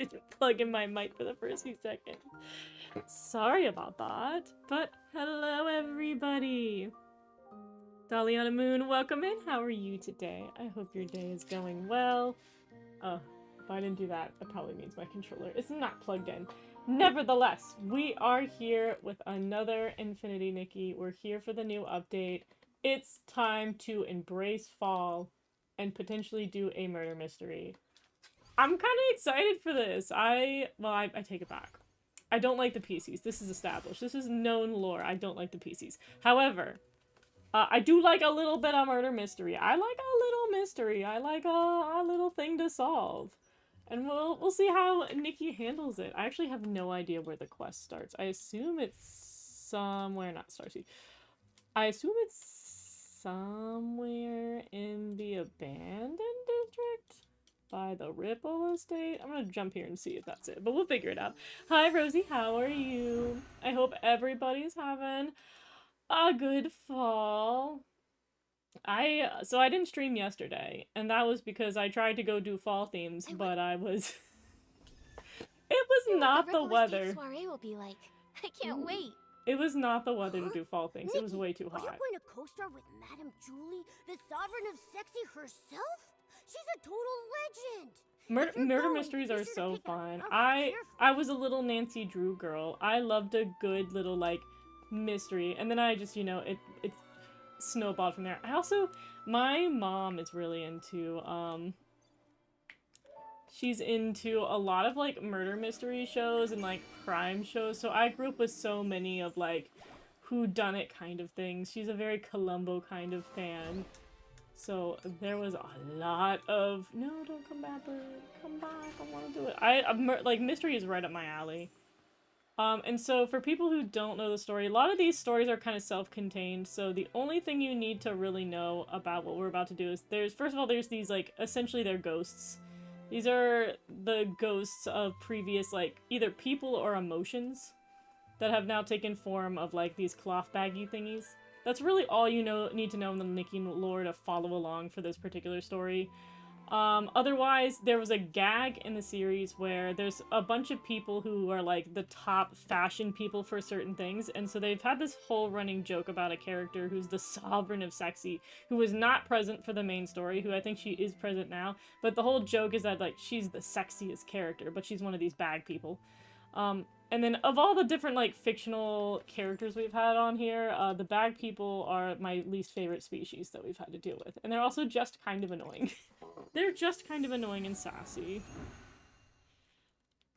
didn't plug in my mic for the first few seconds. Sorry about that. But hello, everybody. Daliana Moon, welcome in. How are you today? I hope your day is going well. Oh, if I didn't do that, that probably means my controller is not plugged in. Nevertheless, we are here with another Infinity Nikki. We're here for the new update. It's time to embrace fall and potentially do a murder mystery. I'm kind of excited for this. I take it back. I don't like the PCs. This is established. This is known lore. I don't like the PCs. However, I do like a little bit of murder mystery. I like a little mystery. I like a little thing to solve. And we'll see how Nikki handles it. I actually have no idea where the quest starts. I assume it's somewhere, not Starseed. I assume it's somewhere in the abandoned district by the Ripple Estate. I'm gonna jump here and see if that's it, but we'll figure it out. Hi, Rosie, how are you? I hope everybody's having a good fall. So I didn't stream yesterday, and that was because I tried to go do fall themes, but I was... It was not the weather. Soiree will be like. I can't wait. It was not the weather to do fall things. It was way too hot. Are you going to co-star with Madame Julie, the sovereign of sexy herself? She's a total legend. Murder mysteries are so fun. I was a little Nancy Drew girl. I loved a good little, like, mystery. And then I just, you know, it snowballed from there. My mom is really into, she's into a lot of, like, murder mystery shows and, like, crime shows. So I grew up with so many of, like, whodunit kind of things. She's a very Columbo kind of fan. So there was a lot of, no, don't come back, bird. Come back, I want to do it. Like, mystery is right up my alley. And so for people who don't know the story, a lot of these stories are kind of self-contained, so the only thing you need to really know about what we're about to do is first of all, there's these, like, essentially they're ghosts. These are the ghosts of previous, like, either people or emotions that have now taken form of, like, these cloth baggy thingies. That's really all you need to know in the Nikki lore to follow along for this particular story. Otherwise, there was a gag in the series where there's a bunch of people who are, like, the top fashion people for certain things, and so they've had this whole running joke about a character who's the sovereign of sexy, who was not present for the main story, who I think she is present now, but the whole joke is that, like, she's the sexiest character, but she's one of these bag people. And then of all the different, like, fictional characters we've had on here, the bag people are my least favorite species that we've had to deal with. And they're also just kind of annoying. They're just kind of annoying and sassy.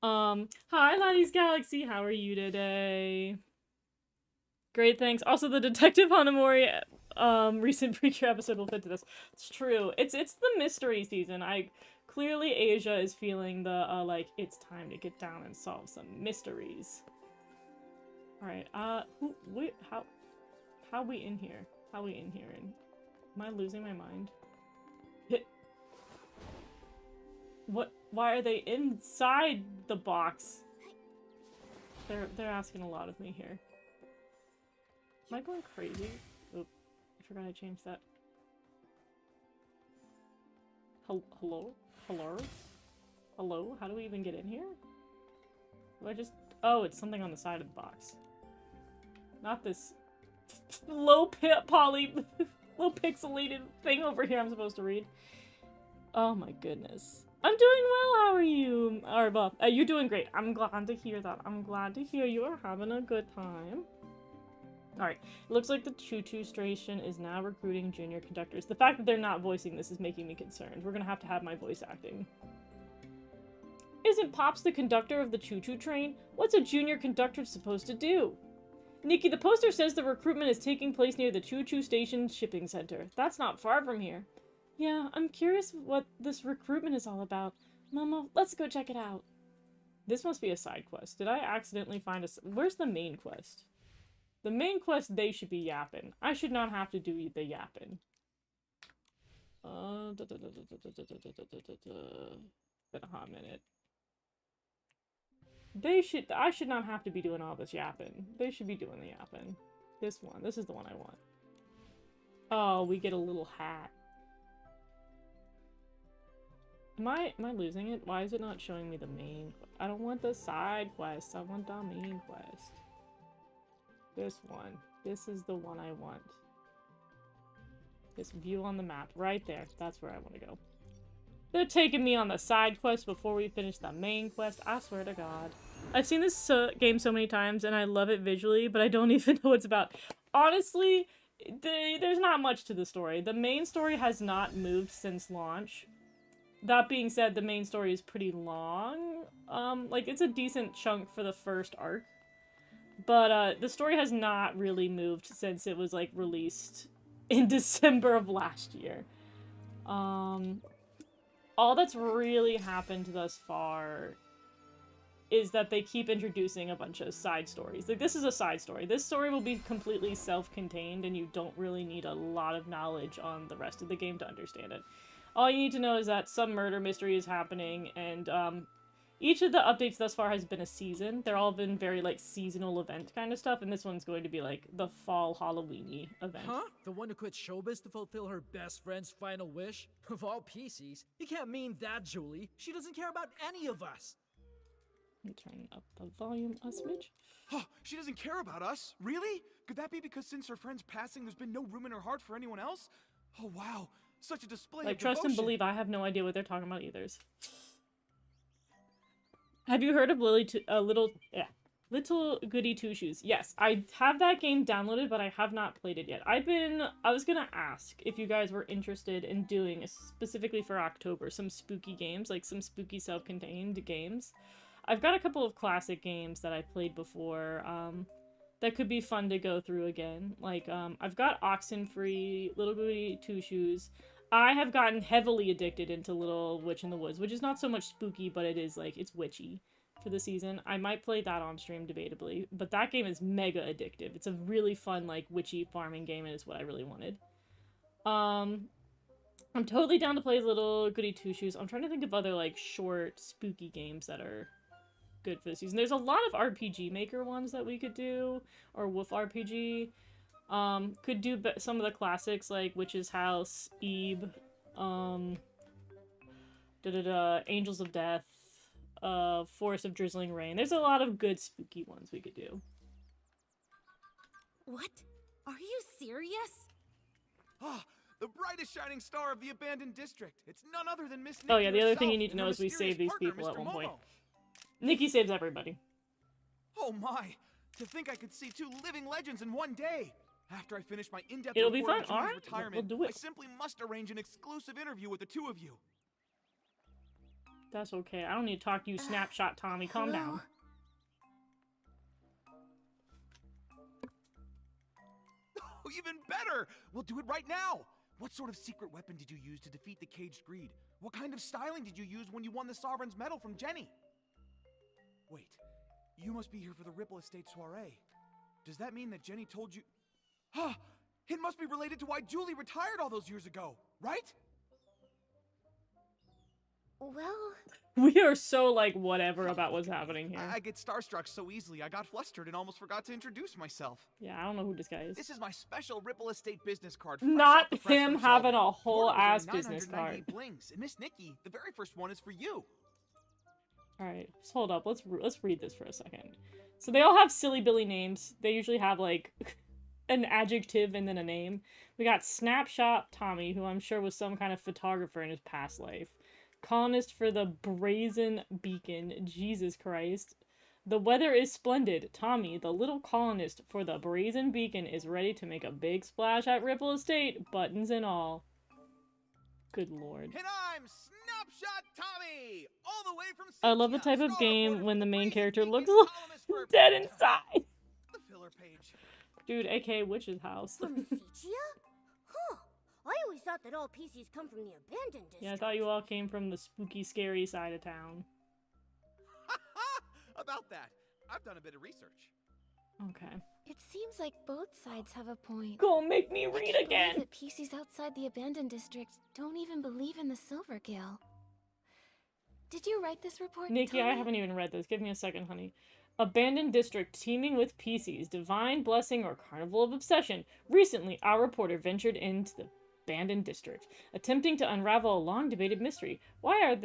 Hi, Laddie's Galaxy, how are you today? Great, thanks. Also, the Detective Hanamori, recent Preacher episode will fit to this. It's true. It's the mystery season. Clearly, Asia is feeling the, like, it's time to get down and solve some mysteries. Alright, how we in here? How we in here? And am I losing my mind? What? Why are they inside the box? They're asking a lot of me here. Am I going crazy? Oop, I forgot I changed that. Hello? Hello? Hello? How do we even get in here? Do I just... Oh, it's something on the side of the box. Not this low pixelated thing over here I'm supposed to read. Oh my goodness. I'm doing well, how are you? Arba, you're doing great. I'm glad to hear that. I'm glad to hear you are having a good time. Alright, it looks like the choo-choo station is now recruiting junior conductors. The fact that they're not voicing this is making me concerned. We're gonna have to have my voice acting. Isn't Pops the conductor of the choo-choo train? What's a junior conductor supposed to do? Nikki, the poster says the recruitment is taking place near the choo-choo station shipping center. That's not far from here. Yeah, I'm curious what this recruitment is all about. Momo, let's go check it out. This must be a side quest. Did I accidentally find a... Where's the main quest? The main quest, they should be yapping. I should not have to do the yapping. Been a hot minute. I should not have to be doing all this yapping. They should be doing the yapping. This one. This is the one I want. Oh, we get a little hat. Am I losing it? Why is it not showing me the main? I don't want the side quest. I want the main quest. This one. This is the one I want. This view on the map. Right there. That's where I want to go. They're taking me on the side quest before we finish the main quest. I swear to God. I've seen this game so many times and I love it visually, but I don't even know what it's about. Honestly, there's not much to the story. The main story has not moved since launch. That being said, the main story is pretty long. Like, it's a decent chunk for the first arc. But, the story has not really moved since it was, like, released in December of last year. All that's really happened thus far is that they keep introducing a bunch of side stories. Like, this is a side story. This story will be completely self-contained, and you don't really need a lot of knowledge on the rest of the game to understand it. All you need to know is that some murder mystery is happening, and, each of the updates thus far has been a season. They're all been very, like, seasonal event kind of stuff, and this one's going to be, like, the fall Halloween-y event. Huh? The one who quit showbiz to fulfill her best friend's final wish? Of all PCs, you can't mean that, Julie. She doesn't care about any of us. Let me turn up the volume a smidge. Oh, she doesn't care about us? Really? Could that be because since her friend's passing, there's been no room in her heart for anyone else? Oh, wow. Such a display Like, of trust and devotion. believe, I have no idea what they're talking about either. Have you heard of Little Goody Two Shoes? Yes, I have that game downloaded, but I have not played it yet. I was gonna ask if you guys were interested in doing, specifically for October, some spooky games, like some spooky self-contained games. I've got a couple of classic games that I played before, that could be fun to go through again. Like, I've got Oxenfree, Little Goody Two Shoes. I have gotten heavily addicted into Little Witch in the Woods, which is not so much spooky, but it is, like, it's witchy for the season. I might play that on stream, debatably, but that game is mega addictive. It's a really fun, like, witchy farming game, and it's what I really wanted. I'm totally down to play Little Goody Two Shoes. I'm trying to think of other, like, short, spooky games that are good for the season. There's a lot of RPG Maker ones that we could do, or Wolf RPG. Could do some of the classics like Witch's House, Ebe, Angels of Death, Forest of Drizzling Rain. There's a lot of good spooky ones we could do. What? Are you serious? Ah, the brightest shining star of the abandoned district. It's none other than Miss Nikki Oh yeah, the other thing herself you need to and know her is we mysterious save these partner, people at Mr. one point. Momo. Nikki saves everybody. Oh my! To think I could see two living legends in one day! After I finish my in-depth It'll be report fun. on Julie's Alright, retirement, we'll do it. I simply must arrange an exclusive interview with the two of you. That's okay. I don't need to talk to you, Snapshot Tommy. Calm down. Oh, even better! We'll do it right now! What sort of secret weapon did you use to defeat the caged greed? What kind of styling did you use when you won the Sovereign's Medal from Jenny? Wait, you must be here for the Ripple Estate soiree. Does that mean that Jenny told you... Huh! It must be related to why Julie retired all those years ago, right? Well... We are so, like, whatever about what's happening here. I get starstruck so easily, I got flustered and almost forgot to introduce myself. Yeah, I don't know who this guy is. This is my special Ripple Estate business card. fresh Not off the press him from having Sheldon. a whole Yours are ass business 998 card. Blings, and Miss Nikki, the very first one is for you. Alright, just hold up. Let's read this for a second. So they all have silly billy names. They usually have, like, an adjective and then a name. We got Snapshot Tommy, who I'm sure was some kind of photographer in his past life. Colonist for the Brazen Beacon. Jesus Christ. The weather is splendid. Tommy, the little colonist for the Brazen Beacon, is ready to make a big splash at Ripple Estate, buttons and all. Good lord. And I'm Snapshot Tommy, all the way from I love the CTF, type of star game reporter when for the main Brazen character Beacon, looks columnist for dead inside. the filler page. Dude, aka Witch's House. From Infinitea? Huh. I always thought that all PCs come from the abandoned district. Yeah, I thought you all came from the spooky, scary side of town. About that, I've done a bit of research. Okay. It seems like both sides have a point. Go make me I read can't again! believe that PCs outside the abandoned district don't even believe in the Silver Gale. Did you write this report, Nikki, I Tommy? haven't even read this. Give me a second, honey. Abandoned district teeming with PCs, divine blessing or carnival of obsession. Recently, our reporter ventured into the abandoned district, attempting to unravel a long-debated mystery. Why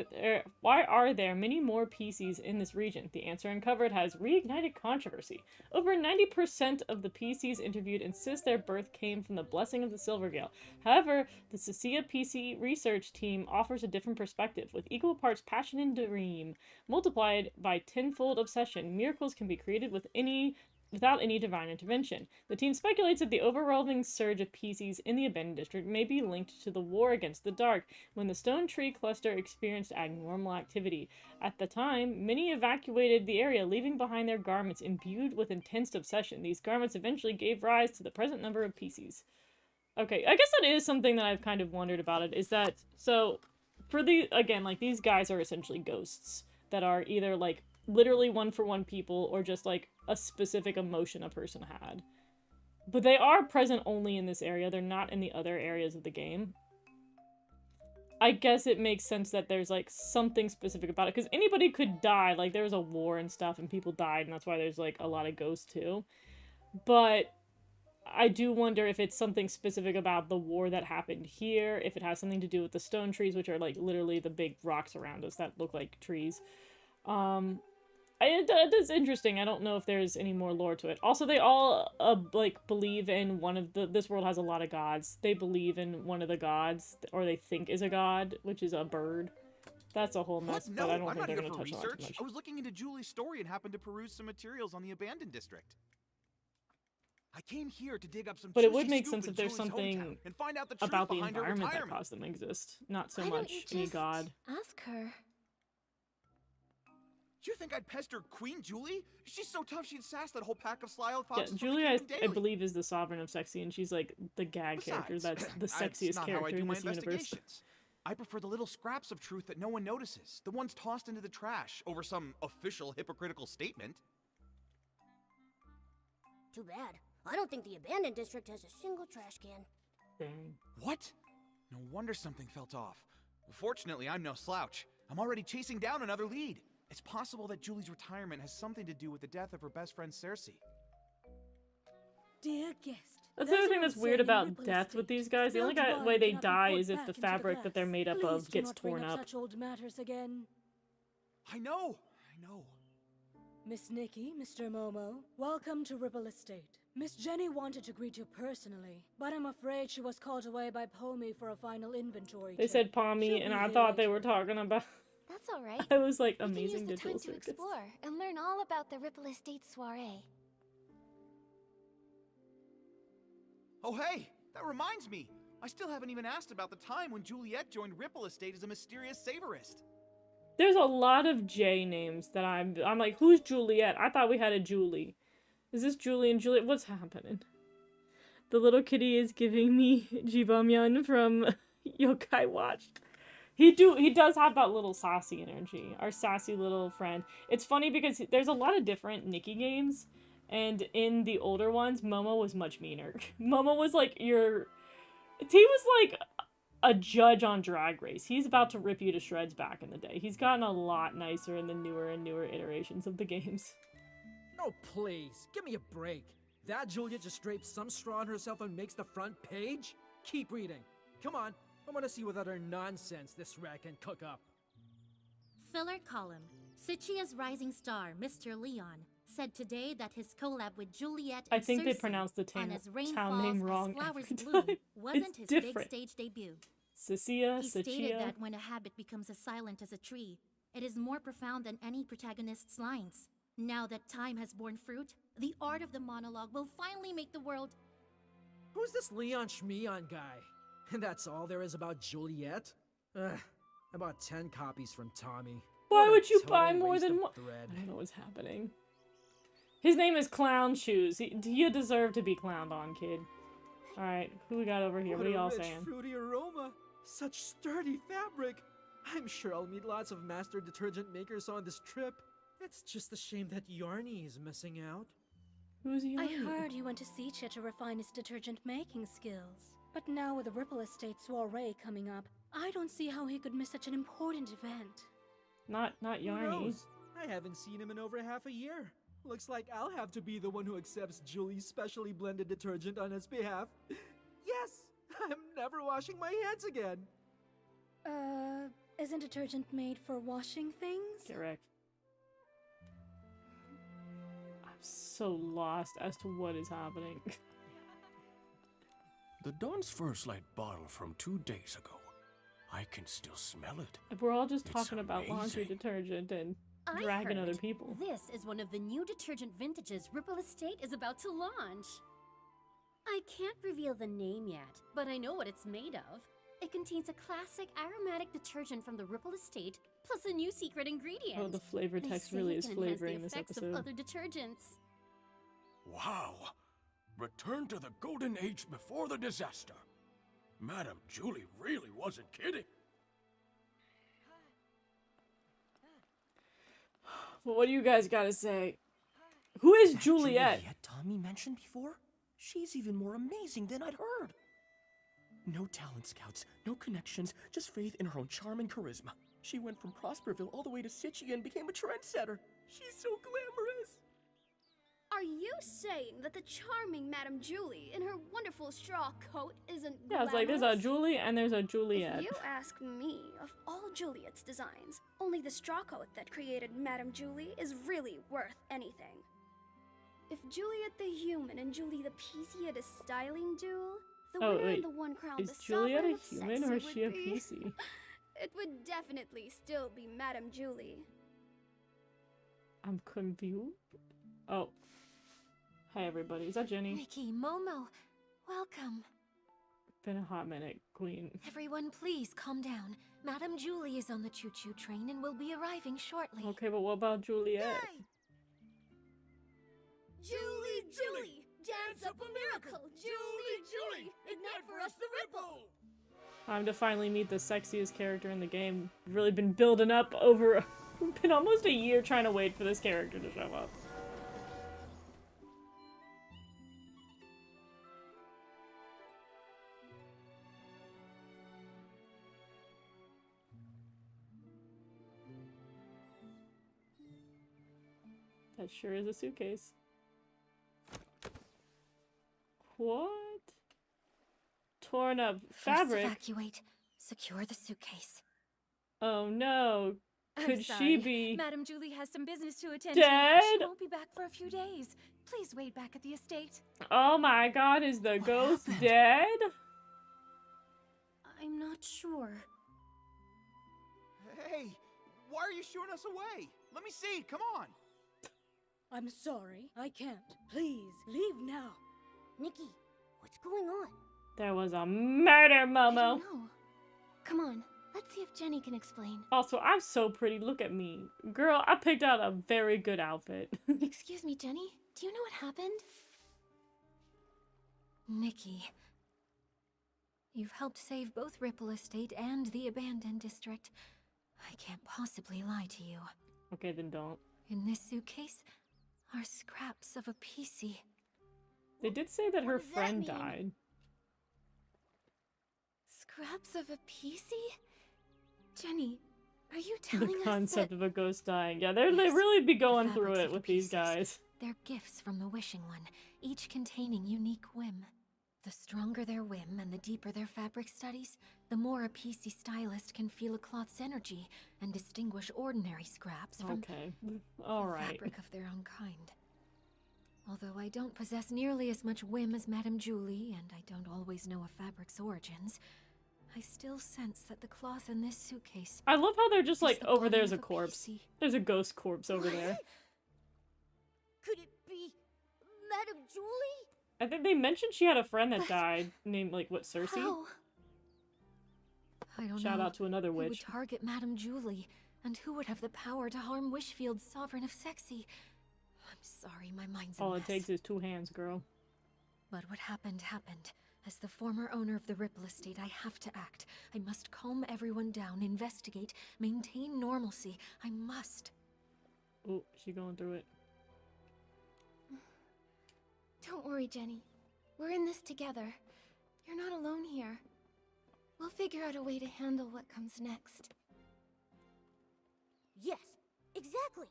are there many more PCs in this region? The answer uncovered has reignited controversy. Over 90% of the PCs interviewed insist their birth came from the blessing of the Silvergale. However, the Cecilia PC research team offers a different perspective. With equal parts passion and dream, multiplied by tenfold obsession, miracles can be created without any divine intervention. The team speculates that the overwhelming surge of PCs in the abandoned district may be linked to the war against the dark, when the Stone Tree cluster experienced abnormal activity. At the time, many evacuated the area, leaving behind their garments imbued with intense obsession. These garments eventually gave rise to the present number of PCs. Okay, I guess that is something that I've kind of wondered about it, is that, so, for the, again, like, these guys are essentially ghosts that are either, like, literally one-for-one people, or just, like, a specific emotion a person had. But they are present only in this area, they're not in the other areas of the game. I guess it makes sense that there's, like, something specific about it, because anybody could die, like, there was a war and stuff, and people died, and that's why there's, like, a lot of ghosts, too. But I do wonder if it's something specific about the war that happened here, if it has something to do with the stone trees, which are, like, literally the big rocks around us that look like trees. It is interesting. I don't know if there's any more lore to it. Also, they all, like, believe in one of the... This world has a lot of gods. They believe in one of the gods, or they think is a god, which is a bird. That's a whole mess, No, but I don't I'm think not they're here going to for touch on it research. too much. I was looking into Julie's story and happened to peruse some materials on the abandoned district. I came here to dig up some But it juicy would make scoop sense in if there's Julie's something hometown and find out the truth about the behind her environment that retirement. caused them to exist, not so Why don't much you any just god. ask her? Do you think I'd pester Queen Julie? She's so tough she'd sass that whole pack of sly old Yeah, foxes from the Julia, kingdom I daily. believe, is the sovereign of sexy, and she's like the gag character Besides, that's the that's sexiest not how I character do in my this universe. investigations. I prefer the little scraps of truth that no one notices, the ones tossed into the trash over some official hypocritical statement. Too bad. I don't think the abandoned district has a single trash can. Dang. What? No wonder something felt off. Fortunately, I'm no slouch. I'm already chasing down another lead. It's possible that Julie's retirement has something to do with the death of her best friend Cersei. Dear guest, That's the other thing that's weird about death with these guys. The only way they die is if the fabric that they're made up of gets torn up. Such old matters again. I know. Miss Nikki, Mr. Momo, welcome to Ripple Estate. Miss Jenny wanted to greet you personally, but I'm afraid she was called away by Pommy for a final inventory They check. said Pommy, She'll and be I here thought they later. were talking about... That's all right. I was like, We can amazing use the digital time to circus. explore and learn all about the Ripple Estate soiree. Oh hey, that reminds me. I still haven't even asked about the time when Juliet joined Ripple Estate as a mysterious savorist. There's a lot of J names that I'm like, who's Juliet? I thought we had a Julie. Is this Julie and Juliet? What's happening? The little kitty is giving me Jibamyan from Yokai Watch. He does have that little sassy energy. Our sassy little friend. It's funny because there's a lot of different Nikki games. And in the older ones, Momo was much meaner. Momo was like he was like a judge on Drag Race. He's about to rip you to shreds back in the day. He's gotten a lot nicer in the newer and newer iterations of the games. No, please, give me a break. That Julia just drapes some straw on herself and makes the front page? Keep reading. Come on, I want to see what other nonsense this rat can cook up. Filler column. Sicia's rising star, Mr. Leon, said today that his collab with Juliet I and think they Cersei pronounced the on As Rain town name Falls, wrong As Flowers every Bloom time. wasn't It's his different. big stage debut. Cecilia, He stated Cicia. that when a habit becomes as silent as a tree, it is more profound than any protagonist's lines. Now that time has borne fruit, the art of the monologue will finally make the world... Who's this Leon Schmeon guy? And that's all there is about Juliet? Ugh, I bought 10 copies from Tommy. Why What a would you total buy more waste than of one? thread. I don't know what's happening. His name is Clown Shoes. You deserve to be clowned on, kid. Alright, who we got over here? What are y'all a rich, saying? fruity aroma. Such sturdy fabric. I'm sure I'll meet lots of master detergent makers on this trip. It's just a shame that Yarny is missing out. Who's he? I heard he went to Sicha to refine his detergent making skills. But now with the Ripple Estate soiree coming up, I don't see how he could miss such an important event. Not Who Yarny. knows? I haven't seen him in over half a year. Looks like I'll have to be the one who accepts Julie's specially blended detergent on his behalf. Yes, I'm ever washing my hands again. Isn't detergent made for washing things? Correct. I'm so lost as to what is happening. The Dawn's First Light bottle from 2 days ago. I can still smell it. If we're all just It's talking about laundry amazing. detergent and I dragging other heard people. This is one of the new detergent vintages Ripple Estate is about to launch. I can't reveal the name yet, but I know what it's made of. It contains a classic aromatic detergent from the Ripple Estate, plus a new secret ingredient. Oh, the flavor They text say really it is can enhance flavoring the this effects episode. of other detergents. Wow. Return to the golden age before the disaster. Madame Julie really wasn't kidding. Well, what do you guys gotta say? Who is Juliet? Juliet Tommy mentioned before? She's even more amazing than I'd heard. No talent scouts, no connections, just faith in her own charm and charisma. She went from Prosperville all the way to Sitchie and became a trendsetter. She's so glamorous. Are you saying that the charming Madame Julie in her wonderful straw coat isn't Yeah, it's like there's a glamorous? Julie and there's a Juliet. If you ask me, of all Juliet's designs, only the straw coat that created Madame Julie is really worth anything. If Juliet the human and Julie the PC had a styling duel, the Oh, winner wait. and the one crowned Is the Juliet sovereign a of human sexy or is she a would be- PC? It would definitely still be Madame Julie. I'm confused. Oh. Hi everybody, is that Jenny? Nikki, Momo, welcome. Been a hot minute, Queen. Everyone, please calm down. Madame Julie is on the choo-choo train and will be arriving shortly. Okay, but what about Juliet? Julie! Dance up a miracle! Julie! Ignite for us the ripple! Time to finally meet the sexiest character in the game. Really been building up over... been almost a year trying to wait for this character to show up. That sure is a suitcase. What? Torn up fabric? First evacuate. Secure the suitcase. Oh no. I'm Could sorry. she be Madame Julie has some business to attend dead? to. She won't be back for a few days. Please wait back at the estate. Oh my god, is the What ghost happened? dead? I'm not sure. Hey, why are you shooing us away? Let me see, come on. I'm sorry, I can't. Please, leave now. Nikki, what's going on? There was a murder, I Momo. don't know. Come on, let's see if Jenny can explain. Also, I'm so pretty. Look at me. Girl, I picked out a very good outfit. Excuse me, Jenny. Do you know what happened? Nikki. You've helped save both Ripple Estate and the abandoned district. I can't possibly lie to you. Okay, then don't. In this suitcase are scraps of a PC. They did say that her does that friend mean? died. Scraps of a PC? Jenny, are you The telling us concept that of a ghost dying. Yeah, they Yes, really be the going through fabrics it of with the these pieces. guys. they're gifts from the Wishing One, each containing unique whim? The stronger their whim and the deeper their fabric studies, the more a PC stylist can feel a cloth's energy and distinguish ordinary scraps from Okay. the Alright. fabric of their own kind. Although I don't possess nearly as much whim as Madame Julie, and I don't always know a fabric's origins, I still sense that the cloth in this suitcase I love how they're just is like, the over body there's a of corpse. PC. There's a ghost corpse over there. Could it be Madame Julie? I think they mentioned she had a friend that died, named, like, what, Cersei? How? I don't Shout know. out to another Who would witch. target Madame Julie, and who would have the power to harm Wishfield's Sovereign of Sexy? I'm sorry, my mind's a All mess. it takes is 2 hands, girl. But what happened, happened. As the former owner of the Ripple Estate, I have to act. I must calm everyone down, investigate, maintain normalcy. I must. Oh, she going through it. Don't worry, Jenny. We're in this together. You're not alone here. We'll figure out a way to handle what comes next. Yes, exactly.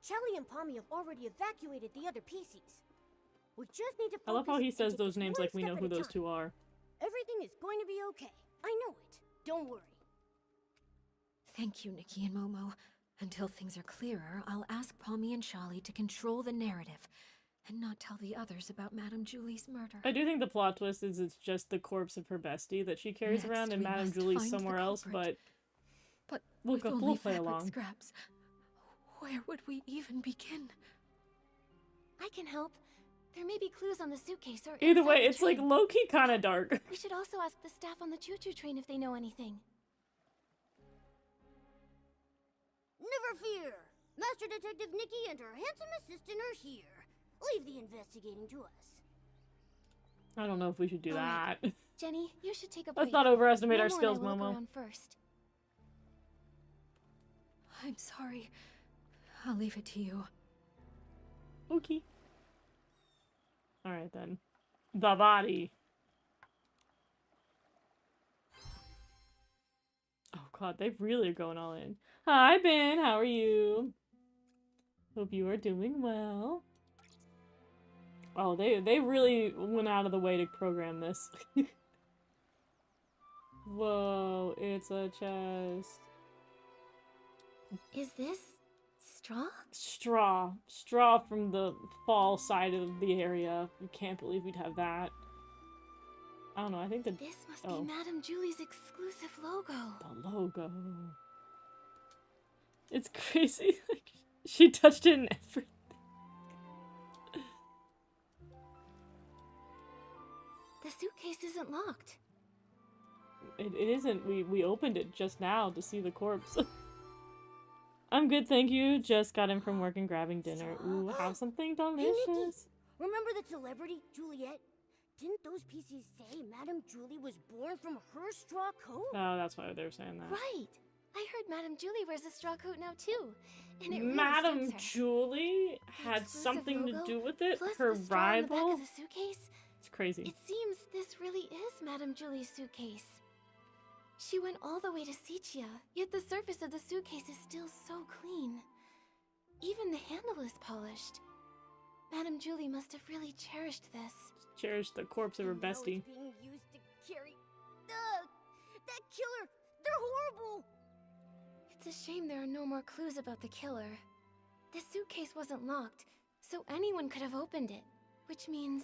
Charlie and Pommy have already evacuated the other PCs. We just need to I love how focus he and says take those this names one like we know step who at a those time. 2 are. Everything is going to be okay. I know it. Don't worry. Thank you, Nikki and Momo. Until things are clearer, I'll ask Palmy and Shali to control the narrative and not tell the others about Madame Julie's murder. I do think the plot twist is it's just the corpse of her bestie that she carries Next, around, and we Madame must Julie's find the somewhere else, culprit. but But with only we'll play fabric along. scraps, where would we even begin? I can help. There may be clues on the suitcase or Either inside way, the it's like train. low-key kind of dark. We should also ask the staff on the choo-choo train if they know anything. Never fear! Master Detective Nikki and her handsome assistant are here. Leave the investigating to us. I don't know if we should do All right. that. Jenny, you should take a break. Let's not overestimate our Momo and I skills, will look Momo. around first. I'm sorry. I'll leave it to you. Okay. Alright then. The body. Oh god, they really are going all in. Hi Ben, how are you? Hope you are doing well. Oh, they really went out of the way to program this. Whoa, it's a chest. Is this straw? Straw from the fall side of the area. You can't believe we'd have that. I don't know, I think This must be Madame Julie's exclusive logo. the logo. It's crazy. Like, she touched it and everything. The suitcase isn't locked. It isn't. We opened it just now to see the corpse. I'm good, thank you. Just got in from work and grabbing dinner. Ooh, have something delicious. Remember the celebrity, Juliet? Didn't those pieces say Madame Julie was born from her straw coat? Oh, that's why they were saying that. Right. I heard Madame Julie wears a straw coat now too. And it really Madame suits her. Julie The had exclusive something to logo, do with it. plus Her the straw on the back rival. of the suitcase. It's crazy. It seems this really is Madame Julie's suitcase. She went all the way to Sichia, yet the surface of the suitcase is still so clean. Even the handle is polished. Madame Julie must have really cherished this. Cherish the corpse of her And now it's bestie. being used to carry... that killer! They're horrible! It's a shame there are no more clues about the killer. The suitcase wasn't locked, so anyone could have opened it. Which means...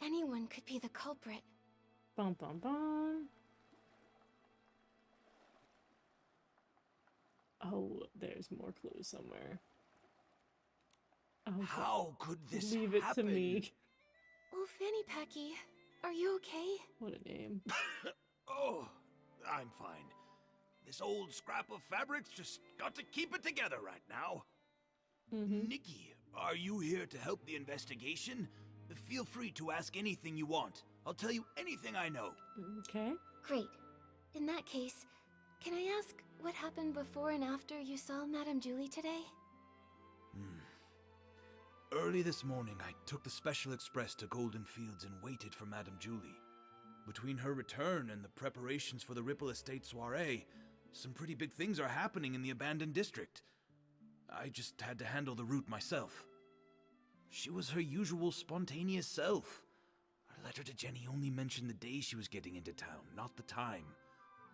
anyone could be the culprit. Bum bum bum. Oh, there's more clues somewhere. Oh, God. How could this Leave it happen? to me. Oh, Fanny Packy, are you okay? What a name. Oh, I'm fine. This old scrap of fabric's just got to keep it together right now. Nikki, are you here to help the investigation? Feel free to ask anything you want. I'll tell you anything I know. Okay. Great. In that case, can I ask what happened before and after you saw Madame Julie today? Early this morning, I took the Special Express to Golden Fields and waited for Madame Julie. Between her return and the preparations for the Ripple Estate soiree, some pretty big things are happening in the abandoned district. I just had to handle the route myself. She was her usual spontaneous self. Her letter to Jenny only mentioned the day she was getting into town, not the time.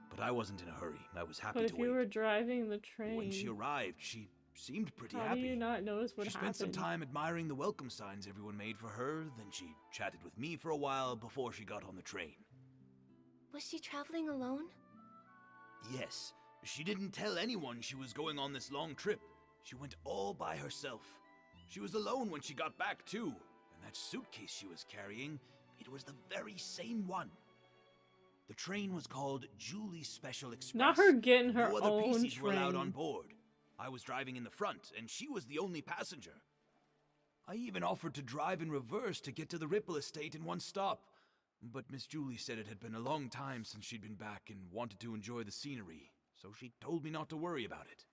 But I wasn't in a hurry. I was happy But to if wait. you were driving the train, When she arrived, she seemed pretty how happy. do you not notice what She happened? spent some time admiring the welcome signs everyone made for her, then she chatted with me for a while before she got on the train. Was she traveling alone? Yes, she didn't tell anyone she was going on this long trip. She went all by herself. She was alone when she got back, too. And that suitcase she was carrying, it was the very same one. The train was called Julie's Special Express. Not her getting her No other own PCs were allowed on train. board. I was driving in the front, and she was the only passenger. I even offered to drive in reverse to get to the Ripple Estate in one stop. But Miss Julie said it had been a long time since she'd been back and wanted to enjoy the scenery, so she told me not to worry about it.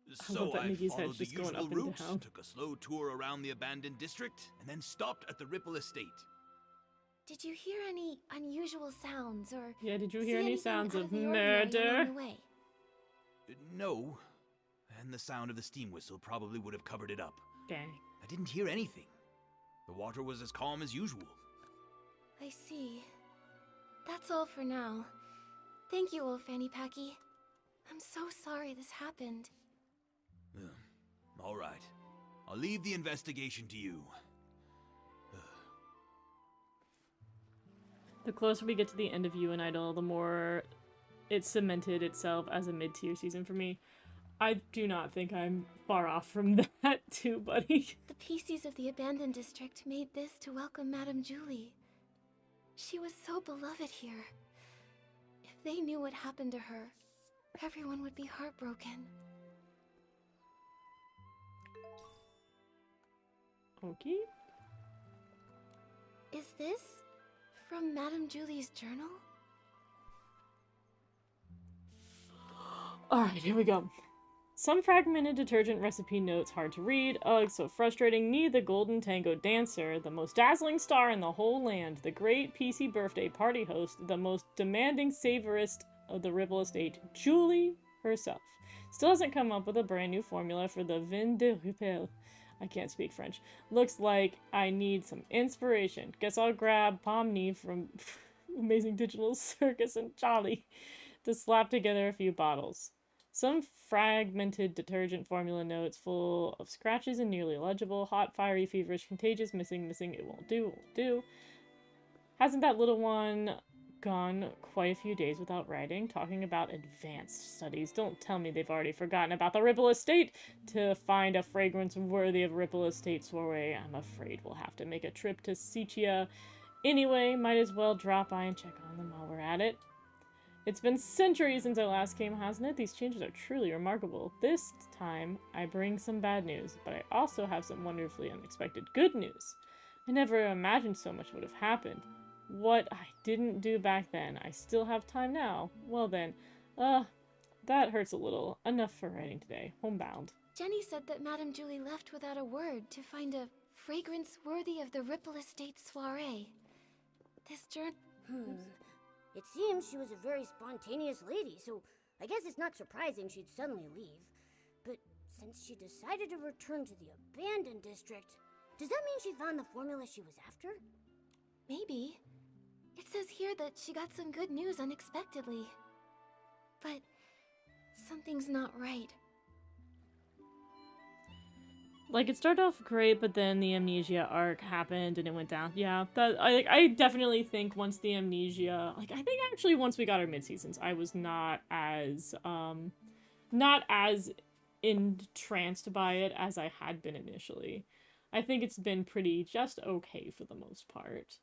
I love So that I Nikki's followed head's the just going usual up and route, down. took a slow tour around the abandoned district, and then stopped at the Ripple Estate. Did you hear any unusual sounds or Yeah, did you see hear any anything sounds out of the ordinary murder? along the way? No, and the sound of the steam whistle probably would have covered it up. Dang. I didn't hear anything. The water was as calm as usual. I see. That's all for now. Thank you, old Fanny Packy. I'm so sorry this happened. All right. I'll leave the investigation to you. The closer we get to the end of You and Idol, the more it cemented itself as a mid-tier season for me. I do not think I'm far off from that too, buddy. The PCs of the abandoned district made this to welcome Madame Julie. She was so beloved here. If they knew what happened to her, everyone would be heartbroken. Okay. Is this from Madame Julie's journal? Alright, here we go. Some fragmented detergent recipe notes hard to read. Ugh, so frustrating. Me, the Golden Tango dancer, the most dazzling star in the whole land, the great PC birthday party host, the most demanding savorist of the Ripple Estate, Julie herself. Still hasn't come up with a brand new formula for the vin de Ripple. I can't speak French. Looks like I need some inspiration. Guess I'll grab Pomni from Amazing Digital Circus and Jolly to slap together a few bottles. Some fragmented detergent formula notes full of scratches and nearly illegible. Hot, fiery, feverish, contagious, missing, it won't do. Hasn't that little one gone quite a few days without writing? Talking about advanced studies. Don't tell me they've already forgotten about the Ripple Estate. To find a fragrance worthy of Ripple Estate soiree, I'm afraid we'll have to make a trip to Sichia. Anyway, might as well drop by and check on them while we're at it. It's been centuries since I last came, hasn't it? These changes are truly remarkable. This time, I bring some bad news, but I also have some wonderfully unexpected good news. I never imagined so much would have happened. What I didn't do back then, I still have time now. Well then, that hurts a little. Enough for writing today. Homebound. Jenny said that Madame Julie left without a word to find a fragrance worthy of the Ripple Estate soiree. This journey... It seems she was a very spontaneous lady, so I guess it's not surprising she'd suddenly leave. But since she decided to return to the abandoned district, does that mean she found the formula she was after? Maybe. It says here that she got some good news unexpectedly. But something's not right. Like, it started off great, but then the amnesia arc happened and it went down. Yeah, I definitely think once the amnesia... Like, I think actually once we got our mid-seasons, I was not as entranced by it as I had been initially. I think it's been pretty just okay for the most part.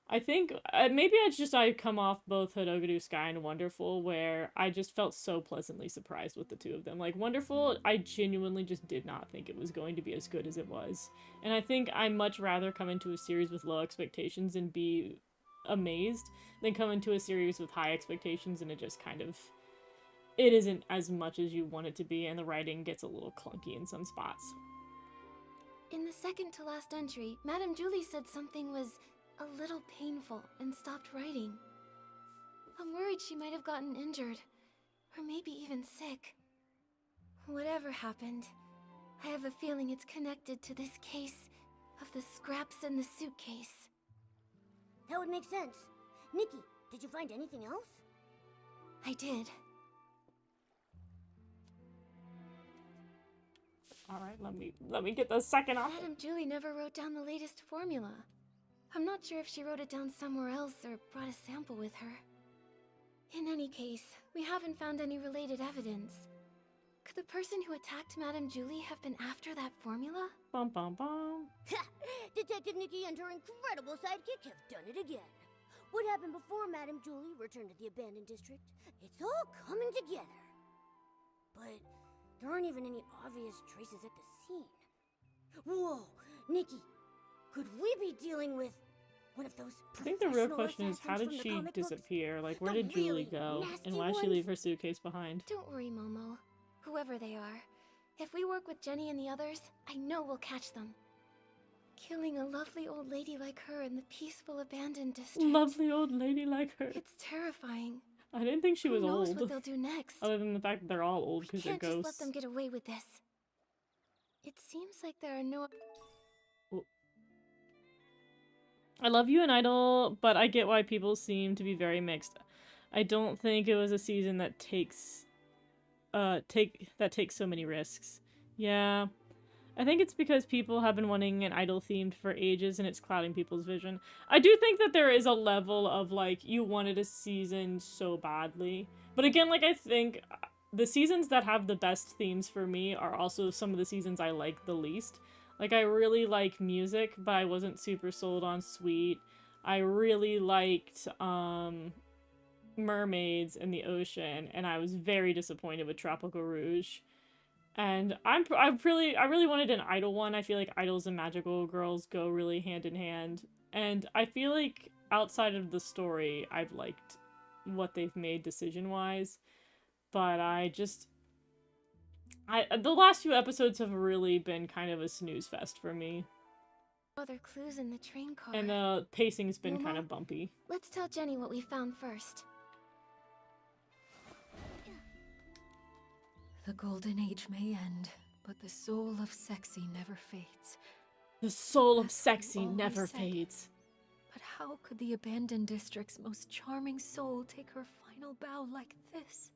I think maybe I come off both Hodogaru Sky and Wonderful, where I just felt so pleasantly surprised with the two of them. Like, Wonderful, I genuinely just did not think it was going to be as good as it was. And I think I much rather come into a series with low expectations and be amazed than come into a series with high expectations and it just kind of... It isn't as much as you want it to be, and the writing gets a little clunky in some spots. In the second to last entry, Madame Julie said something was a little painful and stopped writing. I'm worried she might have gotten injured, or maybe even sick. Whatever happened, I have a feeling it's connected to this case of the scraps in the suitcase. That would make sense. Nikki, did you find anything else? I did. Alright, let me get the second off. Madame Julie never wrote down the latest formula. I'm not sure if she wrote it down somewhere else or brought a sample with her. In any case, we haven't found any related evidence. Could the person who attacked Madame Julie have been after that formula? Bum bum bum. Detective Nikki and her incredible sidekick have done it again. What happened before Madame Julie returned to the abandoned district? It's all coming together. But there aren't even any obvious traces at the scene. Whoa, Nikki, could we be dealing with one of those I think the real question is, how did she disappear? Like, where did Julie go? And why did she leave her suitcase behind? Don't worry, Momo. Whoever they are, if we work with Jenny and the others, I know we'll catch them. Killing a lovely old lady like her in the peaceful abandoned district. Lovely old lady like her. It's terrifying. I didn't think she was Who knows old. what they'll do next? Other than the fact that they're all old because they're We can't ghosts. just let them get away with this. It seems like there are no... I love you and Idol, but I get why people seem to be very mixed. I don't think it was a season that takes so many risks. Yeah. I think it's because people have been wanting an Idol themed for ages and it's clouding people's vision. I do think that there is a level of like you wanted a season so badly. But again, like I think the seasons that have the best themes for me are also some of the seasons I like the least. Like I really like music, but I wasn't super sold on Sweet. I really liked mermaids in the ocean, and I was very disappointed with Tropical Rouge. And I really wanted an Idol one. I feel like Idols and Magical Girls go really hand in hand. And I feel like outside of the story, I've liked what they've made decision-wise. But the last few episodes have really been kind of a snooze fest for me. Other clues in the train car. And the pacing's been Momo, kind of bumpy. Let's tell Jenny what we found first. The golden age may end, but the soul of sexy never fades. The soul of As sexy we've never always said. fades. But how could the abandoned district's most charming soul take her final bow like this?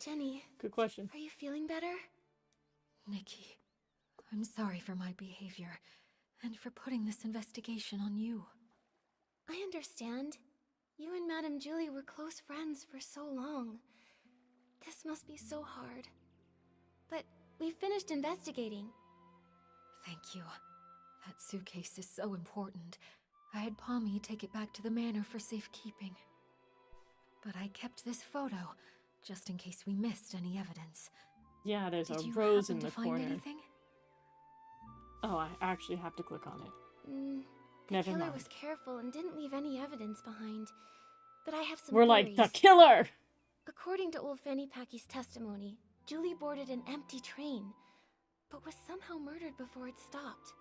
Jenny, Good question. are you feeling better? Nikki, I'm sorry for my behavior, and for putting this investigation on you. I understand. You and Madame Julie were close friends for so long. This must be so hard. But we finished investigating. Thank you. That suitcase is so important. I had Pommy take it back to the manor for safekeeping. But I kept this photo, just in case we missed any evidence. Yeah, there's Did a you rose happen in the to find corner. anything? Oh, I actually have to click on it. The Never killer mind. was careful and didn't leave any evidence behind. But I have some We're like, the theories. killer! According to old Fanny Packy's testimony, Julie boarded an empty train, but was somehow murdered before it stopped.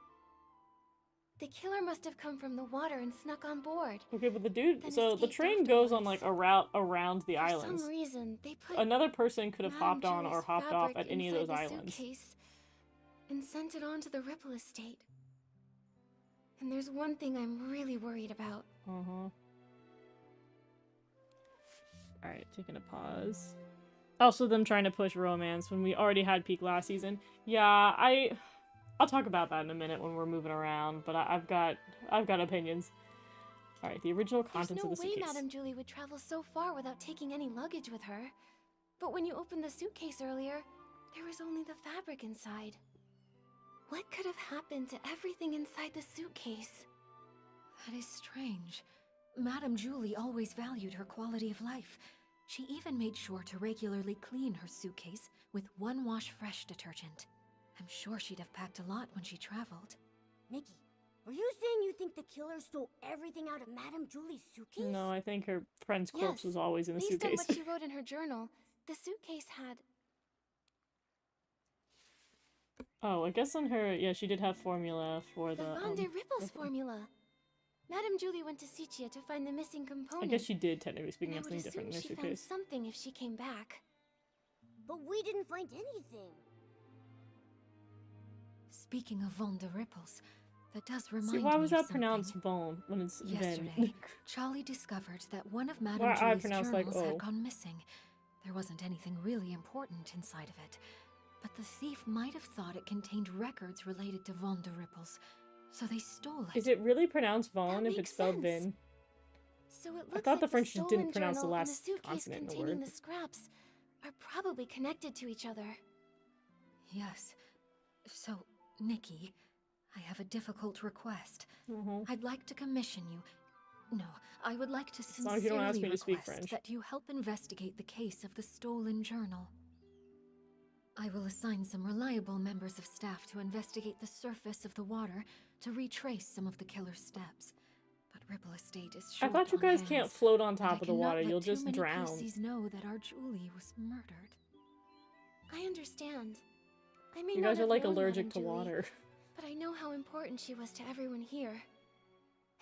The killer must have come from the water and snuck on board. Okay, but the dude, Then so the escaped train goes on afterwards. like a route around the For islands. some reason, they put Another person could have Madame hopped on or Julie's hopped off fabric at any of those inside the islands. suitcase and sent it on to the Ripple Estate. And there's one thing I'm really worried about. Alright, taking a pause. Also them trying to push romance when we already had peak last season. Yeah, I'll talk about that in a minute when we're moving around, but I've got opinions. Alright, the original There's contents no of the way suitcase. Madame Julie would travel so far without taking any luggage with her. But when you opened the suitcase earlier, there was only the fabric inside. What could have happened to everything inside the suitcase? That is strange. Madame Julie always valued her quality of life. She even made sure to regularly clean her suitcase with one wash fresh detergent. I'm sure she'd have packed a lot when she traveled. Nikki, are you saying you think the killer stole everything out of Madame Julie's suitcase? No, I think her friend's corpse was always in the Based suitcase. on what she wrote in her journal, the suitcase had... Oh, I guess on her, yeah, she did have formula for the the Von der Rippel's formula. Madame Julie went to Sicia to find the missing component. I guess she did, technically speaking, and have I would something different in her assume she found suitcase. something if she came back. But we didn't find anything. Speaking of Von der Rippels, that does remind See, me why was of that something. pronounced Von when it's Yesterday, Vin? Charlie discovered that one of Madame Why I Julie's pronounced journals like O. had gone missing. There wasn't anything really important inside of it, but the thief might have thought it contained records related to Von der Rippels, so they stole it. Is it really pronounced Von That if it's makes spelled sense. Vin? So it I looks thought like the French stolen didn't pronounce the journal and last the suitcase consonant in the containing word. the scraps are probably connected to each other. Yes. So, Nikki, I have a difficult request. Mm-hmm. I'd like to commission you. No, I would like to As long as you don't ask sincerely me to speak request French. that you help investigate the case of the stolen journal. I will assign some reliable members of staff to investigate the surface of the water to retrace some of the killer's steps. But Ripple Estate is I short thought you on guys hands, can't float on and top I of the cannot water. let You'll too just many drown. PCs know that our Julie was murdered. I understand. I may You not guys are have like known allergic Madame to Julie, water. but I know how important she was to everyone here.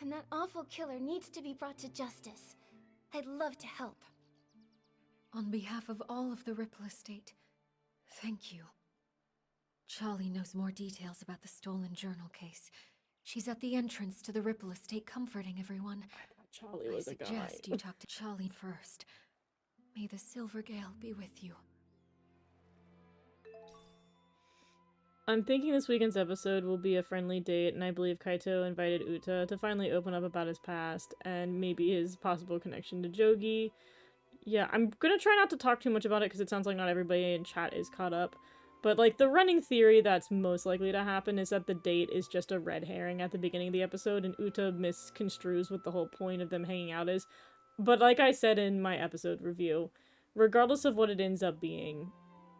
And that awful killer needs to be brought to justice. I'd love to help. On behalf of all of the Ripple Estate, thank you. Charlie knows more details about the stolen journal case. She's at the entrance to the Ripple Estate comforting everyone. I thought Charlie was a guy. I suggest you talk to Charlie first. May the Silver Gale be with you. I'm thinking this weekend's episode will be a friendly date, and I believe Kaito invited Uta to finally open up about his past and maybe his possible connection to Jogi. Yeah, I'm gonna try not to talk too much about it because it sounds like not everybody in chat is caught up. But, like, the running theory that's most likely to happen is that the date is just a red herring at the beginning of the episode, and Uta misconstrues what the whole point of them hanging out is. But like I said in my episode review, regardless of what it ends up being,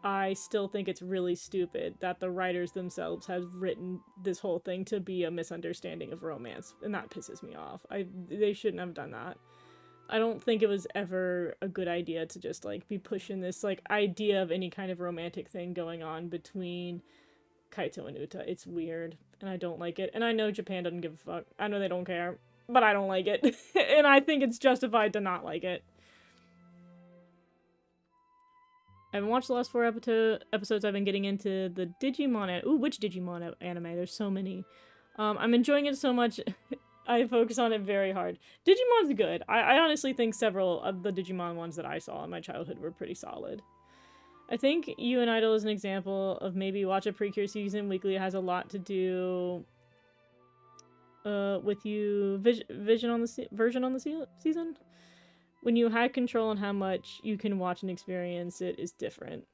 I still think it's really stupid that the writers themselves have written this whole thing to be a misunderstanding of romance, and that pisses me off. They shouldn't have done that. I don't think it was ever a good idea to just, like, be pushing this, like, idea of any kind of romantic thing going on between Kaito and Uta. It's weird, and I don't like it. And I know Japan doesn't give a fuck. I know they don't care, but I don't like it. And I think it's justified to not like it. I haven't watched the last 4 episodes. I've been getting into the Digimon Ooh, which Digimon anime? There's so many. I'm enjoying it so much, I focus on it very hard. Digimon's good. I honestly think several of the Digimon ones that I saw in my childhood were pretty solid. I think You and Idol is an example of maybe watch a Precure season weekly. It has a lot to do with you version on the season. When you had control on how much you can watch and experience it is different.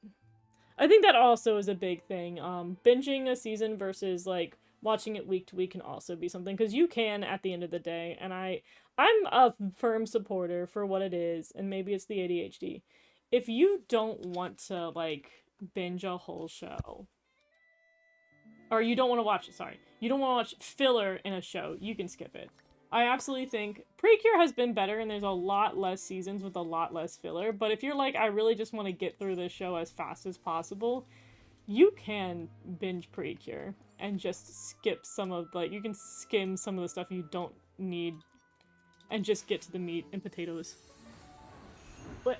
I think that also is a big thing. Binging a season versus, like, watching it week to week can also be something, because you can at the end of the day, and I'm a firm supporter for what it is, and maybe it's the ADHD. If you don't want to, like, binge a whole show, or you don't want to watch it, sorry, you don't want to watch filler in a show, you can skip it. I absolutely think Precure has been better, and there's a lot less seasons with a lot less filler, but if you're like, I really just want to get through this show as fast as possible, you can binge Precure and just skip some of, like, you can skim some of the stuff you don't need and just get to the meat and potatoes. But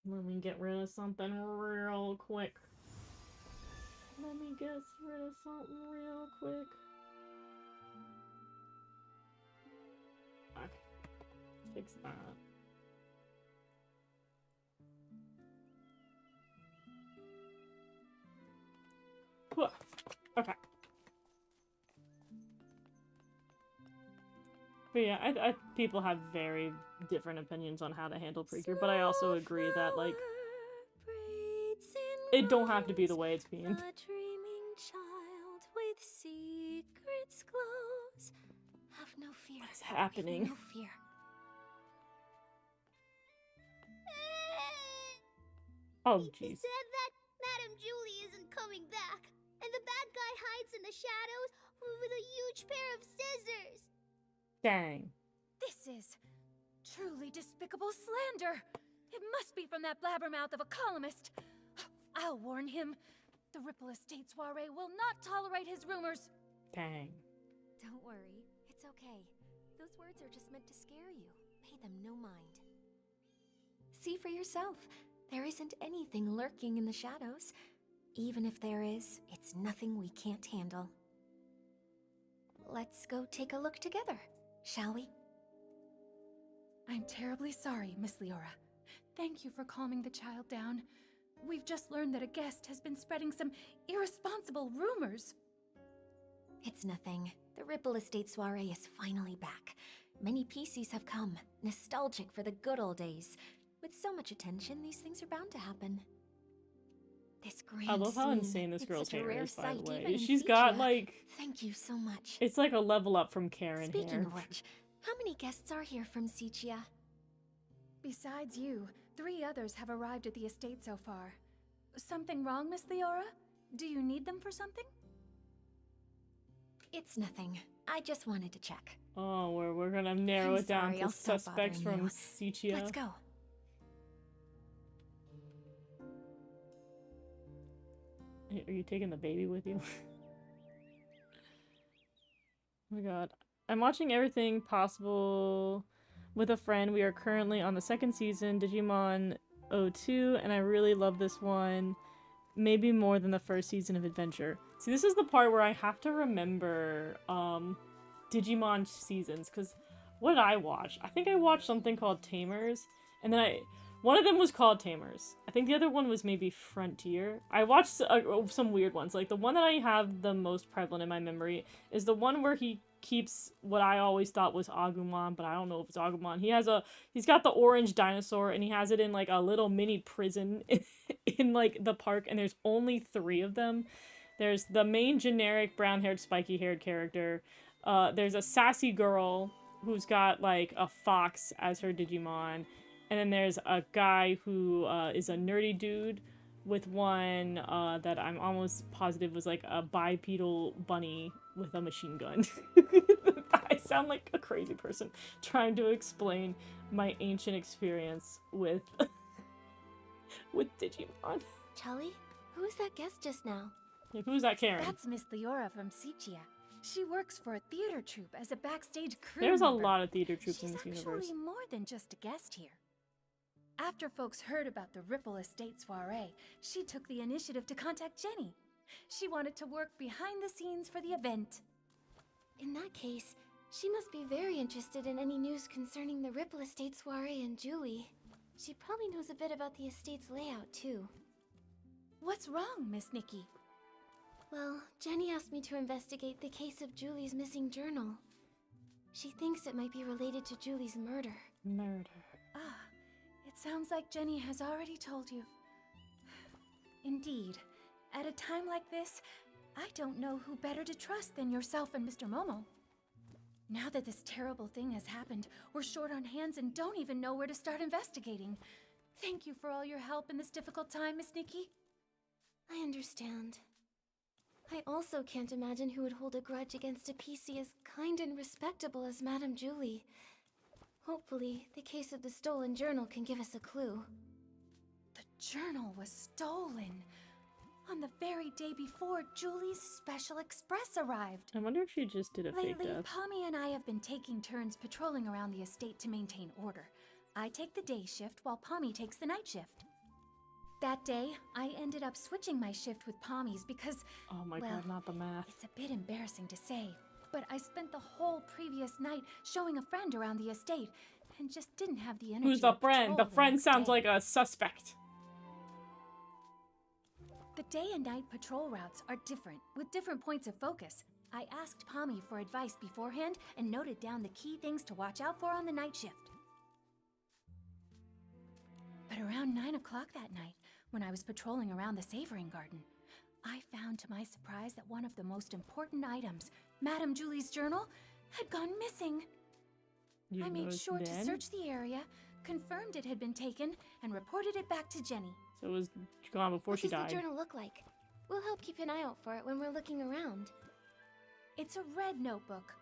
let me get rid of something real quick. Let me get rid of something real quick. Okay. Fix that. Okay. But yeah, people have very different opinions on how to handle Precure, but I also agree that, like, it don't have to be the way it's being. A dreaming child with secrets glows. Have no fear. What is happening? No fear. Oh, He jeez. said that Madame Julie isn't coming back, and the bad guy hides in the shadows with a huge pair of scissors. Dang. This is truly despicable slander. It must be from that blabbermouth of a columnist. I'll warn him. The Ripple Estate soiree will not tolerate his rumors. Dang. Don't worry. It's okay. Those words are just meant to scare you. Pay them no mind. See for yourself. There isn't anything lurking in the shadows. Even if there is, it's nothing we can't handle. Let's go take a look together, shall we? I'm terribly sorry, Miss Leora. Thank you for calming the child down. We've just learned that a guest has been spreading some irresponsible rumors. It's nothing. The Ripple Estate soiree is finally back. Many PCs have come, nostalgic for the good old days. With so much attention, these things are bound to happen. This grand I love how scene, insane this it's girl's such a hair rare is, by sight the way. even in She's got, Sicia. like... Thank you so much. It's like a level up from Karen Speaking hair. of which, how many guests are here from Sicia? Besides you, 3 others have arrived at the estate so far. Something wrong, Miss Leora? Do you need them for something? It's nothing. I just wanted to check. Oh, we're gonna narrow I'm it down sorry, to I'll stop suspects bothering from you. Sicia. Let's go. Are you taking the baby with you? Oh my god. I'm watching everything possible with a friend. We are currently on the 2nd season, Digimon 02, and I really love this one. maybe more than the first season of Adventure. See, this is the part where I have to remember Digimon seasons, because what did I watch? I think I watched something called Tamers, and then one of them was called Tamers. I think the other one was maybe Frontier. I watched some weird ones. Like, the one that I have the most prevalent in my memory is the one where he keeps what I always thought was Agumon, but I don't know if it's Agumon. He's got the orange dinosaur, and he has it in, like, a little mini prison in like, the park, and there's only 3 of them. There's the main generic brown-haired, spiky-haired character. There's a sassy girl who's got, like, a fox as her Digimon. And then there's a guy who is a nerdy dude with one that I'm almost positive was, like, a bipedal bunny with a machine gun. I sound like a crazy person trying to explain my ancient experience with with Digimon. Charlie, who was that guest just now? Like, who's that Karen? That's Miss Leora from Sichia. She works for a theater troupe as a backstage crew There's member. a lot of theater troops in this She's universe. actually more than just a guest here. After folks heard about the Ripple Estate soiree, she took the initiative to contact Jenny. She wanted to work behind the scenes for the event. In that case, she must be very interested in any news concerning the Ripple Estate soiree and Julie. She probably knows a bit about the estate's layout, too. What's wrong, Miss Nikki? Well, Jenny asked me to investigate the case of Julie's missing journal. She thinks it might be related to Julie's murder. Ah, it sounds like Jenny has already told you. Indeed. At a time like this, I don't know who better to trust than yourself and Mr. Momo. Now that this terrible thing has happened, we're short on hands and don't even know where to start investigating. Thank you for all your help in this difficult time, Miss Nikki. I understand. I also can't imagine who would hold a grudge against a PC as kind and respectable as Madame Julie. Hopefully, the case of the stolen journal can give us a clue. The journal was stolen. On the very day before Julie's Special Express arrived. I wonder if she just did a fake Lately, death. Pommy and I have been taking turns patrolling around the estate to maintain order. I take the day shift while Pommy takes the night shift. That day, I ended up switching my shift with Pommy's because, Oh my well, god, not the math. it's a bit embarrassing to say, but I spent the whole previous night showing a friend around the estate and just didn't have the energy. Who's the to friend? The patrol friend next sounds day. like a suspect. The day and night patrol routes are different, with different points of focus. I asked Pommy for advice beforehand and noted down the key things to watch out for on the night shift. But around 9 o'clock that night, when I was patrolling around the savoring garden, I found to my surprise that one of the most important items, Madame Julie's journal, had gone missing. You I made noticed sure to then? search the area, confirmed it had been taken, and reported it back to Jenny. So it was gone before What she does died. the journal look like? We'll help keep an eye out for it when we're looking around. It's a red notebook.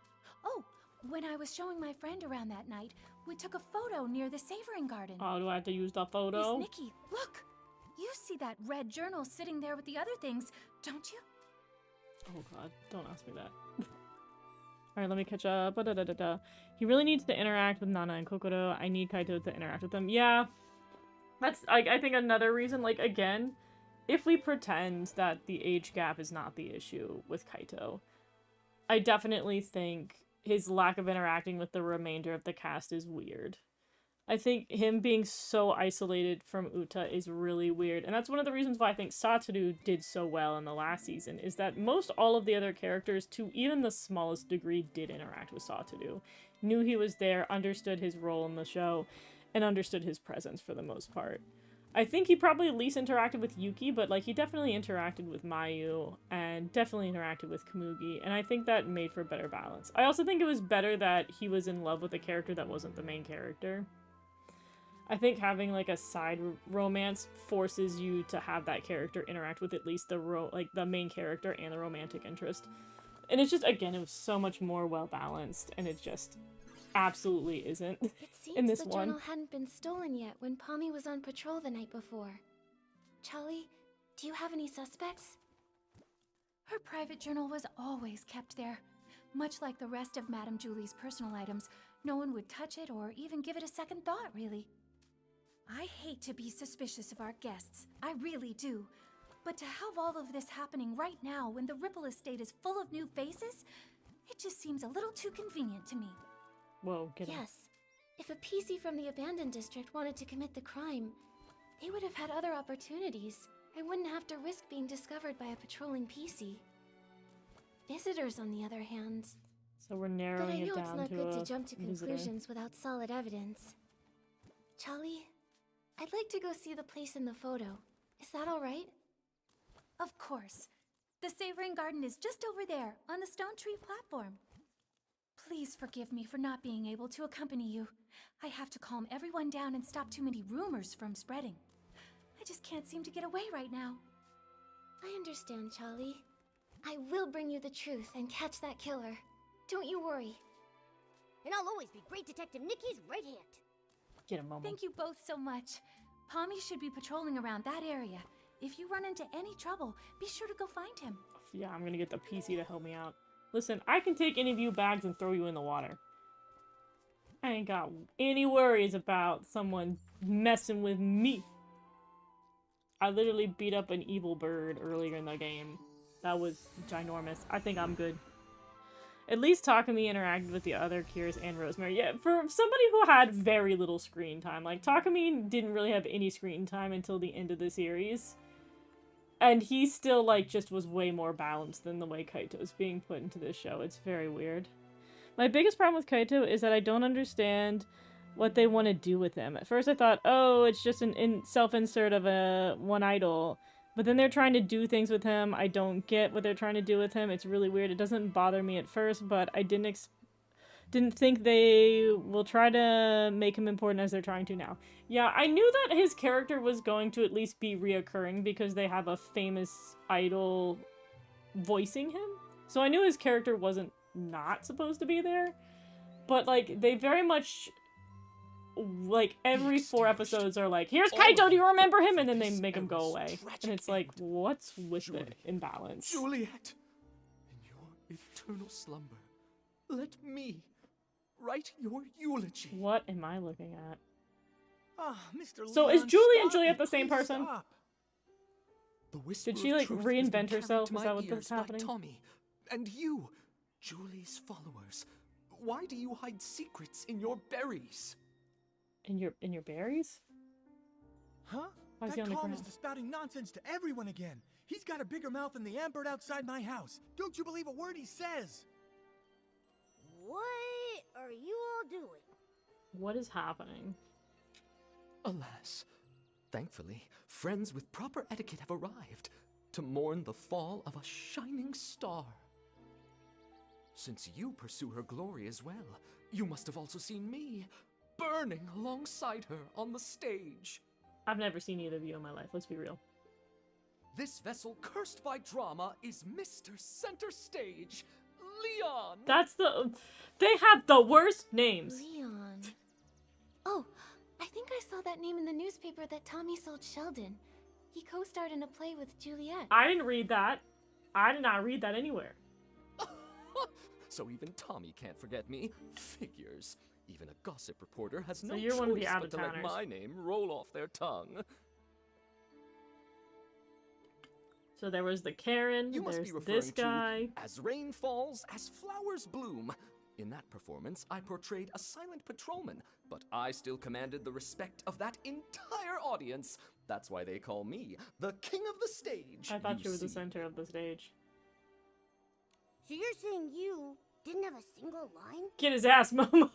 Oh, when I was showing my friend around that night, we took a photo near the savoring garden. Oh, do I have to use the photo? Miss Nikki, look! You see that red journal sitting there with the other things, don't you? Oh god, don't ask me that. Alright, let me catch up. Da-da-da-da-da. He really needs to interact with Nana and Kokoro. I need Kaito to interact with them. Yeah. That's, I think, another reason. Like, again, if we pretend that the age gap is not the issue with Kaito, I definitely think his lack of interacting with the remainder of the cast is weird. I think him being so isolated from Uta is really weird, and that's one of the reasons why I think Satoru did so well in the last season, is that most all of the other characters, to even the smallest degree, did interact with Satoru. Knew he was there, understood his role in the show, and understood his presence for the most part. I think he probably at least interacted with Yuki, but like he definitely interacted with Mayu, and definitely interacted with Kamugi, and I think that made for better balance. I also think it was better that he was in love with a character that wasn't the main character. I think having like a side romance forces you to have that character interact with at least the main character and the romantic interest. And it's just, again, it was so much more well balanced, and it just absolutely isn't It seems in this the one. journal hadn't been stolen yet when Pommy was on patrol the night before. Charlie, do you have any suspects? Her private journal was always kept there. Much like the rest of Madame Julie's personal items, no one would touch it or even give it a second thought, really. I hate to be suspicious of our guests. I really do. But to have all of this happening right now when the Ripple Estate is full of new faces, it just seems a little too convenient to me. Whoa, get him. Yes. If a PC from the abandoned district wanted to commit the crime, they would have had other opportunities. I wouldn't have to risk being discovered by a patrolling PC. Visitors, on the other hand. So we're But narrowing I know it it's down not to good a to jump to visitor. conclusions without solid evidence. Charlie, I'd like to go see the place in the photo. Is that all right? Of course. The Savoring Garden is just over there, on the Stone Tree platform. Please forgive me for not being able to accompany you. I have to calm everyone down and stop too many rumors from spreading. I just can't seem to get away right now. I understand, Charlie. I will bring you the truth and catch that killer. Don't you worry. And I'll always be Great Detective Nikki's right hand. Get him, Momo. Thank you both so much. Pommy should be patrolling around that area. If you run into any trouble, be sure to go find him. Yeah, I'm gonna get the PC to help me out. Listen, I can take any of you bags and throw you in the water. I ain't got any worries about someone messing with me. I literally beat up an evil bird earlier in the game. That was ginormous. I think I'm good. At least Takumi interacted with the other Kiras and Rosemary. Yeah, for somebody who had very little screen time. Like, Takumi didn't really have any screen time until the end of the series. And he still, like, just was way more balanced than the way Kaito is being put into this show. It's very weird. My biggest problem with Kaito is that I don't understand what they want to do with him. At first I thought, oh, it's just an self-insert of one idol. But then they're trying to do things with him. I don't get what they're trying to do with him. It's really weird. It doesn't bother me at first, but I didn't think they will try to make him important as they're trying to now. Yeah, I knew that his character was going to at least be reoccurring because they have a famous idol voicing him. So I knew his character wasn't not supposed to be there. But, like, they very much... Like, every 4 episodes are like, here's Kaito, do you remember him? And then they make him go away. And it's like, what's with the imbalance? Juliet, in your eternal slumber, let me write your eulogy. What am I looking at? Ah, Mr. So Leon, is Julie and stop Juliet it, the same please person? stop. The whisper Did she, of like, truth has been reinvent carried herself? to Is my that what this ears is by happening? Tommy, and you, Julie's followers. Why do you hide secrets in your berries? In your berries? Huh? Why is That he on the columnist ground? is spouting nonsense to everyone again. He's got a bigger mouth than the Ambert outside my house. Don't you believe a word he says? What are you all doing? What is happening? Alas, thankfully, friends with proper etiquette have arrived to mourn the fall of a shining star. Since you pursue her glory as well, you must have also seen me, burning alongside her on the stage. I've never seen either of you in my life, let's be real. This vessel cursed by drama is Mr. Center Stage, Leon! That's the... They have the worst names! Leon. Oh, I think I saw that name in the newspaper that Tommy sold Sheldon. He co-starred in a play with Juliet. I didn't read that. I did not read that anywhere. So even Tommy can't forget me. Figures. Even a gossip reporter has no you're choice one of the but to let out-of-towners. my name roll off their tongue. So there was the Karen, You must there's be referring this guy. to As Rain Falls, As Flowers Bloom. In that performance, I portrayed a silent patrolman, but I still commanded the respect of that entire audience. That's why they call me the king of the stage. I thought you were the see. center of the stage. So you're saying you didn't have a single line? Get his ass, Momo!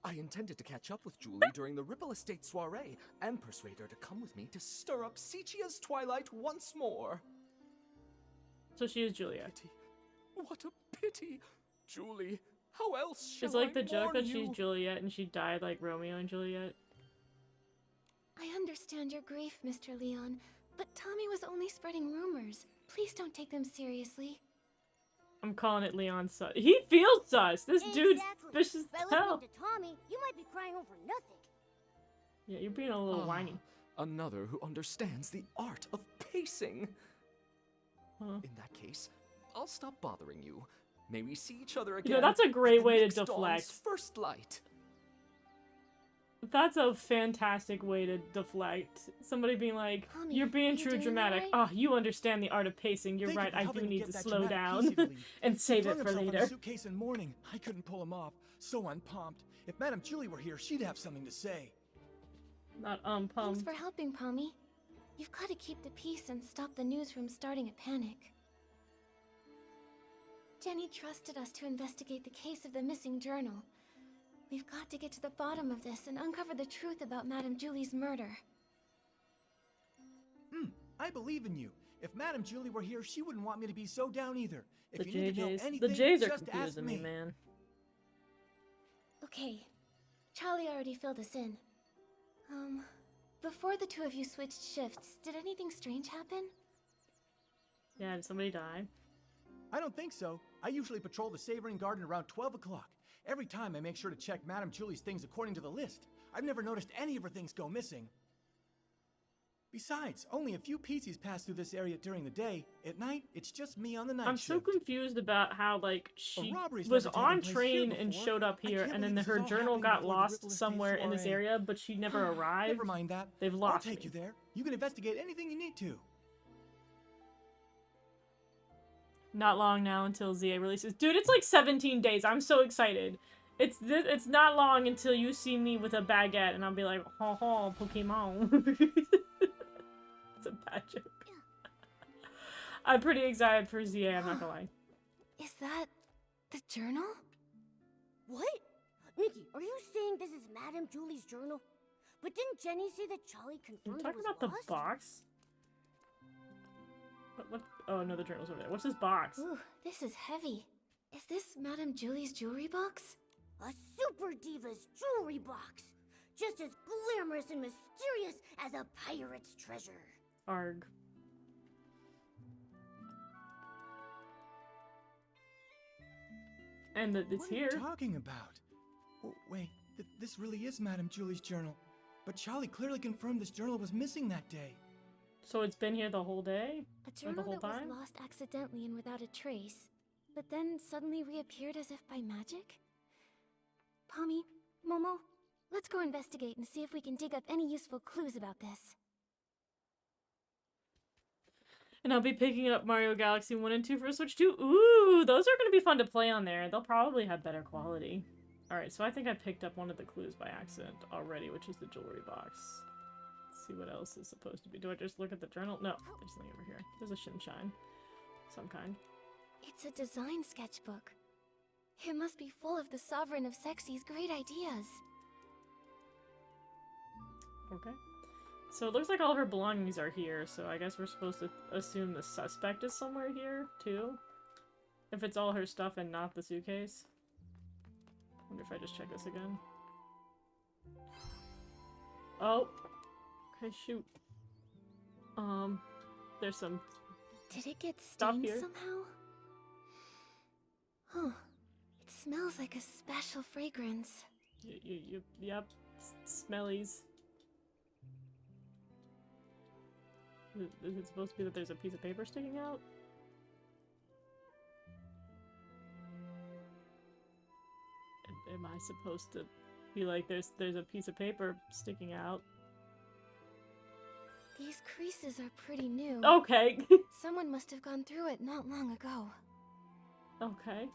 I intended to catch up with Julie during the Ripple Estate soiree and persuade her to come with me to stir up Sichia's twilight once more. So she is Juliet. Pity. What a pity! Julie, how else shall It's like I the joke warn that she's you? Juliet and she died like Romeo and Juliet. I understand your grief, Mr. Leon, but Tommy was only spreading rumors. Please don't take them seriously. I'm calling it Leon sus. He feels sus! This dude's Exactly. vicious By as listening hell! to Tommy, you might be crying over nothing. Yeah, you're being a little whiny. Another who understands the art of pacing. Huh. In that case, I'll stop bothering you. May we see each other You again. know, that's a great at the way to next dawn's deflect. First light. That's a fantastic way to deflect. Somebody being like, Mommy, you're being you true doing dramatic. alright? Oh, you understand the art of pacing. You're Thank you right, for I helping do me need get to that slow dramatic piece down he believed. and He save flung it for himself on a later. suitcase in mourning. I couldn't pull him off. So unpumped. If Madame Julie were here, she'd have something to say. Not Thanks pumped. for helping, Pommy. You've got to keep the peace and stop the news from starting a panic. Jenny trusted us to investigate the case of the missing journal. We've got to get to the bottom of this and uncover the truth about Madame Julie's murder. I believe in you. If Madame Julie were here, she wouldn't want me to be so down either. If The you need to know JJs. anything, The J's are just ask confusing me, man. Okay, Charlie already filled us in. Before the two of you switched shifts, did anything strange happen? Yeah, did somebody die? I don't think so. I usually patrol the Savoring Garden around 12 o'clock. Every time I make sure to check Madame Julie's things according to the list. I've never noticed any of her things go missing. Besides, only a few PCs pass through this area during the day. At night, it's just me on the night I'm shift. so confused about how, like, she robbery's was never taken on place here train and before. showed up I here, can't and then believe this her is all journal happening got before the lost Ripple Estate somewhere in this soiree. area, but she never arrived. Never mind that. They've I'll lost take me. you there. You can investigate anything you need to. Not long now until ZA releases. Dude, it's like 17 days. I'm so excited. It's not long until you see me with a baguette, and I'll be like, ha ha, Pokemon. It's a bad joke. I'm pretty excited for ZA, I'm not gonna lie. Is that the journal? What? Nikki, are you saying this is Madame Julie's journal? But didn't Jenny say that Charlie Are you confirmed it talking was about the lost? box? What? Oh, no, the journal's over there. What's this box? Ooh, this is heavy. Is this Madame Julie's jewelry box? A super diva's jewelry box. Just as glamorous and mysterious as a pirate's treasure. Arg. And it's What are here. you talking about? Oh, wait, this really is Madame Julie's journal. But Charlie clearly confirmed this journal was missing that day. So it's been here the whole day? A Or the journal whole that time? was lost accidentally and without a trace, but then suddenly reappeared as if by magic? Pommy, Momo, let's go investigate and see if we can dig up any useful clues about this. And I'll be picking up Mario Galaxy 1 and 2 for Switch 2. Ooh, those are going to be fun to play on there. They'll probably have better quality. Alright, so I think I picked up one of the clues by accident already, which is the jewelry box. Let's see what else is supposed to be. Do I just look at the journal? No, there's something over here. There's a Shinshine. Some kind. It's a design sketchbook. It must be full of the Sovereign of Sexy's great ideas. Okay. So it looks like all of her belongings are here, so I guess we're supposed to assume the suspect is somewhere here, too? If it's all her stuff and not the suitcase. Wonder if I just check this again. Oh! Okay, shoot. There's some Did it get stuff stained here. somehow? Huh. It smells like a special fragrance. Yep. Smellies. Is it supposed to be that there's a piece of paper sticking out? Am I supposed to be like, there's a piece of paper sticking out? These creases are pretty new. Okay. Someone must have gone through it not long ago. Okay.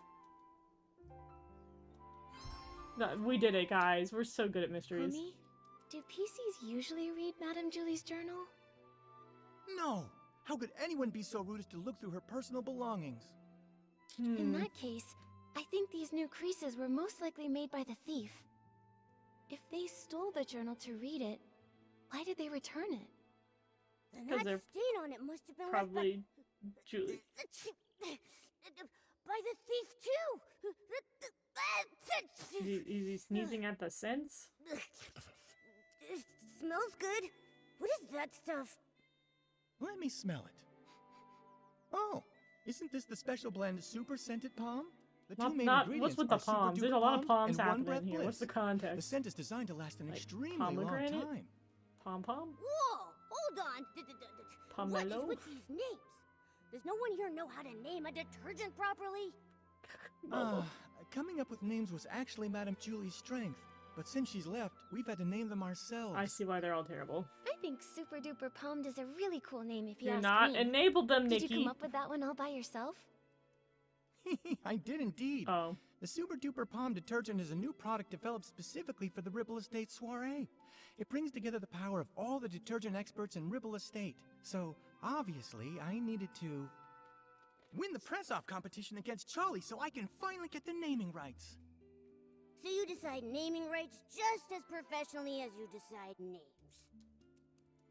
No, we did it, guys. We're so good at mysteries. Mommy, do PCs usually read Madame Julie's journal? No! How could anyone be so rude as to look through her personal belongings? In that case, I think these new creases were most likely made by the thief. If they stole the journal to read it, why did they return it? Then 'Cause that they're stain on it must have been Probably Julie. left by the thief too. Is he sneezing at the scents? It smells good. What is that stuff? Let me smell it. Oh, isn't this the special blend Super Scented Palm? The two main ingredients what's with the are Super palms? There's a Duper lot of Palm palms and One happening Breath here. What's the Bliss. context? The scent is designed to last an Like extremely long pomegranate? time. Pom-pom? Whoa, hold on. What is Pomelo? with these names? Does no one here know how to name a detergent properly? Coming up with names was actually Madame Julie's strength. but since she's left, we've had to name them ourselves. I see why they're all terrible. I think Super Duper Palmed is a really cool name if you Do ask not me. enable them, Did Nikki. you come up with that one all by yourself? I did indeed. Oh. The Super Duper Palm detergent is a new product developed specifically for the Ripple Estate soiree. It brings together the power of all the detergent experts in Ripple Estate. So, obviously, I needed to win the press-off competition against Charlie so I can finally get the naming rights. So you decide naming rights just as professionally as you decide names.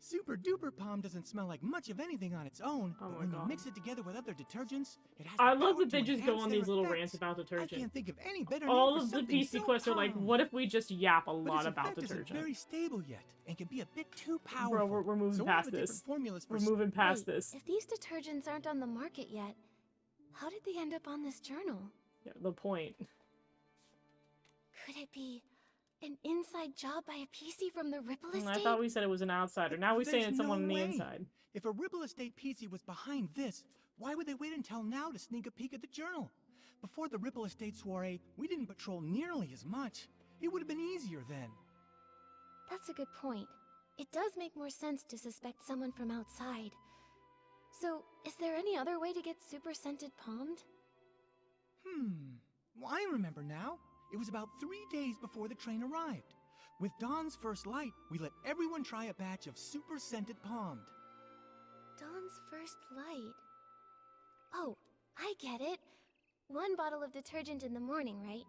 Super Duper Palm doesn't smell like much of anything on its own, Oh but my when God. you mix it together with other detergents, it has I the love power that they to just go enhance on their these little effects. rants about I detergent. can't think of any better All name of for the something PC so quests are like, calm. what if we just yap a But lot its about effect isn't detergent? very stable yet, and can be a bit too powerful. Bro, we're moving so past all the this. different formulas for We're moving past Wait, this. If these detergents aren't on the market yet, how did they end up on this journal? Yeah, the point. Could it be an inside job by a PC from the Ripple Estate? I thought we said it was an outsider. Now we're saying it's someone on the inside. If a Ripple Estate PC was behind this, why would they wait until now to sneak a peek at the journal? Before the Ripple Estate soiree, we didn't patrol nearly as much. It would have been easier then. That's a good point. It does make more sense to suspect someone from outside. So, is there any other way to get super scented palmed? Well, I remember now. It was about 3 days before the train arrived. With dawn's first light, we let everyone try a batch of super scented palmed. Dawn's first light. Oh, I get it. 1 bottle of detergent in the morning, right?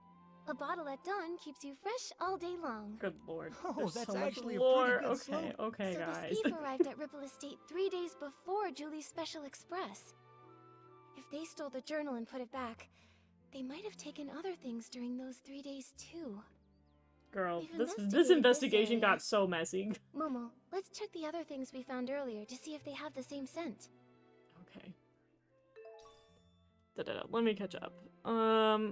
A bottle at dawn keeps you fresh all day long. Good lord. Oh, There's that's so much actually a lore. pretty good slogan. Okay, So guys. this thief arrived at Ripple Estate 3 days before Julie's Special Express. If they stole the journal and put it back, they might have taken other things during those 3 days too. Girl, We've this investigated investigation this got area. so messy. Momo, let's check the other things we found earlier to see if they have the same scent. Okay. Let me catch up. I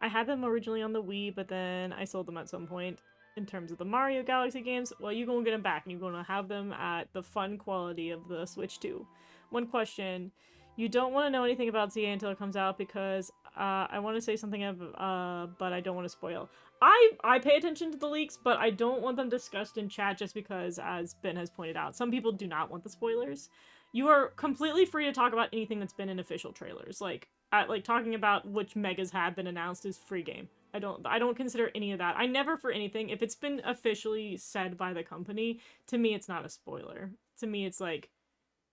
had them originally on the Wii, but then I sold them at some point. In terms of the Mario Galaxy games, well, you're gonna get them back, and you're gonna have them at the fun quality of the Switch 2. One question. You don't want to know anything about ZA until it comes out because I want to say something but I don't want to spoil. I pay attention to the leaks, but I don't want them discussed in chat just because, as Ben has pointed out, some people do not want the spoilers. You are completely free to talk about anything that's been in official trailers. Like talking about which megas have been announced is free game. I don't consider any of that. I never for anything. If it's been officially said by the company, to me it's not a spoiler. To me it's like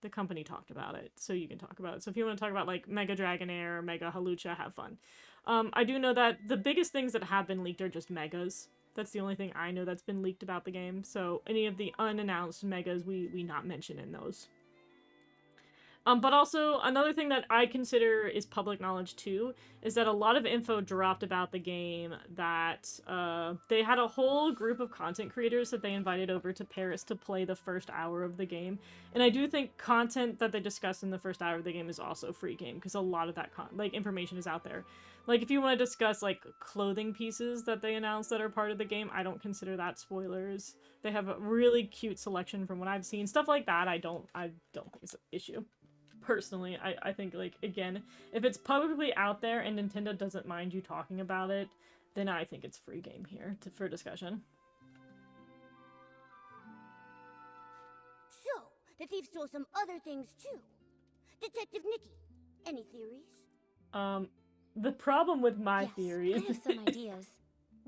the company talked about it, so you can talk about it. So if you want to talk about like Mega Dragonair or Mega Halucha, have fun. I do know that the biggest things that have been leaked are just megas. That's the only thing I know that's been leaked about the game. So any of the unannounced megas we not mention in those. But also, another thing that I consider is public knowledge too, is that a lot of info dropped about the game that they had a whole group of content creators that they invited over to Paris to play the first hour of the game. And I do think content that they discussed in the first hour of the game is also free game, because a lot of that information is out there. Like, if you want to discuss, like, clothing pieces that they announced that are part of the game, I don't consider that spoilers. They have a really cute selection from what I've seen. Stuff like that, I don't think it's an issue. Personally, I think, like, again, if it's publicly out there and Nintendo doesn't mind you talking about it, then I think it's free game here for discussion. So, the thief stole some other things too. Detective Nikki, any theories? The problem with my Yes, theory I have some ideas.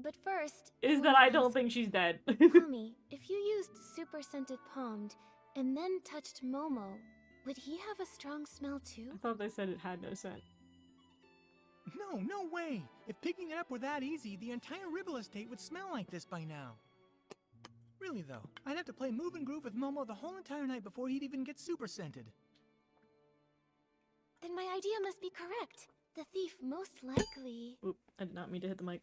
But first, is that I don't think she's dead. Mommy, if you used super scented palmed and then touched Momo, would he have a strong smell too? I thought they said it had no scent. No way! If picking it up were that easy, the entire Ripple Estate would smell like this by now. Really though, I'd have to play Move and Groove with Momo the whole entire night before he'd even get super scented. Then my idea must be correct. The thief most likely... Oop, I did not mean to hit the mic.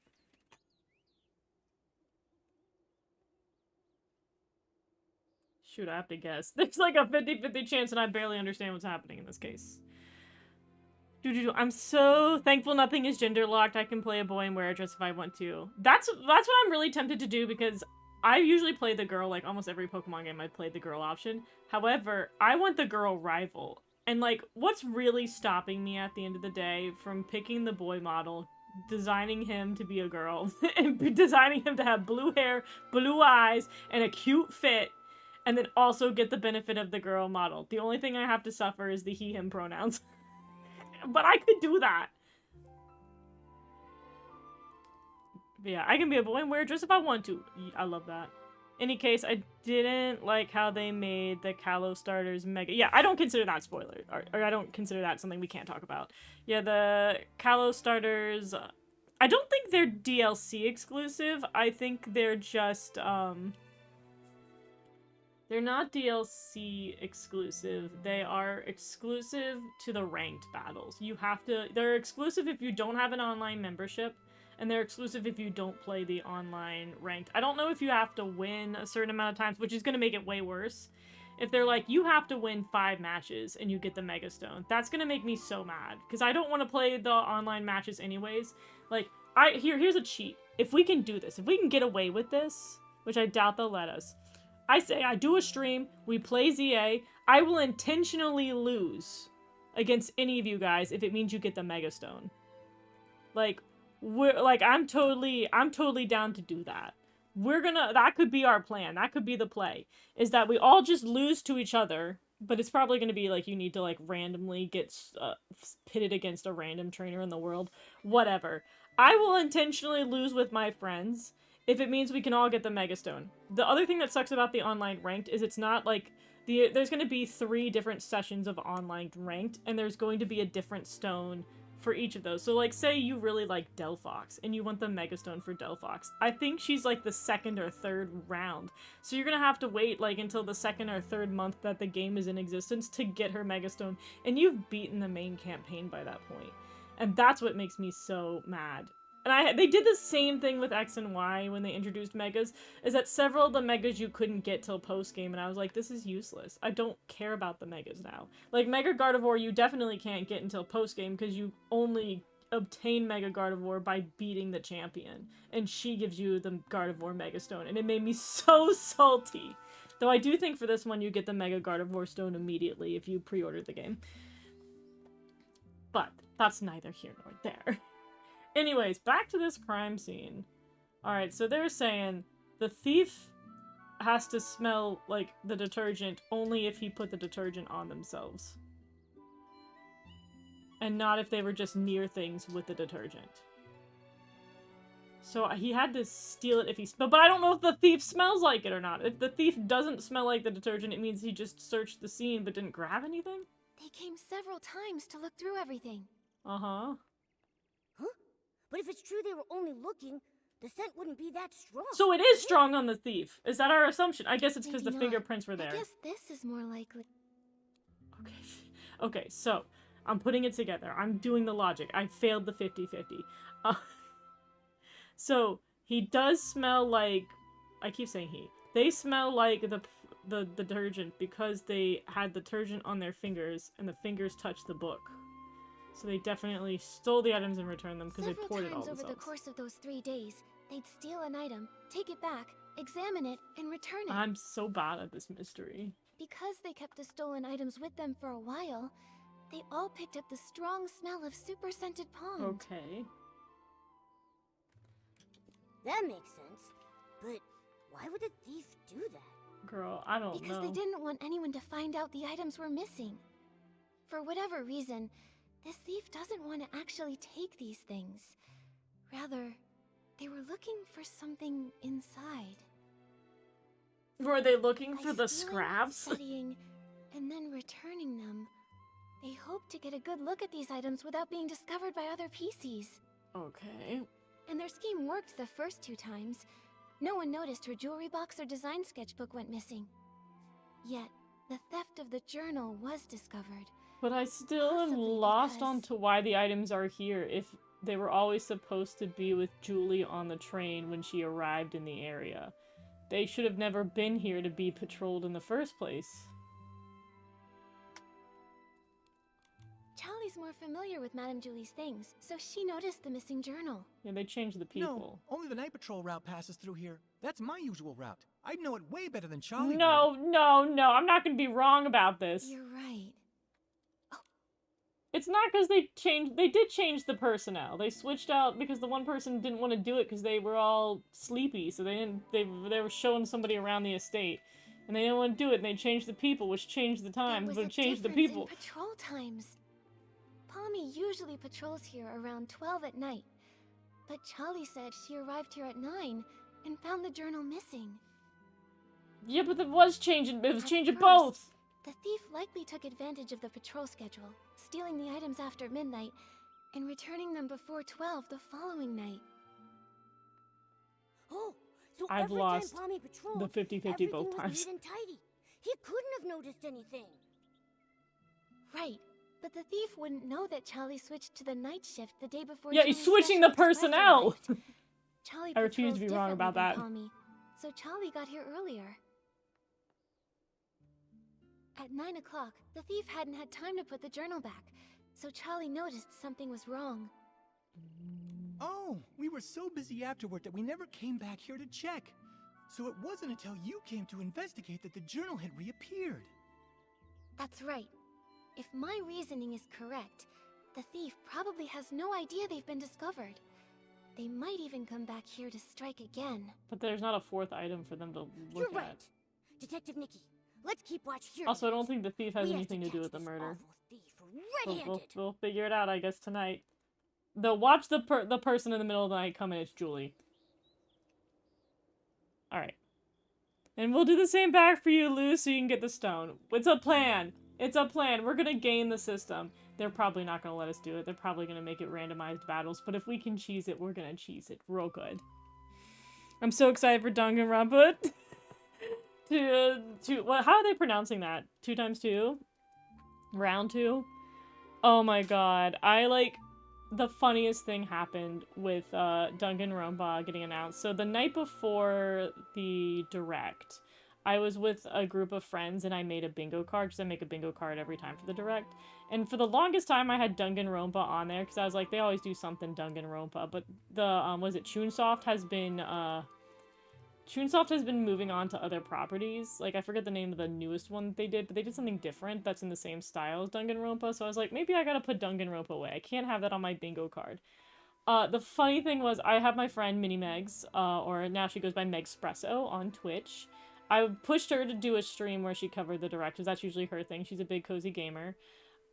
Shoot, I have to guess. There's like a 50-50 chance and I barely understand what's happening in this case. I'm so thankful nothing is gender locked. I can play a boy and wear a dress if I want to. That's what I'm really tempted to do, because I usually play the girl, like almost every Pokemon game I played the girl option. However, I want the girl rival. And like, what's really stopping me at the end of the day from picking the boy model designing him to be a girl and designing him to have blue hair, blue eyes, and a cute fit, and then also get the benefit of the girl model. The only thing I have to suffer is the he, him pronouns. But I could do that. But yeah, I can be a boy and wear a dress if I want to. I love that. Any case, I didn't like how they made the Kalos starters mega. Yeah, I don't consider that spoiler, or I don't consider that something we can't talk about. Yeah, the Kalos starters, I don't think they're DLC exclusive. I think they're just, they're not DLC exclusive. They are exclusive to the ranked battles. You have to, they're exclusive if you don't have an online membership. And they're exclusive if you don't play the online ranked. I don't know if you have to win a certain amount of times, which is going to make it way worse. If they're like, you have to win 5 matches and you get the Mega Stone, that's going to make me so mad. Because I don't want to play the online matches anyways. Like, here's a cheat. If we can do this, if we can get away with this, which I doubt they'll let us, I say I do a stream, we play ZA, I will intentionally lose against any of you guys if it means you get the Mega Stone. Like... I'm totally down to do that. That could be our plan. That could be the play. Is that we all just lose to each other, but it's probably going to be like you need to like randomly get pitted against a random trainer in the world. Whatever. I will intentionally lose with my friends if it means we can all get the Mega Stone. The other thing that sucks about the online ranked is it's not like there's going to be 3 different sessions of online ranked, and there's going to be a different stone for each of those. So like say you really like Delphox and you want the Mega Stone for Delphox. I think she's like the 2nd or 3rd round. So you're gonna have to wait like until the 2nd or 3rd month that the game is in existence to get her Mega Stone. And you've beaten the main campaign by that point. And that's what makes me so mad. And they did the same thing with X and Y when they introduced Megas, is that several of the Megas you couldn't get till post-game, and I was like, this is useless. I don't care about the Megas now. Like, Mega Gardevoir you definitely can't get until post-game, because you only obtain Mega Gardevoir by beating the champion, and she gives you the Gardevoir Mega Stone, and it made me so salty. Though I do think for this one you get the Mega Gardevoir Stone immediately if you pre-order the game. But that's neither here nor there. Anyways, back to this crime scene. Alright, so they're saying the thief has to smell, like, the detergent only if he put the detergent on themselves. And not if they were just near things with the detergent. So he had to steal it if he... But I don't know if the thief smells like it or not. If the thief doesn't smell like the detergent, it means he just searched the scene but didn't grab anything? They came several times to look through everything. Huh? But if it's true they were only looking, the scent wouldn't be that strong. So it is strong on the thief. Is that our assumption? I guess it's because the fingerprints were there. I guess this is more likely. Okay, so I'm putting it together. I'm doing the logic. I failed the 50-50. So he does smell like... I keep saying he. They smell like the detergent because they had detergent on their fingers and the fingers touched the book. So they definitely stole the items and returned them because they poured it all themselves. Over the course of those 3 days, they'd steal an item, take it back, examine it, and return it. I'm so bad at this mystery. Because they kept the stolen items with them for a while, they all picked up the strong smell of super-scented pond. Okay. That makes sense. But why would the thief do that? Girl, I don't know. Because they didn't want anyone to find out the items were missing. For whatever reason, this thief doesn't want to actually take these things. Rather, they were looking for something inside. Were they looking for the scraps? Studying, and then returning them. They hoped to get a good look at these items without being discovered by other PCs. Okay. And their scheme worked the first 2 times. No one noticed her jewelry box or design sketchbook went missing. Yet, the theft of the journal was discovered. But I still am lost onto why the items are here if they were always supposed to be with Julie on the train when she arrived in the area. They should have never been here to be patrolled in the first place. Charlie's more familiar with Madame Julie's things, so she noticed the missing journal. Yeah, they changed the people. No, only the night patrol route passes through here. That's my usual route. I'd know it way better than Charlie would. No, I'm not gonna be wrong about this. You're right. It's not because they did change the personnel. They switched out because the one person didn't want to do it because they were all sleepy, so they were showing somebody around the estate. And they didn't want to do it, and they changed the people, which changed the times, but changed the people. In patrol times. Palmy usually patrols here around 12 at night. But Charlie said she arrived here at 9 and found the journal missing. Yeah, but it was changing At both! first, the thief likely took advantage of the patrol schedule, stealing the items after midnight, and returning them before 12 the following night. Oh, so I've every lost time Palmy patrolled, the 50-50 both everything was times. neat and tidy. He couldn't have noticed anything. Right, but the thief wouldn't know that Charlie switched to the night shift the day before. Yeah, he's Charlie's switching special the express personnel! arrived. Charlie I refuse to patrols be wrong about differently than that. Palmy, so Charlie got here earlier. At 9 o'clock, the thief hadn't had time to put the journal back, so Charlie noticed something was wrong. Oh, we were so busy afterward that we never came back here to check. So it wasn't until you came to investigate that the journal had reappeared. That's right. If my reasoning is correct, the thief probably has no idea they've been discovered. They might even come back here to strike again. But there's not a fourth item for them to look You're at. right. Detective Nikki, let's keep watch here. Also, I don't think the thief has We have anything to do catch with the this murder. awful thief red-handed. We'll figure it out, I guess, tonight. They'll watch the person in the middle of the night come in. It's Julie. Alright. And we'll do the same back for you, Lou, so you can get the stone. It's a plan. It's a plan. We're gonna game the system. They're probably not gonna let us do it. They're probably gonna make it randomized battles. But if we can cheese it, we're gonna cheese it real good. I'm so excited for Danganronpa. How are they pronouncing that? 2 times 2? Round 2? Oh my god. The funniest thing happened with Danganronpa getting announced. So the night before the direct, I was with a group of friends and I made a bingo card, because I make a bingo card every time for the direct. And for the longest time I had Danganronpa on there, because I was like, they always do something Danganronpa. But the, was it Chunsoft has been moving on to other properties. Like, I forget the name of the newest one that they did, but they did something different that's in the same style as Danganronpa, so I was like, maybe I gotta put Danganronpa away. I can't have that on my bingo card. The funny thing was, I have my friend Mini Megs, or now she goes by Megspresso on Twitch. I pushed her to do a stream where she covered the direct, because that's usually her thing. She's a big cozy gamer.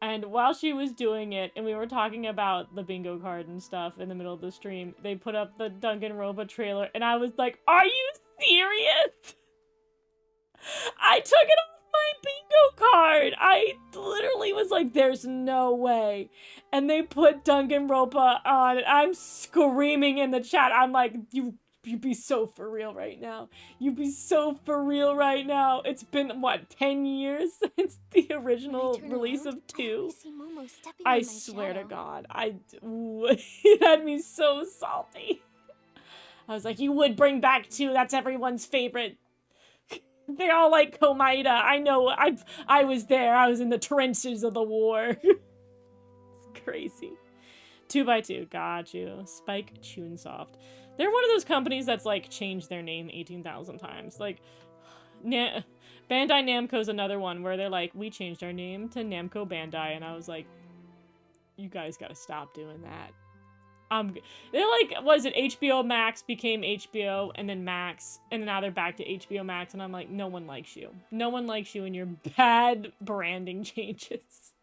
And while she was doing it, and we were talking about the bingo card and stuff in the middle of the stream, they put up the Danganronpa trailer, and I was like, are you serious? I took it off my bingo card! I literally was like, there's no way. And they put Danganronpa on, and I'm screaming in the chat. I'm like, you be so for real right now. You be so for real right now. It's been, what, 10 years since the original release of 2? I swear to God. It had me so salty. I was like, you would bring back 2. That's everyone's favorite. They all like Komaeda. I know. I was there. I was in the trenches of the war. It's crazy. 2x2. Got you. Spike Chunsoft. They're one of those companies that's, like, changed their name 18,000 times. Like, Bandai Namco's another one where they're like, we changed our name to Namco Bandai, and I was like, you guys gotta stop doing that. They're like, was it HBO Max became HBO, and then Max, and now they're back to HBO Max, and I'm like, no one likes you. No one likes you and your bad branding changes.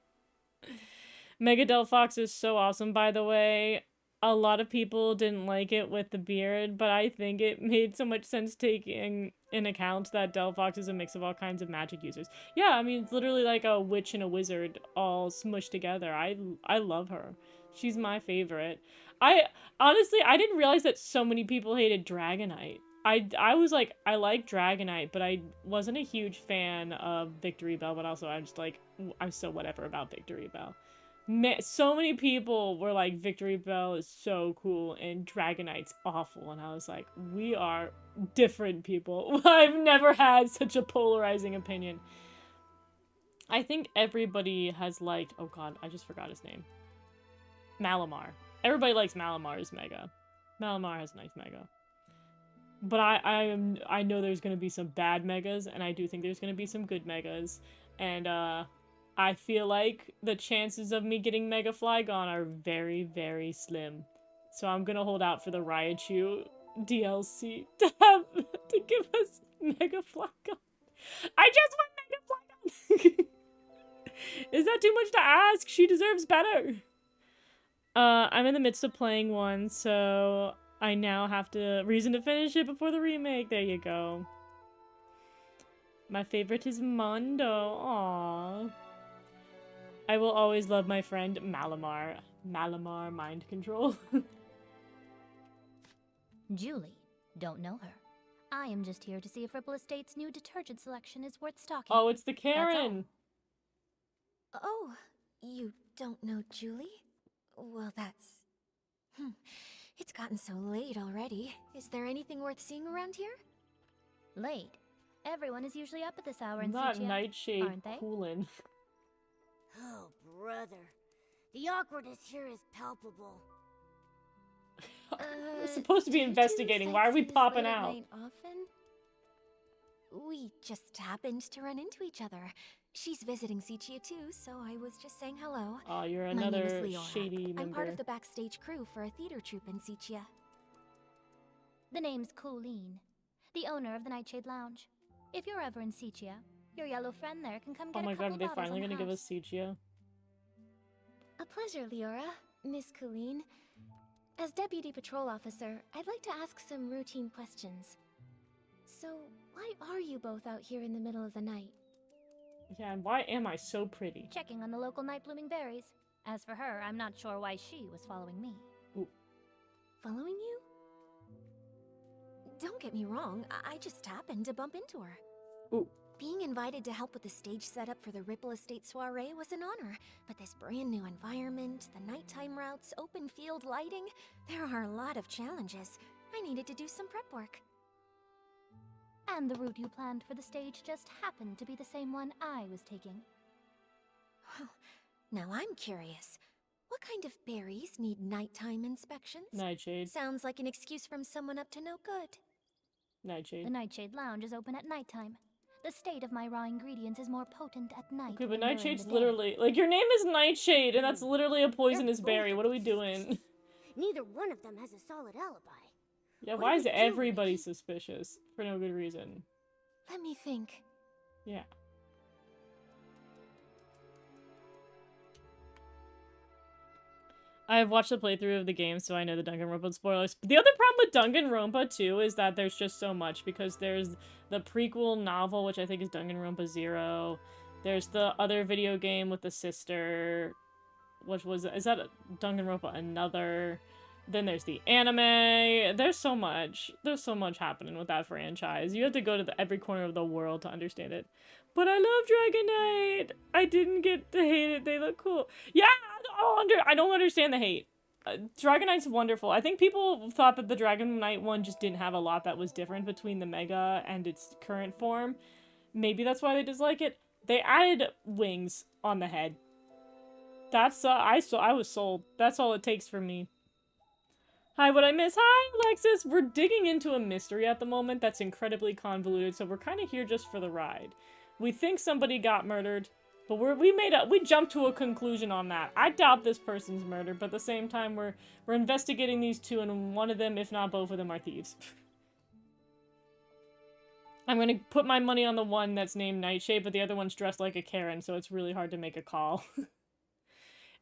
Mega Del Fox is so awesome, by the way. A lot of people didn't like it with the beard, but I think it made so much sense taking in account that Del Fox is a mix of all kinds of magic users. Yeah, I mean, it's literally like a witch and a wizard all smushed together. I love her. She's my favorite. Honestly, I didn't realize that so many people hated Dragonite. I was like, I like Dragonite, but I wasn't a huge fan of Victory Bell, but also I'm just like, I'm so whatever about Victory Bell. So many people were like, Victory Bell is so cool and Dragonite's awful, and I was like, we are different people. I've never had such a polarizing opinion. I think everybody has liked, oh god, I just forgot his name. Malamar. Everybody likes Malamar's Mega. Malamar has nice Mega. But I know there's gonna be some bad Megas, and I do think there's gonna be some good Megas, and I I feel like the chances of me getting Mega Flygon are very, very slim. So I'm gonna hold out for the Raichu DLC to give us Mega Flygon. I just want Mega Flygon! Is that too much to ask? She deserves better. I'm in the midst of playing one, so I now have to reason to finish it before the remake. There you go. My favorite is Mondo. Aww. I will always love my friend Malamar. Malamar mind control. Julie, don't know her. I am just here to see if Ripple Estate's new detergent selection is worth stocking. Oh, it's the Karen. Oh, you don't know Julie? Well, that's... It's gotten so late already. Is there anything worth seeing around here? Late? Everyone is usually up at this hour in Not Suchia, Nightshade aren't they? coolin'. Oh, brother. The awkwardness here is palpable. We're supposed to be investigating. Why are we popping out? Often? We just happened to run into each other. She's visiting Suchia too, so I was just saying hello. Oh, you're My name is another Leora. shady member. I'm part of the backstage crew for a theater troupe in Suchia. The name's Colleen, the owner of the Nightshade Lounge. If you're ever in Suchia, your yellow friend there can come get Oh my a couple god, are they bottles finally in the gonna give house. us Suchia? A pleasure, Leora. Miss Colleen. As Deputy Patrol Officer, I'd like to ask some routine questions. So, why are you both out here in the middle of the night? Yeah, and why am I so pretty? Checking on the local night-blooming berries. As for her, I'm not sure why she was following me. Ooh. Following you? Don't get me wrong, I just happened to bump into her. Ooh. Being invited to help with the stage setup for the Ripple Estate soiree was an honor, but this brand new environment, the nighttime routes, open field lighting, there are a lot of challenges. I needed to do some prep work. And the route you planned for the stage just happened to be the same one I was taking. Now I'm curious. What kind of berries need nighttime inspections? Nightshade. Sounds like an excuse from someone up to no good. Nightshade. The Nightshade Lounge is open at nighttime. The state of my raw ingredients is more potent at night. Okay, but than during Nightshade's the day. literally... Like, your name is Nightshade, and that's literally a poisonous berry. What are we doing? Neither one of them has a solid alibi. Yeah, What why do is we do, everybody suspicious? For no good reason. Let me think. Yeah. I've watched the playthrough of the game, so I know the Danganronpa spoilers. But the other problem with Danganronpa, too, is that there's just so much, because there's the prequel novel, which I think is Danganronpa 0. There's the other video game with the sister, which was... Is that Danganronpa Another? Then there's the anime. There's so much. There's so much happening with that franchise. You have to go to every corner of the world to understand it. But I love Dragonite! I didn't get to hate it. They look cool. Yeah! I don't understand the hate. Dragonite's wonderful. I think people thought that the Dragonite one just didn't have a lot that was different between the Mega and its current form. Maybe that's why they dislike it. They added wings on the head. That's, I was sold. That's all it takes for me. Hi, what I miss? Hi, Alexis! We're digging into a mystery at the moment that's incredibly convoluted, so we're kind of here just for the ride. We think somebody got murdered, but we jumped to a conclusion on that. I doubt this person's murdered, but at the same time, we're investigating these two, and one of them, if not both of them, are thieves. I'm gonna put my money on the one that's named Nightshade, but the other one's dressed like a Karen, so it's really hard to make a call.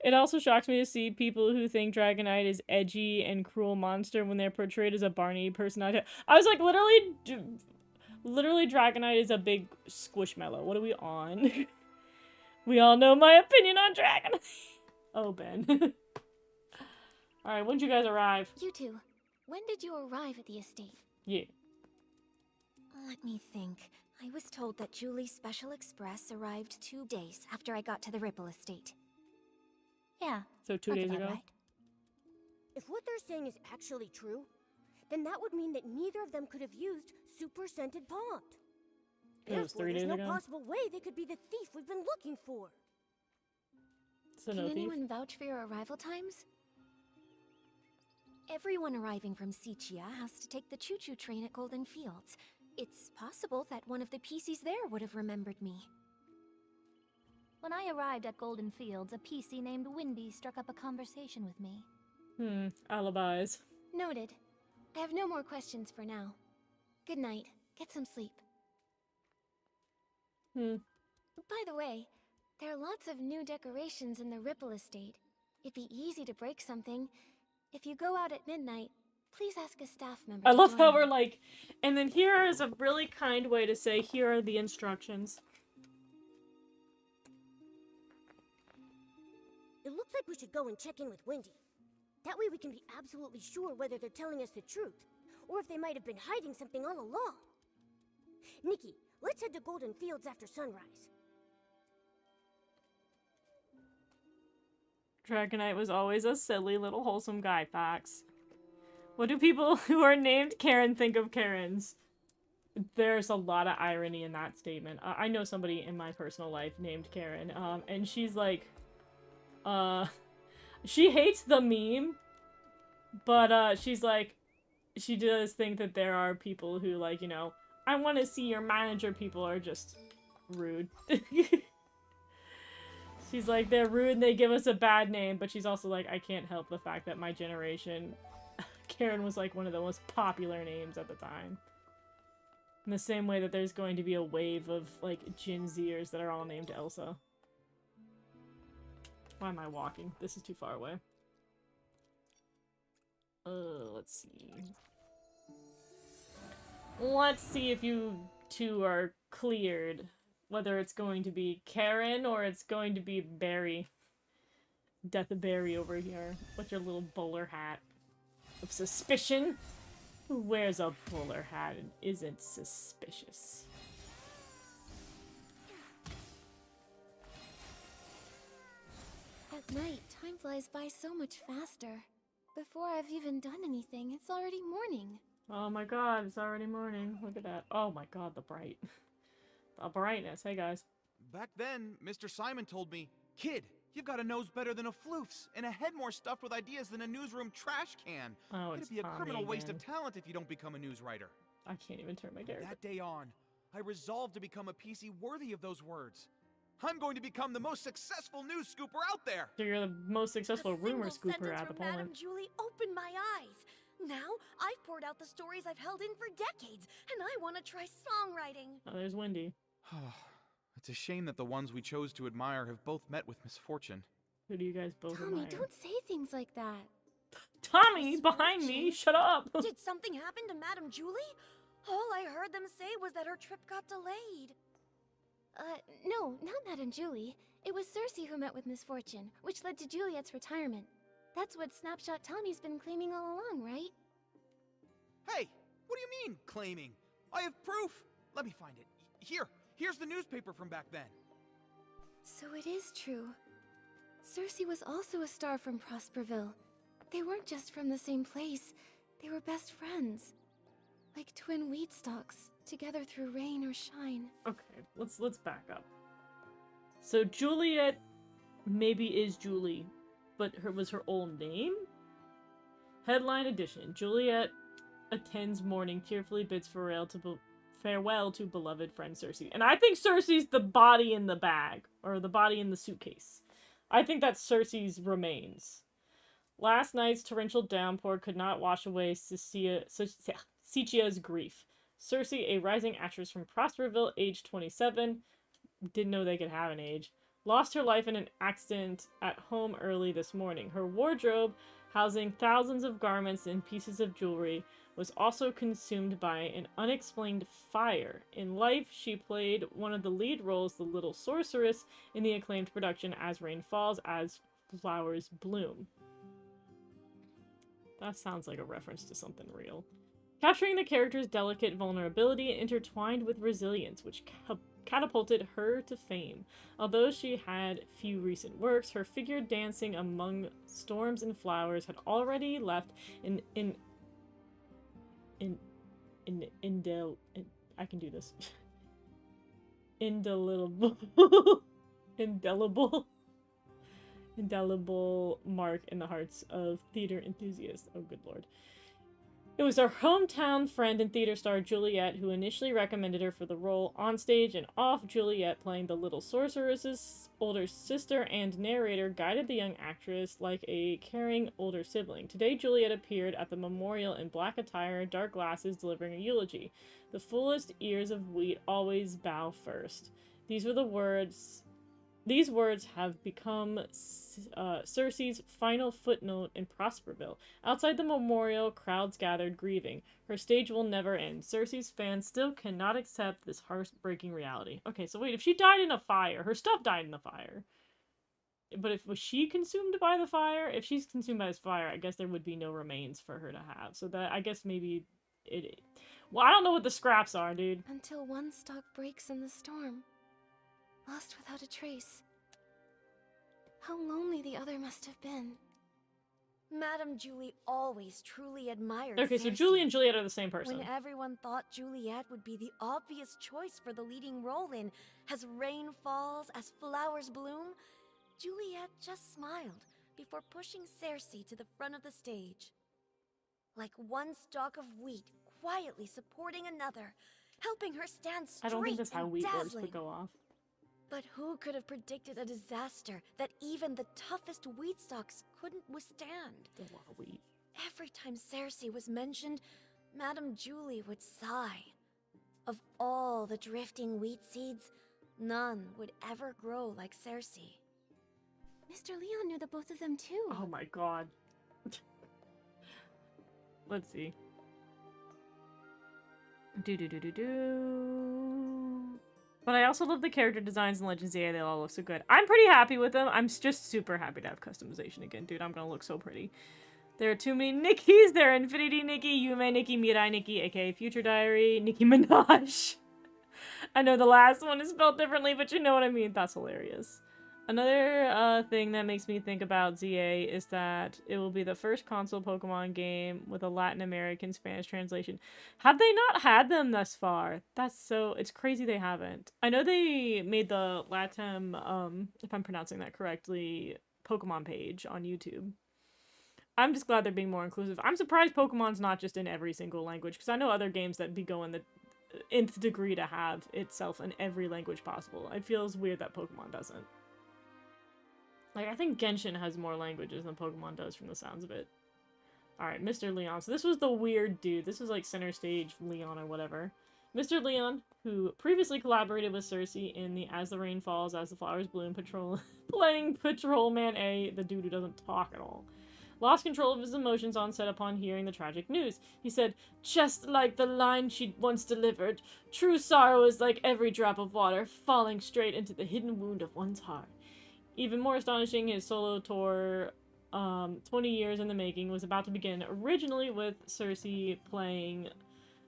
It also shocks me to see people who think Dragonite is edgy and cruel monster when they're portrayed as a Barney personality. I was like, literally Dragonite is a big squishmallow. What are we on? We all know my opinion on Dragonite. Oh, Ben. Alright, when did you guys arrive? You two, when did you arrive at the estate? Yeah. Let me think. I was told that Julie's Special Express arrived 2 days after I got to the Ripple Estate. Yeah. So 2 days ago? Right. If what they're saying is actually true, then that would mean that neither of them could have used super scented pond. It was 3 days there's ago? no possible way they could be the thief we've been looking for. So Can no thief? anyone vouch for your arrival times? Everyone arriving from Suchia has to take the choo-choo train at Golden Fields. It's possible that one of the PCs there would have remembered me. When I arrived at Golden Fields, a PC named Windy struck up a conversation with me. Alibis. Noted. I have no more questions for now. Good night. Get some sleep. By the way, there are lots of new decorations in the Ripple Estate. It'd be easy to break something. If you go out at midnight, please ask a staff member I to love join how you. we're like, and then here is a really kind way to say, here are the instructions. It looks like we should go and check in with Wendy. That way we can be absolutely sure whether they're telling us the truth, or if they might have been hiding something all along. Nikki, let's head to Golden Fields after sunrise. Dragonite was always a silly little wholesome guy, facts. What do people who are named Karen think of Karens? There's a lot of irony in that statement. I know somebody in my personal life named Karen, and she's like, she hates the meme, but she's like, she does think that there are people who, like, you know, I want to see your manager people are just rude. She's like, they're rude and they give us a bad name, but she's also like, I can't help the fact that my generation, Karen was like one of the most popular names at the time. In the same way that there's going to be a wave of, like, Gen Zers that are all named Elsa. Why am I walking? This is too far away. Let's see. Let's see if you two are cleared. Whether it's going to be Karen or it's going to be Barry. Death of Barry over here. What's your little bowler hat of suspicion? Who wears a bowler hat and isn't suspicious? At night, time flies by so much faster. Before I've even done anything, it's already morning. Oh my god, it's already morning. Look at that. Oh my god, the brightness. Hey guys. Back then, Mr. Simon told me, "Kid, you've got a nose better than a floof's, and a head more stuffed with ideas than a newsroom trash can. Oh, It'd it's be a Tommy criminal waste of again. talent if you don't become a news writer." I can't even turn my From character. that day on, I resolved to become a PC worthy of those words. I'm going to become the most successful news scooper out there. So you're the most successful rumor scooper at the Madame moment. Julie opened my eyes. Now I've poured out the stories I've held in for decades, and I want to try songwriting. Oh, there's Wendy. It's a shame that the ones we chose to admire have both met with misfortune. Who do you guys both Tommy, admire? don't say things like that. Tommy, behind me! Shut up! Did something happen to Madame Julie? All I heard them say was that her trip got delayed. No, not Madame Julie. It was Cersei who met with misfortune, which led to Juliet's retirement. That's what Snapshot Tommy's been claiming all along, right? Hey, what do you mean, claiming? I have proof. Let me find it. Here's the newspaper from back then. So it is true. Cersei was also a star from Prosperville. They weren't just from the same place. They were best friends. Like twin wheat stalks, together through rain or shine. Okay, let's back up. So Juliet maybe is Julie, but was her old name? Headline edition. Juliet attends mourning, tearfully bids farewell to beloved friend Cersei. And I think Cersei's the body in the bag, or the body in the suitcase. I think that's Cersei's remains. Last night's torrential downpour could not wash away Sicia's grief. Cersei, a rising actress from Prosperville, age 27, didn't know they could have an age, lost her life in an accident at home early this morning. Her wardrobe, housing thousands of garments and pieces of jewelry, was also consumed by an unexplained fire. In life, she played one of the lead roles, the Little Sorceress, in the acclaimed production As Rain Falls, As Flowers Bloom. That sounds like a reference to something real. Capturing the character's delicate vulnerability intertwined with resilience, which catapulted her to fame. Although she had few recent works, her figure dancing among storms and flowers had already left I can do this. Indelible mark in the hearts of theater enthusiasts. Oh, good lord. It was her hometown friend and theater star Juliet who initially recommended her for the role. On stage and off, Juliet, playing the little sorceress's older sister and narrator, guided the young actress like a caring older sibling. Today, Juliet appeared at the memorial in black attire, dark glasses, delivering a eulogy. The fullest ears of wheat always bow first. These words have become Cersei's final footnote in Prosperville. Outside the memorial, crowds gathered grieving. Her stage will never end. Cersei's fans still cannot accept this heartbreaking reality. Okay, so wait, if she died in a fire, her stuff died in the fire. But was she consumed by the fire? If she's consumed by this fire, I guess there would be no remains for her to have. So that, I guess maybe it... Well, I don't know what the scraps are, dude. Until one stalk breaks in the storm. Lost without a trace. How lonely the other must have been. Madame Julie always truly admired Okay, so Cersei. Julie and Juliet are the same person. When everyone thought Juliet would be the obvious choice for the leading role in As Rain Falls, As Flowers Bloom, Juliet just smiled before pushing Cersei to the front of the stage. Like one stalk of wheat quietly supporting another, helping her stand straight I don't think that's how and wheat works, dazzling. but go off. But who could have predicted a disaster that even the toughest wheat stalks couldn't withstand? A lot of wheat. Every time Cersei was mentioned, Madame Julie would sigh. Of all the drifting wheat seeds, none would ever grow like Cersei. Mr. Leon knew the both of them too. Oh my god. Let's see. But I also love the character designs and Legends EA. They all look so good. I'm pretty happy with them. I'm just super happy to have customization again. Dude, I'm gonna look so pretty. There are too many Nickies. There are Infinity Nikki, Yume Nikki, Mirai Nikki, aka Future Diary, Nicki Minaj. I know the last one is spelled differently, but you know what I mean. That's hilarious. Another thing that makes me think about ZA is that it will be the first console Pokemon game with a Latin American Spanish translation. Have they not had them thus far? It's crazy they haven't. I know they made the Latam, if I'm pronouncing that correctly, Pokemon page on YouTube. I'm just glad they're being more inclusive. I'm surprised Pokemon's not just in every single language, because I know other games that be going the nth degree to have itself in every language possible. It feels weird that Pokemon doesn't. Like, I think Genshin has more languages than Pokemon does from the sounds of it. Alright, Mr. Leon. So this was the weird dude. This was like center stage Leon or whatever. Mr. Leon, who previously collaborated with Cersei in the As the Rain Falls, As the Flowers Bloom playing Patrolman A, the dude who doesn't talk at all. Lost control of his emotions on set upon hearing the tragic news. He said, "Just like the line she'd once delivered, true sorrow is like every drop of water falling straight into the hidden wound of one's heart." Even more astonishing, his solo tour, 20 years in the making, was about to begin, originally with Cersei playing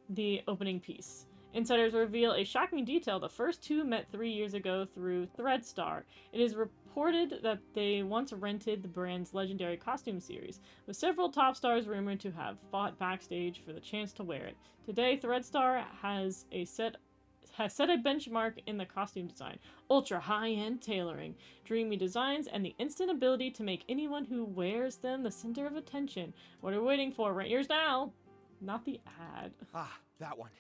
the opening piece. Insiders reveal a shocking detail. The first two met 3 years ago through Threadstar. It is reported that they once rented the brand's legendary costume series, with several top stars rumored to have fought backstage for the chance to wear it. Today, Threadstar has set a benchmark in the costume design. Ultra high-end tailoring, dreamy designs, and the instant ability to make anyone who wears them the center of attention. What are we waiting for? Rent yours now! Not the ad. Ah, that one.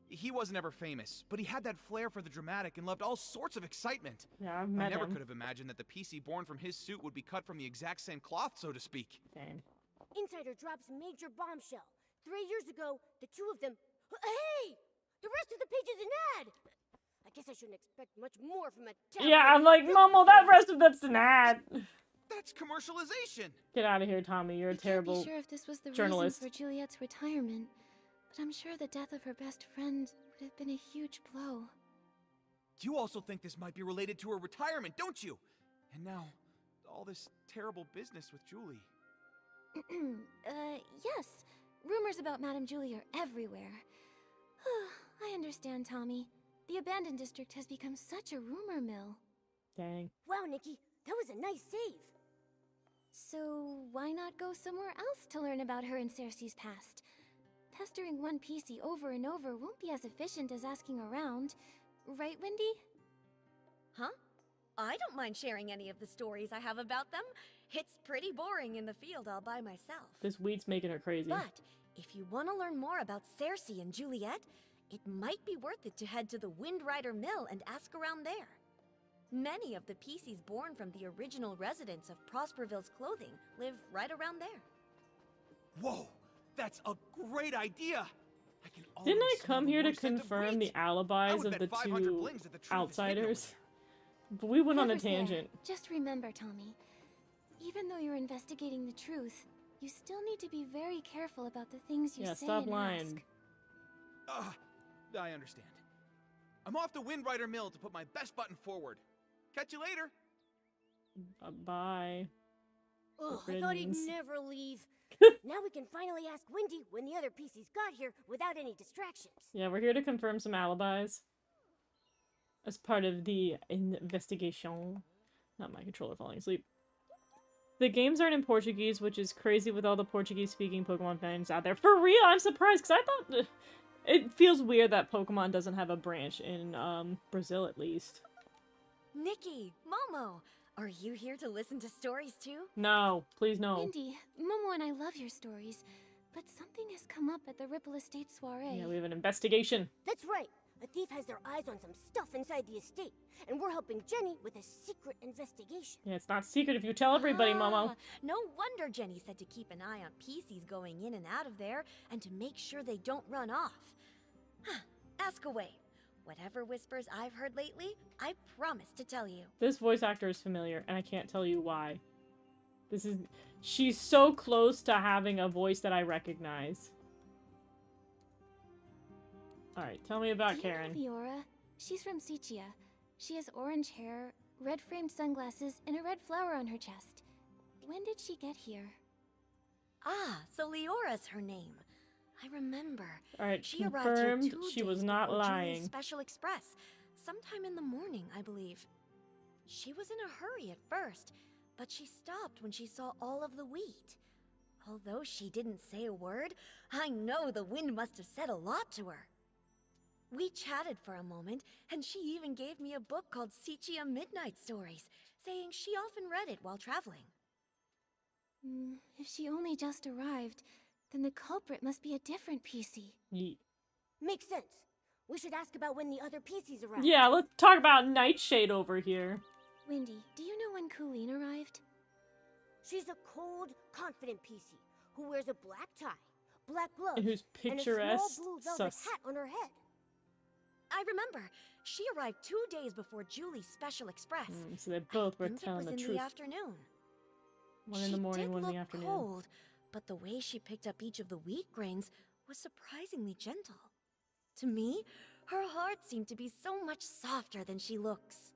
He wasn't ever famous, but he had that flair for the dramatic and loved all sorts of excitement. Yeah, I've met I never him. could have imagined that the PC born from his suit would be cut from the exact same cloth, so to speak. Dang. Insider drops major bombshell. 3 years ago, the two of them... Hey! The rest of the page is an ad! I guess I shouldn't expect much more from a tabloid. Yeah, I'm like, Momo, that's an ad. That's commercialization. Get out of here, Tommy. You're a terrible Can't be sure if this was the journalist. reason for Juliet's retirement, but I'm sure the death of her best friend would have been a huge blow. You also think this might be related to her retirement, don't you? And now, all this terrible business with Julie. Yes. Rumors about Madame Julie are everywhere. I understand, Tommy. The abandoned district has become such a rumor mill. Dang. Wow, Nikki, that was a nice save. So why not go somewhere else to learn about her and Cersei's past? Pestering one PC over and over won't be as efficient as asking around. Right, Wendy? Huh? I don't mind sharing any of the stories I have about them. It's pretty boring in the field all by myself. This weed's making her crazy. But If you want to learn more about Cersei and Juliet, it might be worth it to head to the Wind Rider Mill and ask around there. Many of the PCs born from the original residents of Prosperville's clothing live right around there. Whoa, that's a great idea. Didn't I come here to confirm the alibis of the two outsiders? But we went on a Whoever's there, tangent. Just remember, Tommy, even though you're investigating the truth, you still need to be very careful about the things you say stop and lying. ask. I understand. I'm off to Wind Rider Mill to put my best button forward. Catch you later. Bye. Ugh, I thought he'd never leave. Now we can finally ask Wendy when the other PCs got here without any distractions. Yeah, we're here to confirm some alibis. As part of the investigation. Not my controller falling asleep. The games aren't in Portuguese, which is crazy with all the Portuguese-speaking Pokemon fans out there. For real, I'm surprised, because I thought... It feels weird that Pokemon doesn't have a branch in, Brazil, at least. Nikki, Momo, are you here to listen to stories too? No, please no. Wendy, Momo and I love your stories, but something has come up at the Ripple Estate soiree. Yeah, we have an investigation. That's right. A thief has their eyes on some stuff inside the estate, and we're helping Jenny with a secret investigation. Yeah, it's not secret if you tell everybody, Momo. No wonder Jenny said to keep an eye on PCs going in and out of there, and to make sure they don't run off. Ask away. Whatever whispers I've heard lately, I promise to tell you. This voice actor is familiar, and I can't tell you why. She's so close to having a voice that I recognize. Alright, tell me about Karen. Do you know Leora? She's from Sichia. She has orange hair, red-framed sunglasses, and a red flower on her chest. When did she get here? Ah, so Leora's her name. I remember. Alright, she arrived confirmed here 2 she was days not before lying. Julie's Special Express, sometime in the morning, I believe. She was in a hurry at first, but she stopped when she saw all of the wheat. Although she didn't say a word, I know the wind must have said a lot to her. We chatted for a moment, and she even gave me a book called Sichia Midnight Stories, saying she often read it while traveling. If she only just arrived, then the culprit must be a different PC. Yeet. Makes sense. We should ask about when the other PCs arrived. Yeah, let's talk about Nightshade over here. Wendy, do you know when Colleen arrived? She's a cold, confident PC who wears a black tie, black gloves, And who's and a picturesque, small blue velvet sus. hat on her head. I remember. She arrived 2 days before Julie's Special Express. So they both were I think telling it the was in truth. the afternoon. One in the morning, one in the afternoon. Cold, but the way she picked up each of the wheat grains was surprisingly gentle. To me, her heart seemed to be so much softer than she looks.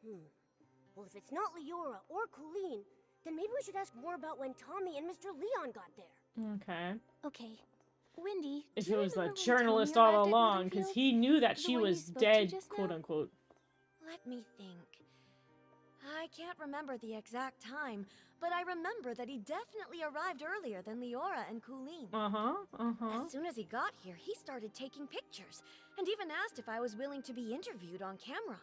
Well, if it's not Leora or Colleen, then maybe we should ask more about when Tommy and Mr. Leon got there. Okay. Okay. Wendy, If do it you was the remember when journalist Tommy all arrived at along, because Goldenfields? he knew that The she one you was spoke to dead, just now? quote unquote. Let me think. I can't remember the exact time, but I remember that he definitely arrived earlier than Leora and Colleen. As soon as he got here, he started taking pictures, and even asked if I was willing to be interviewed on camera.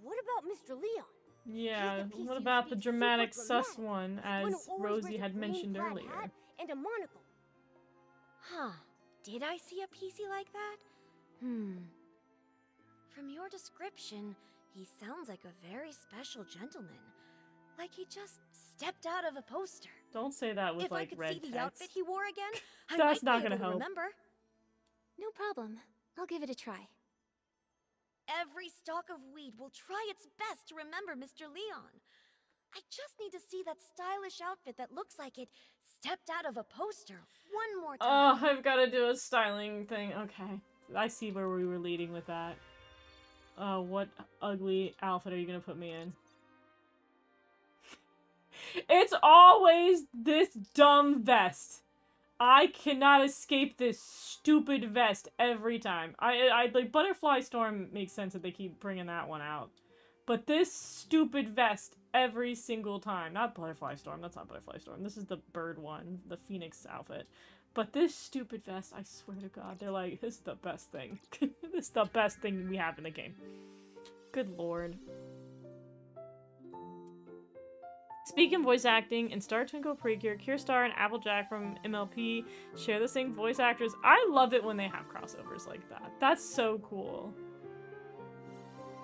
What about Mr. Leon? Yeah, He's the PC what who about the speaks dramatic super sus dramatic. one, One as who always Rosie wears a had green mentioned plaid earlier? hat and a monocle. Huh. Did I see a PC like that? From your description, he sounds like a very special gentleman. Like he just stepped out of a poster. Don't say that with, if like, I could red see the text. outfit he wore again, I That's might not be gonna able to help. remember. No problem. I'll give it a try. Every stalk of wheat will try its best to remember Mr. Leon. I just need to see that stylish outfit that looks like it stepped out of a poster one more time. Oh, I've got to do a styling thing. Okay. I see where we were leading with that. What ugly outfit are you gonna put me in? It's always this dumb vest. I cannot escape this stupid vest every time. I like Butterfly Storm makes sense that they keep bringing that one out. But this stupid vest every single time. Not Butterfly Storm, that's not Butterfly Storm. This is the bird one, the Phoenix outfit. But this stupid vest, I swear to God, they're like, this is the best thing. This is the best thing we have in the game. Good lord. Speaking of voice acting, in Star Twinkle Precure, Cure and Applejack from MLP share the same voice actors. I love it when they have crossovers like that. That's so cool.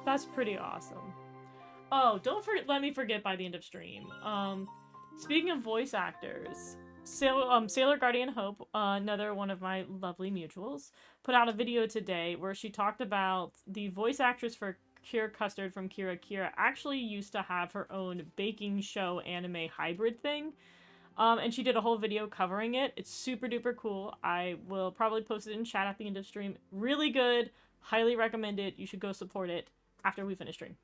That's pretty awesome. Oh, let me forget by the end of stream. Speaking of voice actors, Sailor Guardian Hope, another one of my lovely mutuals, put out a video today where she talked about the voice actress for Kira Custard from Kira Kira actually used to have her own baking show anime hybrid thing. And she did a whole video covering it. It's super duper cool. I will probably post it in chat at the end of stream. Really good. Highly recommend it. You should go support it after we finish stream.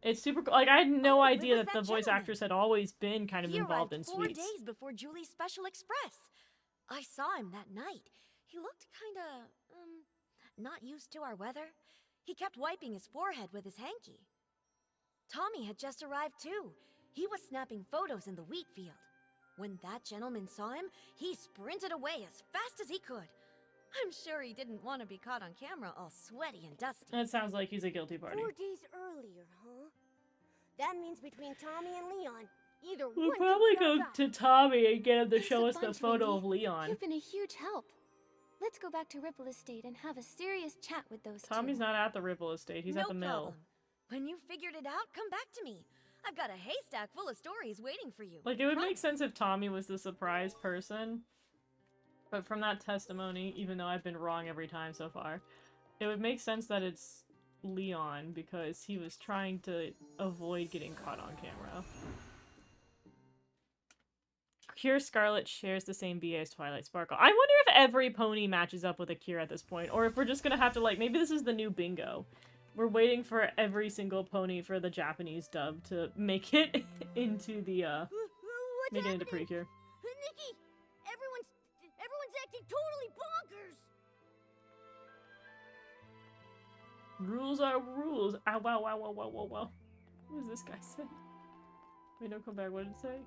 It's super cool. Like, I had no idea that the voice actress had always been kind of involved in He arrived 4 sweets. days before Julie's special express. I saw him that night. He looked kinda, not used to our weather. He kept wiping his forehead with his hanky. Tommy had just arrived too. He was snapping photos in the wheat field. When that gentleman saw him, he sprinted away as fast as he could. I'm sure he didn't want to be caught on camera all sweaty and dusty. That sounds like he's a guilty party. 4 days earlier, huh? That means between Tommy and Leon, either We'll one probably could be our go guy. to Tommy and get him to Thanks show a us the bunch, photo Mindy. of Leon. You've been a huge help. Let's go back to Ripple Estate and have a serious chat with those Tommy's two. not at the Ripple Estate. He's No at the mill. problem. When you figured it out, come back to me. I've got a haystack full of stories waiting for you. Like, it would make sense if Tommy was the surprise person. But from that testimony, even though I've been wrong every time so far, it would make sense that it's Leon because he was trying to avoid getting caught on camera. Cure Scarlet shares the same BA as Twilight Sparkle. I wonder if every pony matches up with a Cure at this point, or if we're just gonna have to, like, maybe this is the new bingo. We're waiting for every single pony for the Japanese dub to make it into the, make it into Precure. Nikki, everyone's acting totally bonkers. Rules are rules. Ow, wow, wow, wow, wow, wow, wow. What does this guy say? Wait, no, come back. What did it say?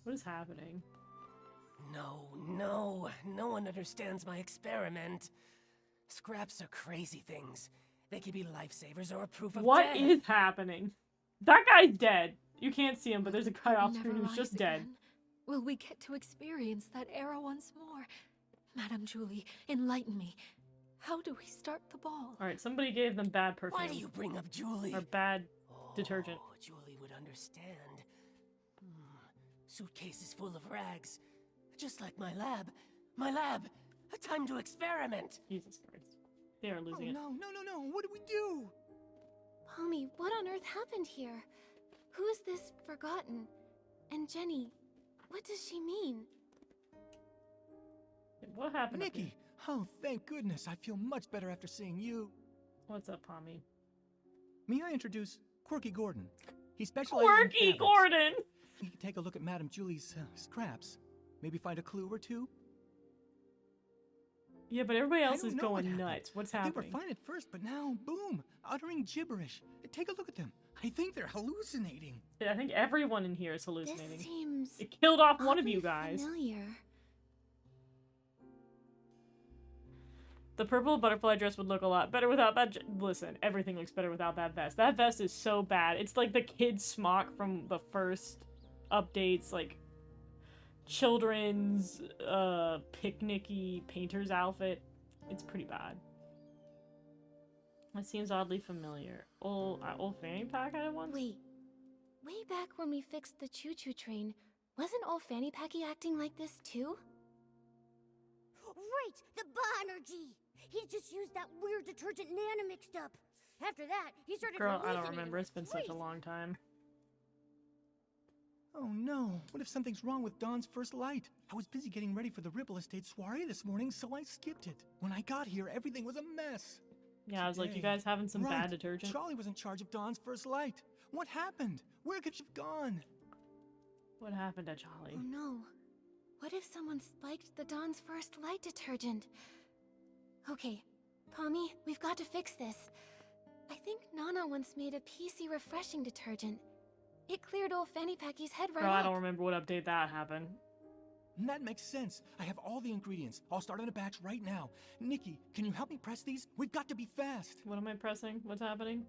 What is happening? No one understands my experiment. Scraps are crazy things. They could be lifesavers or a proof of What death. is happening? That guy's dead. You can't see him, but there's a guy off Never screen who's rise just dead. again. Will we get to experience that era once more? Madame Julie, enlighten me. How do we start the ball? Alright, somebody gave them bad perfume. Why do you bring up Julie? Or bad detergent. Oh, Julie would understand. Suitcases full of rags. Just like my lab. My lab! A time to experiment! Jesus Christ. They are losing it. No. What do we do? Pommy, what on earth happened here? Who is this Forgotten? And Jenny, what does she mean? What happened? Nikki! Oh, thank goodness. I feel much better after seeing you. What's up, Pommy? May I introduce Quirky Gordon? He specializes Quirky in fabrics. Gordon! He can take a look at Madame Julie's scraps. Maybe find a clue or two. Yeah, but everybody else I is don't know what going happened. nuts. What's They happening? were fine at first, but now, boom, uttering gibberish. Take a look at them. I think they're hallucinating. Yeah, I think everyone in here is hallucinating. This seems It killed off one of oddly you guys. familiar. The purple butterfly dress would look a lot better without that. Listen, everything looks better without that vest. That vest is so bad. It's like the kid's smock from the first updates, like children's picnicky painter's outfit. It's pretty bad. That seems oddly familiar. Old fanny pack I had once? Wait, way back when we fixed the choo-choo train, wasn't old Fanny Packy acting like this too? Right, the Bonergy. He just used that weird detergent Nana mixed up. After that, he started Girl, I don't hallucinating remember. It's been such a crazy. long time. Oh no, what if something's wrong with Dawn's first light? I was busy getting ready for the Ripple Estate soiree this morning, so I skipped it. When I got here, everything was a mess. Yeah, I was like, you Today- guys having some Right, bad detergent? Charlie was in charge of Dawn's first light. What happened? Where could she have gone? What happened to Charlie? Oh no. What if someone spiked the Dawn's first light detergent? Okay, Pommy, we've got to fix this. I think Nana once made a PC refreshing detergent. It cleared old Fanny Packy's head right Girl, I up. don't remember what update that happened. That makes sense. I have all the ingredients. I'll start on a batch right now. Nikki, can you help me press these? We've got to be fast. What am I pressing? What's happening?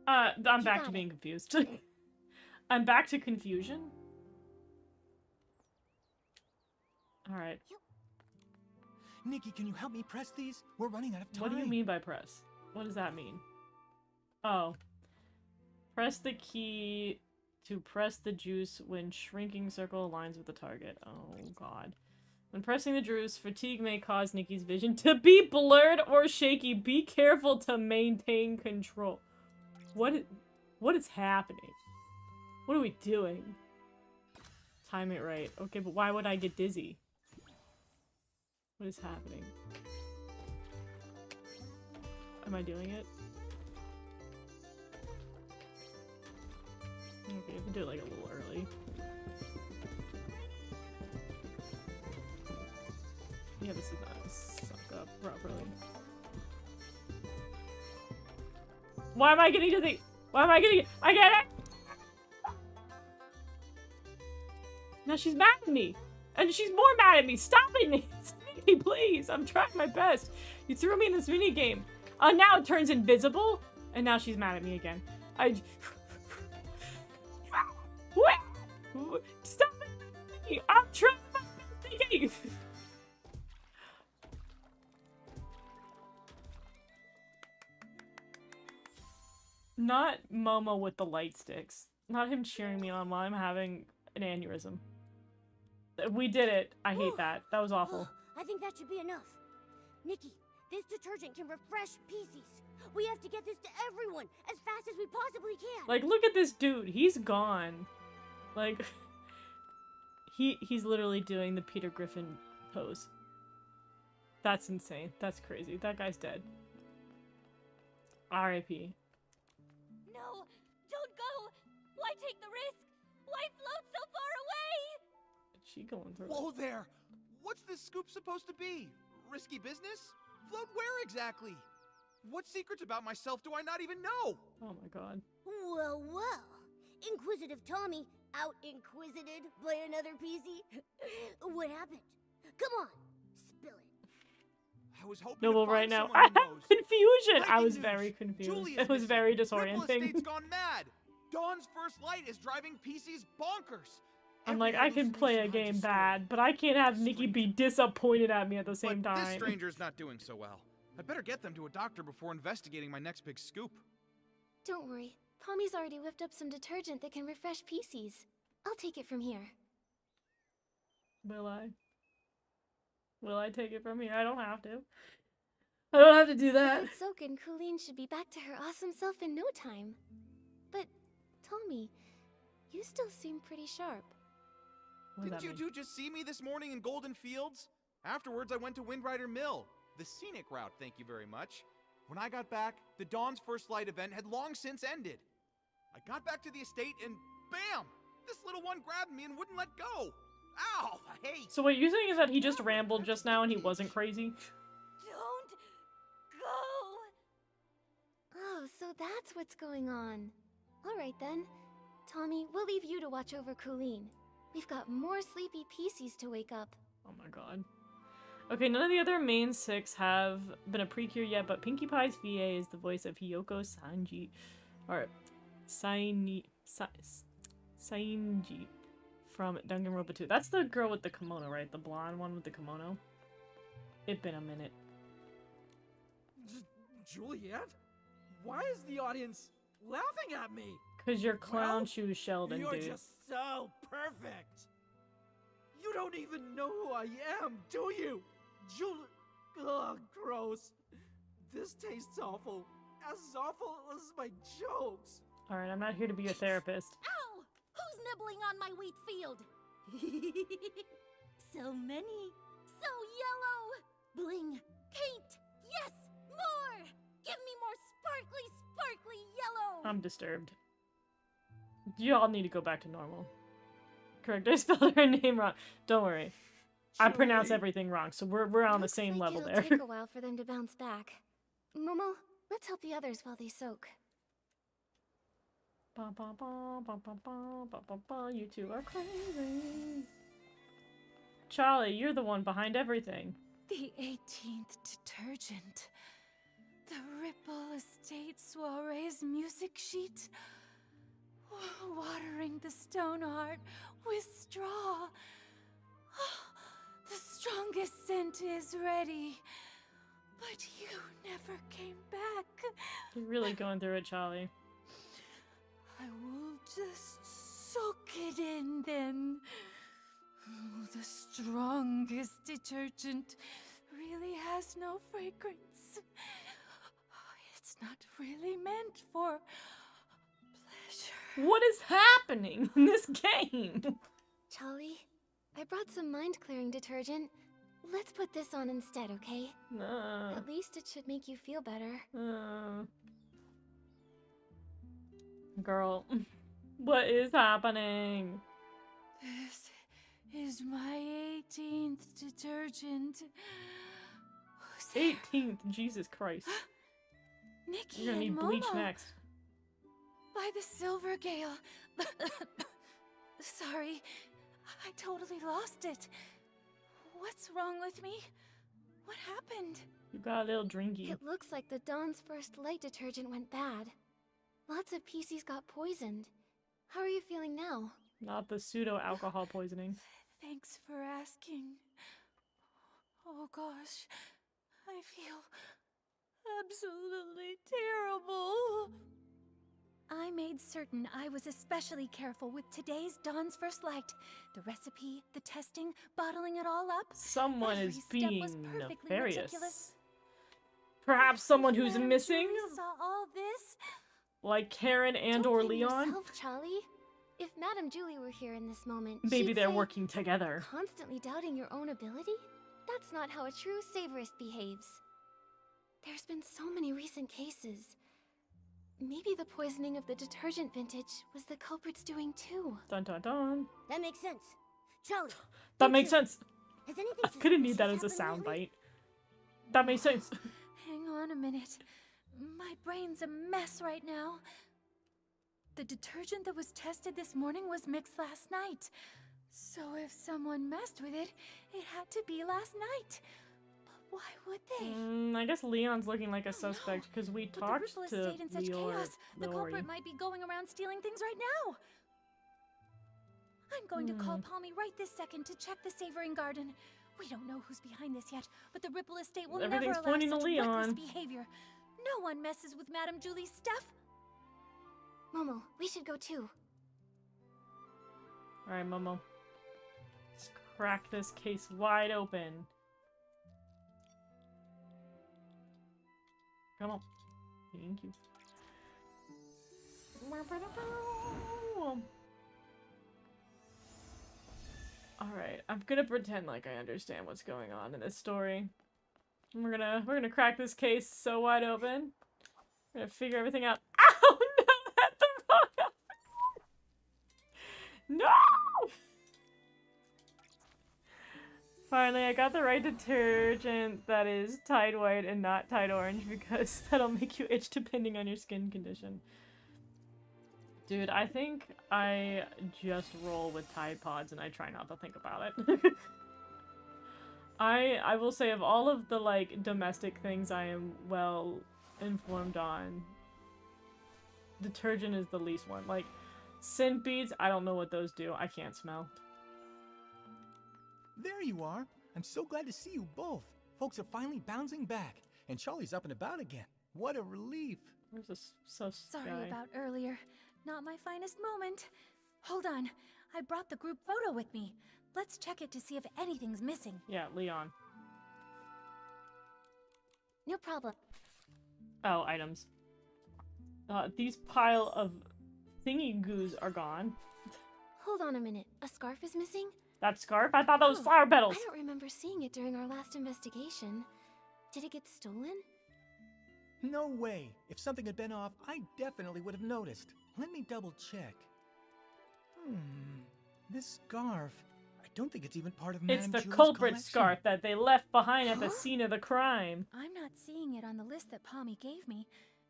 I'm back to being confused. I'm back to confusion. Alright. Nikki, can you help me press these? We're running out of time. What do you mean by press? What does that mean? Oh. Press the key to press the juice when shrinking circle aligns with the target. Oh god. When pressing the juice, fatigue may cause Nikki's vision to be blurred or shaky. Be careful to maintain control. What is happening? What are we doing? Time it right. Okay, but why would I get dizzy? What is happening? Am I doing it? Okay, I can do it like a little early. Yeah, this is not suck up properly. Why am I getting to the— Why am I getting— I get it! Now she's mad at me! And she's more mad at me! Stop it! Nikki, please! I'm trying my best! You threw me in this mini game. Now it turns invisible? And now she's mad at me again. What? Stop it! I'm trying my best, Nikki! Not Momo with the light sticks. Not him cheering me on while I'm having an aneurysm. We did it. I hate that. That was awful. I think that should be enough. Nikki, this detergent can refresh PCs. We have to get this to everyone as fast as we possibly can. Like, look at this dude. He's gone. Like, he's literally doing the Peter Griffin pose. That's insane. That's crazy. That guy's dead. R.I.P. No, don't go! Why take the risk? Why float so far away? She going through Whoa there! What's this scoop supposed to be? Risky business? Float where exactly? What secrets about myself do I not even know? Oh my god. Well, well. Inquisitive Tommy out-inquisited by another PC? What happened? Come on, spill it. I was hoping No, to well, find right now, someone I who have knows. confusion! I Breaking was news. very confused. Julia's It was missing. very Ripple disorienting. Estate's gone mad. Dawn's first light is driving PCs bonkers. I'm like, I can play a game bad, but I can't have Nikki be disappointed at me at the same But time. this stranger's not doing so well. I'd better get them to a doctor before investigating my next big scoop. Don't worry. Tommy's already whipped up some detergent that can refresh PCs. I'll take it from here. Will I? Will I take it from here? I don't have to. I don't have to do that. But Soka and Colleen should be back to her awesome self in no time. But, Tommy, you still seem pretty sharp. Didn't you two just see me this morning in Golden Fields? Afterwards, I went to Windrider Mill. The scenic route, thank you very much. When I got back, the Dawn's First Light event had long since ended. I got back to the estate and bam! This little one grabbed me and wouldn't let go. Ow! Hey! So what you're saying is that he just rambled just now and he wasn't crazy? Don't go! Oh, so that's what's going on. Alright then. Tommy, we'll leave you to watch over Colleen. We've got more sleepy PCs to wake up. Oh my god. Okay, none of the other main 6 have been a precure yet, but Pinkie Pie's VA is the voice of Hiyoko Sanji. Or Sainji from Danganronpa 2. That's the girl with the kimono, right? The blonde one with the kimono. It's been a minute. Juliet? Why is the audience laughing at me? Cause you're clown shoes Sheldon, You're dude. just so perfect. You don't even know who I am, do you? Ugh, gross. This tastes awful. As awful as my jokes. Alright, I'm not here to be your therapist. Ow! Who's nibbling on my wheat field? So many. So yellow. Bling. Paint. Yes! More! Give me more sparkly, sparkly yellow! I'm disturbed. Y'all need to go back to normal. Correct, I spelled her name wrong. Don't worry. I pronounce everything wrong, so we're on the same level It'll there. take a while for them to bounce back. Momo, let's help the others while they soak. Ba, ba, ba, ba, ba, ba, ba, ba, ba. You two are crazy. Charlie, you're the one behind everything. The 18th detergent. The Ripple Estate Soiree's music sheet. Watering the stone heart with straw. The strongest scent is ready. But you never came back. You're really going through it, Charlie. I will just soak it in then. Oh, the strongest detergent really has no fragrance. It's not really meant for pleasure. What is happening in this game? Charlie, I brought some mind-clearing detergent. Let's put this on instead, okay? No. At least it should make you feel better. Girl, what is happening? This is my 18th detergent. 18th, Jesus Christ. Nikki You're gonna need and bleach Momo. next. By the Silver Gale. Sorry, I totally lost it. What's wrong with me? What happened? You got a little drinky. It looks like the Dawn's first light detergent went bad. Lots of PCs got poisoned. How are you feeling now? Not the pseudo-alcohol poisoning. Thanks for asking. Oh gosh, I feel absolutely terrible. I made certain I was especially careful with today's Dawn's First Light. The recipe, the testing, bottling it all up. Someone Every is step being was perfectly nefarious. meticulous. Perhaps someone who's Madame missing? Julie saw all this? Like Karen and Don't or blame Leon? yourself, Charlie. If Madame Julie were here in this moment, Maybe she'd they're say, working together. Constantly doubting your own ability? That's not how a true savorist behaves. There's been so many recent cases. Maybe the poisoning of the detergent vintage was the culprit's doing too. Dun dun dun. That makes sense. Charlie. That makes sense. Has anything I couldn't need that suspicious as a happened lately? soundbite. That makes sense. Hang on a minute. My brain's a mess right now. The detergent that was tested this morning was mixed last night. So if someone messed with it, it had to be last night. But why would they? I guess Leon's looking like a suspect because we With the talked Ripple to Estate in such Leor. chaos, the culprit might be going around stealing things right now. I'm going to call Palmy right this second to check the savoring garden. We don't know who's behind this yet, but the Ripple Estate will Everything's never allow pointing to such Leon. reckless behavior. No one messes with Madame Julie's stuff. Momo, we should go too. Alright, Momo. Let's crack this case wide open. Come on. Thank you. Alright, I'm gonna pretend like I understand what's going on in this story. And we're gonna crack this case so wide open. We're gonna figure everything out. Ow! No! That's the wrong outfit! No! Finally, I got the right detergent that is Tide White and not Tide Orange because that'll make you itch depending on your skin condition. Dude, I think I just roll with Tide Pods and I try not to think about it. I will say of all of the, like, domestic things I am well informed on, detergent is the least one. Like, scent beads, I don't know what those do. I can't smell. There you are. I'm so glad to see you both. Folks are finally bouncing back, and Charlie's up and about again. What a relief. Where's this sus Sorry guy? about earlier. Not my finest moment. Hold on. I brought the group photo with me. Let's check it to see if anything's missing. Yeah, Leon. No problem. Oh, items. These pile of thingy goos are gone. Hold on a minute. A scarf is missing? That scarf? I thought that was flower petals. I don't remember seeing it during our last investigation. Did it get stolen? No way. If something had been off, I definitely would have noticed. Let me double check. This scarf. I don't think it's even part of It's Madame the Julie's culprit collection. scarf that they left behind at the scene of the crime. I'm not seeing it on the list that Palmy gave me,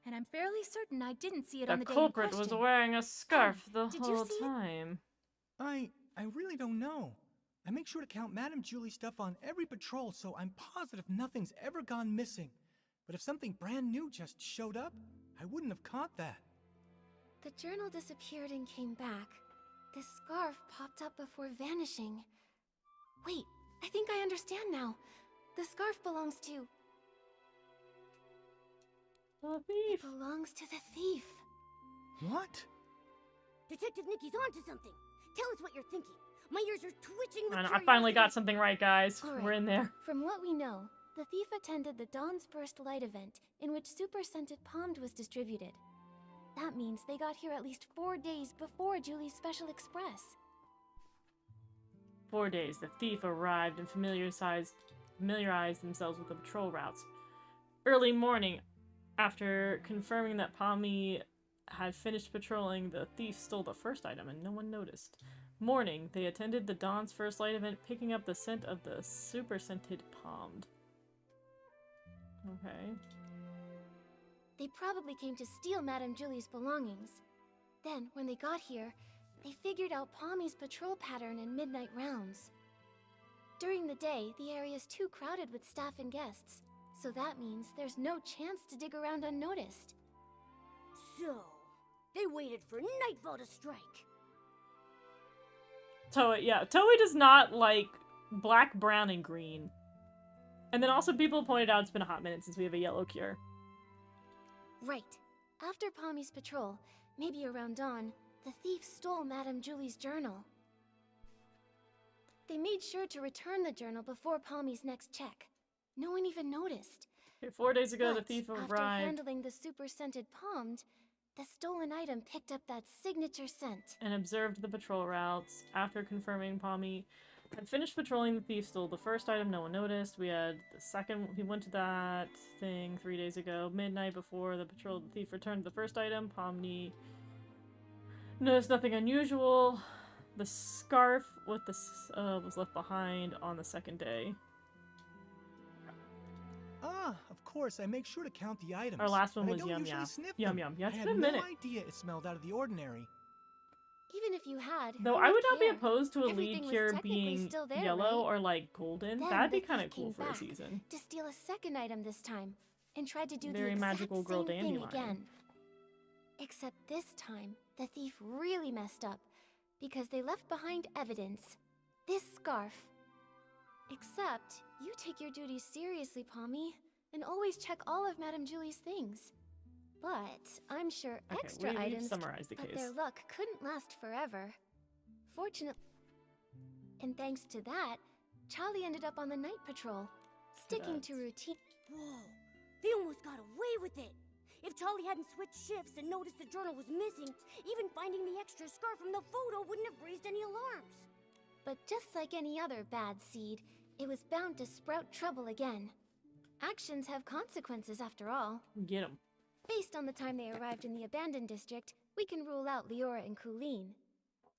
and I'm fairly certain I didn't see it The on the day in culprit was question. wearing a scarf the did you whole see it? time. I really don't know. I make sure to count Madame Julie's stuff on every patrol, so I'm positive nothing's ever gone missing. But if something brand new just showed up, I wouldn't have caught that. The journal disappeared and came back. This scarf popped up before vanishing. Wait, I think I understand now. The scarf belongs to... The thief! It belongs to the thief. What? Detective Nikki's onto something. Tell us what you're thinking. My ears are twitching with I finally got curiosity. something right, guys. All right. We're in there. From what we know, the thief attended the Dawn's First Light event, in which super scented pomade was distributed. That means they got here at least 4 days before Julie's Special Express. 4 days. The thief arrived and familiarized themselves with the patrol routes. Early morning, after confirming that Pommy had finished patrolling, the thief stole the first item and no one noticed. Morning, they attended the Dawn's First Light event, picking up the scent of the super scented pomade. Okay. They probably came to steal Madame Julie's belongings. Then, when they got here, they figured out Pommy's patrol pattern and midnight rounds. During the day, the area's too crowded with staff and guests, so that means there's no chance to dig around unnoticed. So, they waited for nightfall to strike. Toei, yeah. Toei does not like black, brown, and green. And then also people pointed out it's been a hot minute since we have a yellow cure. Right. After Pommy's patrol, maybe around dawn, the thief stole Madame Julie's journal. They made sure to return the journal before Pommy's next check. No one even noticed. Okay, 4 days ago, the But thief after arrived handling the super scented pomade, the stolen item picked up that signature scent. and observed the patrol routes. After confirming Pommy had finished patrolling, the thief stole the first item. No one noticed. We had the second. He went to that thing 3 days ago. Midnight before the patrol, the thief returned the first item. Pommy noticed nothing unusual. The scarf with the was left behind on the second day. Ah, of course, I make sure to count the items. Our last one but I was don't Yum usually Yum. sniff Yum them. Yum. Yeah, it's I been had a minute. no idea it smelled out of the ordinary. Even if you had, Though who I would not be care? opposed to a Everything lead was cure technically being still there, yellow right? or like golden. Then That'd be the kind of thief cool came for a back season. to steal a second item this time, and tried to do Very the exact magical girl same thing dandelion. again. Except this time, the thief really messed up, because they left behind evidence. This scarf. Except, you take your duties seriously, Pommy, and always check all of Madame Julie's things. But I'm sure Okay, extra we've items, summarized the but case. their luck couldn't last forever. Fortunately, and thanks to that, Charlie ended up on the night patrol, sticking to routine. Whoa, they almost got away with it. If Charlie hadn't switched shifts and noticed the journal was missing, even finding the extra scarf from the photo wouldn't have raised any alarms. But just like any other bad seed, it was bound to sprout trouble again. Actions have consequences after all. Get him. Based on the time they arrived in the abandoned district, we can rule out Leora and Colleen.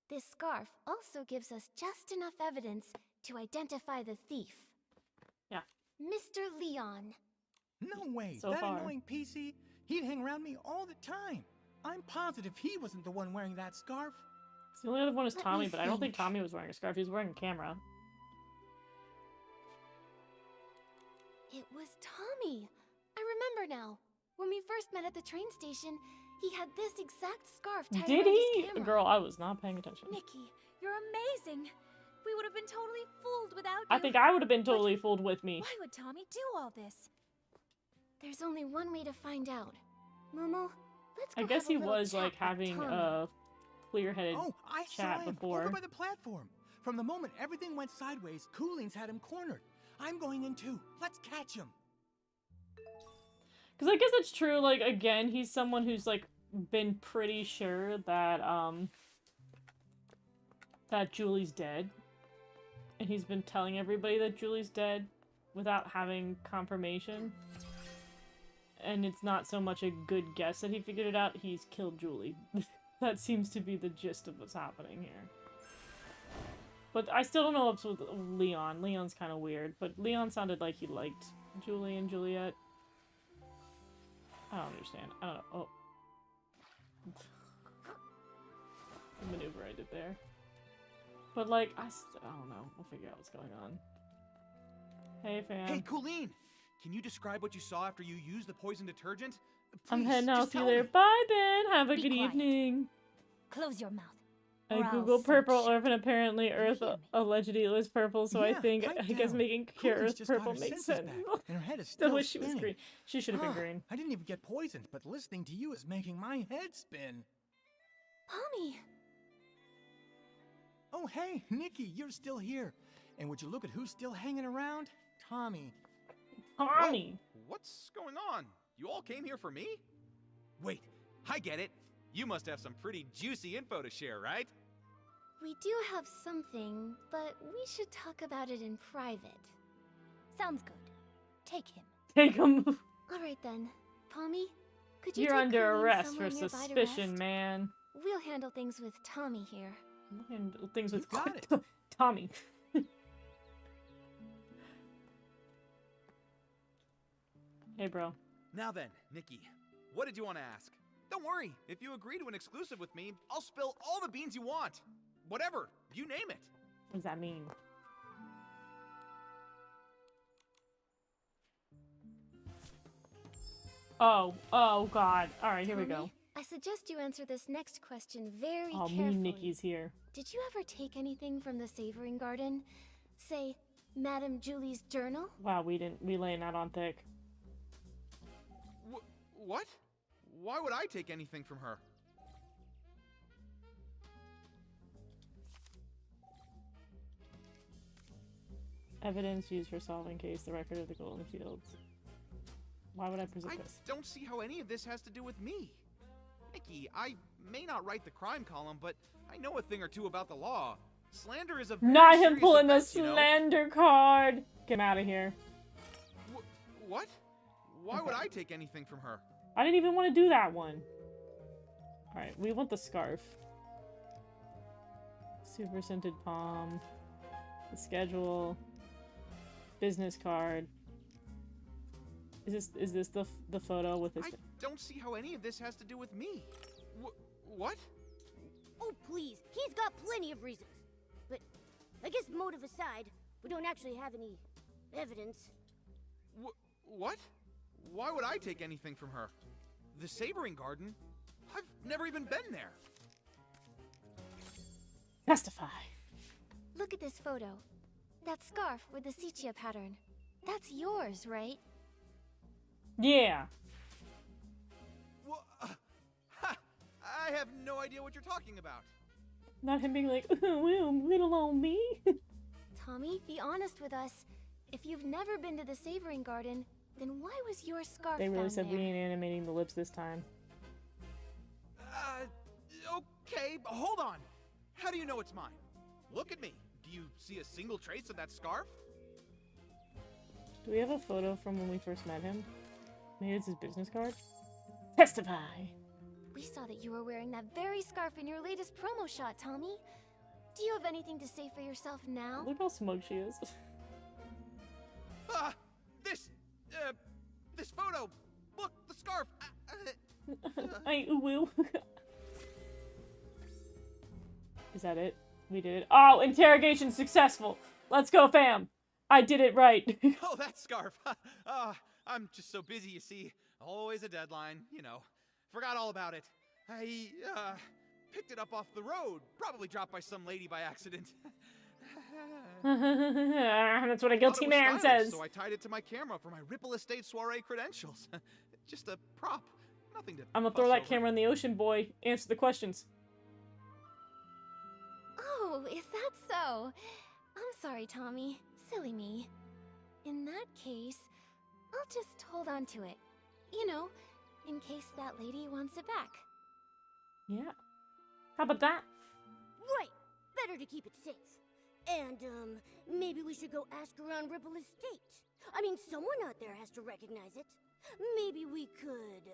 This scarf also gives us just enough evidence to identify the thief. Yeah. Mr. Leon. No way. So that far. annoying PC, he'd hang around me all the time. I'm positive he wasn't the one wearing that scarf. The only other one is Let Tommy, me but I don't think think. Tommy was wearing a scarf. He was wearing a camera. It was Tommy. I remember now. When we first met at the train station, he had this exact scarf tied Did around he? his camera. Girl, I was not paying attention. Nikki, you're amazing. We would have been totally fooled without you. I think I would have been totally fooled with me. Why would Tommy do all this? There's only one way to find out. Momo, let's go I guess have a he little was chat like with having Tommy. a clear-headed Oh, I chat saw him before. over by the platform. From the moment everything went sideways, Cooling's had him cornered. I'm going in too. Let's catch him. Because I guess it's true, like, again, he's someone who's, like, been pretty sure that, that Julie's dead. And he's been telling everybody that Julie's dead without having confirmation. And it's not so much a good guess that he figured it out, he's killed Julie. That seems to be the gist of what's happening here. But I still don't know what's with Leon. Leon's kind of weird, but Leon sounded like he liked Julie and Juliet. I don't understand. I don't know. Oh. The maneuver I did there. But, like, I don't know. We'll figure out what's going on. Hey, fam. Hey, Colleen! Can you describe what you saw after you used the poison detergent? I'm Please, heading out. just See you tell later. me. Bye, Ben. Have a Be good quiet. evening. Close your mouth. I or I'll Google purple search. orphan. Apparently, Earth hear me? allegedly was purple, so I Yeah, think pipe I guess down. making your Coolidge Earth just got purple her makes senses sense. back, and her head is I still wish she was spinning. green. She should have been Ah, green. I didn't even get poisoned, but listening to you is making my head spin. Mommy! Oh, hey, Nikki, you're still here. And would you look at who's still hanging around? Tommy. Tommy! What's going on? You all came here for me? Wait, I get it. You must have some pretty juicy info to share, right? We do have something, but we should talk about it in private. Sounds good. Take him. Take him. Alright then. Palmy, could you You're take under Colleen arrest somewhere for nearby to suspicion, rest? man. We'll handle things with Tommy here. We'll handle things with You got it. Tommy. Hey, bro. Now then, Nikki, what did you want to ask? Don't worry, if you agree to an exclusive with me, I'll spill all the beans you want. Whatever, you name it. What does that mean? Oh God. Alright, here we go. Tommy, I suggest you answer this next question very Oh, carefully. me Nikki's here. Did you ever take anything from the Savoring Garden? Say, Madame Julie's journal? Wow, we laying that on thick. What? Why would I take anything from her? Evidence used for solving case, the record of the Golden Fields. Why would I present I this? don't see how any of this has to do with me. Nikki, I may not write the crime column, but I know a thing or two about the law. Slander is a very Not him serious pulling the offense, you know? slander card! Get out of here. What? Why would I take anything from her? I didn't even want to do that one. Alright, we want the scarf. Super scented palm. The schedule. Business card. Is this the photo with this? I don't see how any of this has to do with me. What? Oh, please. He's got plenty of reasons. But I guess motive aside, we don't actually have any evidence. What? Why would I take anything from her? The Savoring Garden? I've never even been there. Testify. Look at this photo. That scarf with the sepia pattern. That's yours, right? Yeah. I have no idea what you're talking about. Not him being like, well, little old me. Tommy, be honest with us. If you've never been to the Savoring Garden, then why was your scarf They really found said there? we ain't animating the lips this time. Okay, but hold on. How do you know it's mine? Look at me. Do you see a single trace of that scarf? Do we have a photo from when we first met him? Maybe it's his business card? Testify! We saw that you were wearing that very scarf in your latest promo shot, Tommy. Do you have anything to say for yourself now? Look how smug she is. This photo. Look, the scarf. I will. Is that it? We did it. Oh, interrogation successful. Let's go, fam. I did it right. Oh, that scarf. I'm just so busy, you see. Always a deadline, you know. Forgot all about it. I, picked it up off the road. Probably dropped by some lady by accident. That's what a guilty man stylish, says. So I tied it to my camera for my Ripple Estate soiree credentials. Just a prop. Nothing to I'm gonna throw that camera in the ocean, boy. Answer the questions. Oh, is that so? I'm sorry, Tommy. Silly me. In that case, I'll just hold on to it. You know, in case that lady wants it back. Yeah. How about that? Right. Better to keep it safe. And, maybe we should go ask around Ripple Estate. I mean, someone out there has to recognize it. Maybe we could...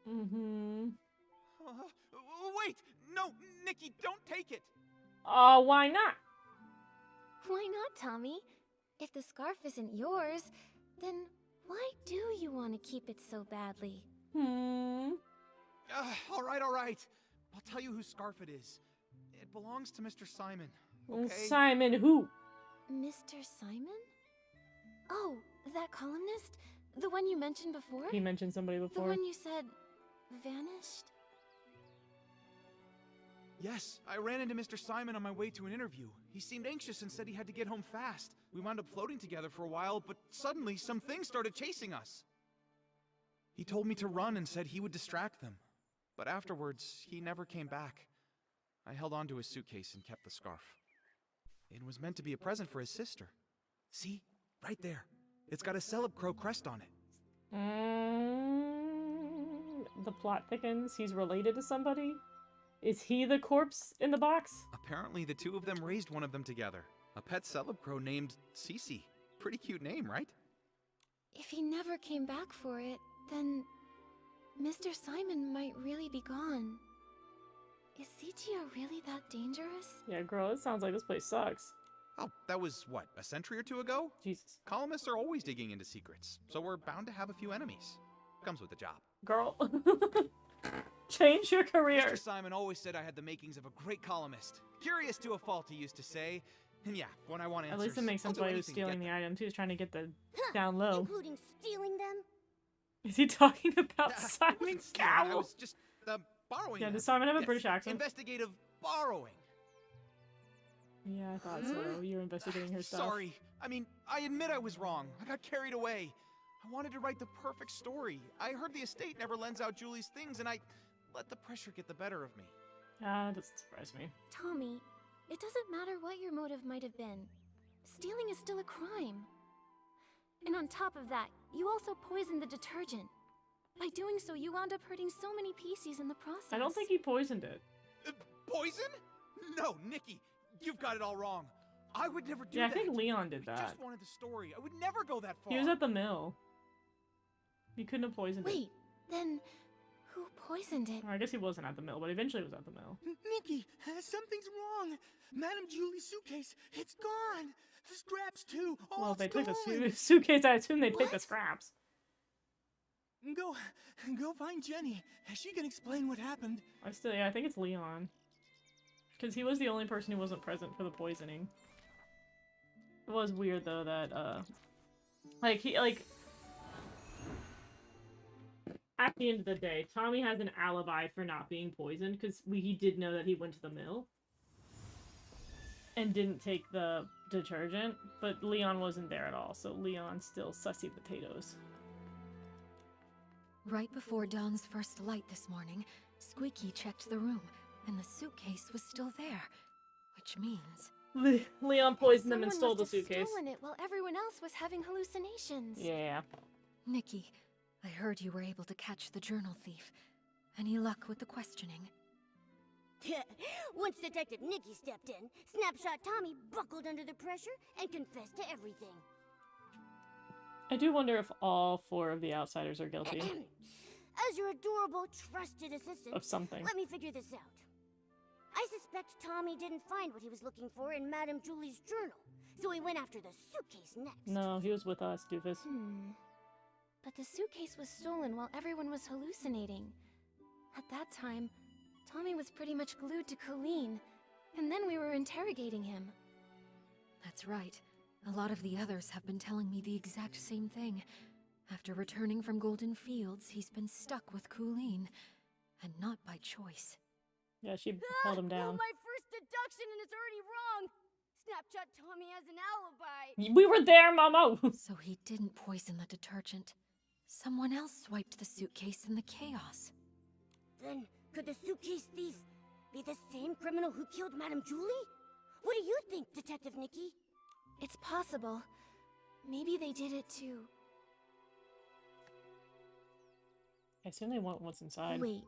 Mm-hmm. Wait! No, Nikki, don't take it! Why not? Why not, Tommy? If the scarf isn't yours, then why do you want to keep it so badly? All right. I'll tell you whose scarf it is. It belongs to Mr. Simon. Okay? Simon who? Mr. Simon? Oh, that columnist? The one you mentioned before? He mentioned somebody The before. one you said vanished? Yes, I ran into Mr. Simon on my way to an interview. He seemed anxious and said he had to get home fast. We wound up floating together for a while, but suddenly some things started chasing us. He told me to run and said he would distract them. But afterwards, he never came back. I held onto his suitcase and kept the scarf. It was meant to be a present for his sister. See? Right there. It's got a Celeb Crow crest on it. The plot thickens. He's related to somebody? Is he the corpse in the box? Apparently, the two of them raised one of them together. A pet Celeb Crow named Cece. Pretty cute name, right? If he never came back for it, then Mr. Simon might really be gone. Is Sichia really that dangerous? Yeah, girl, it sounds like this place sucks. Oh, that was, what, a century or two ago? Jesus. Columnists are always digging into secrets, so we're bound to have a few enemies. Comes with the job. Girl. Change your career. Mr. Simon always said I had the makings of a great columnist. Curious to a fault, he used to say. And yeah, when I want answers, At least it makes sense why he was stealing the items. He was trying to get the down low. Including stealing them? Is he talking about Simon I Cowell? was just borrowing Yeah, them. does Simon have a Yes, British accent? Investigative borrowing. Yeah, I thought so. You're investigating her stuff. Sorry. I mean, I admit I was wrong. I got carried away. I wanted to write the perfect story. I heard the estate never lends out Julie's things, and I let the pressure get the better of me. Ah, doesn't surprise me. Tommy, it doesn't matter what your motive might have been. Stealing is still a crime. And on top of that, you also poisoned the detergent. By doing so, you wound up hurting so many PCs in the process. I don't think he poisoned it. Poison? No, Nikki, you've got it all wrong. I would never do Yeah, I that. think Leon did I that. just wanted the story. I would never go that far. He was at the mill. He couldn't have poisoned it. Wait, then who poisoned it? Or I guess he wasn't at the mill, but eventually he was at the mill. Nikki, something's wrong. Madame Julie's suitcase, it's gone. The scraps too. All Well, if they took the stolen. suitcase, I assume they take the scraps. Go find Jenny. She can explain what happened. I think it's Leon. Because he was the only person who wasn't present for the poisoning. It was weird though that, at the end of the day, Tommy has an alibi for not being poisoned because he did know that he went to the mill and didn't take the detergent, but Leon wasn't there at all, so Leon's still sussy potatoes. Right before Dawn's first light this morning, Squeaky checked the room, and the suitcase was still there, which means... Leon poisoned them and Someone stole the must have suitcase. stolen it while everyone else was having hallucinations. Yeah. Nikki, I heard you were able to catch the journal thief. Any luck with the questioning? Once Detective Nikki stepped in, Snapshot Tommy buckled under the pressure and confessed to everything. I do wonder if all 4 of the outsiders are guilty. As your adorable, trusted assistant, Of something. let me figure this out. I suspect Tommy didn't find what he was looking for in Madame Julie's journal, so he went after the suitcase next. No, he was with us, doofus. But the suitcase was stolen while everyone was hallucinating. At that time, Tommy was pretty much glued to Colleen, and then we were interrogating him. That's right. A lot of the others have been telling me the exact same thing. After returning from Golden Fields, he's been stuck with Colleen, and not by choice. Yeah, she held him down. My first deduction and it's already wrong. Snapshot Tommy has an alibi. We were there, Momo! So he didn't poison the detergent. Someone else swiped the suitcase in the chaos. Then, could the suitcase thief be the same criminal who killed Madame Julie? What do you think, Detective Nikki? It's possible. Maybe they did it too. I assume they want what's inside. Wait,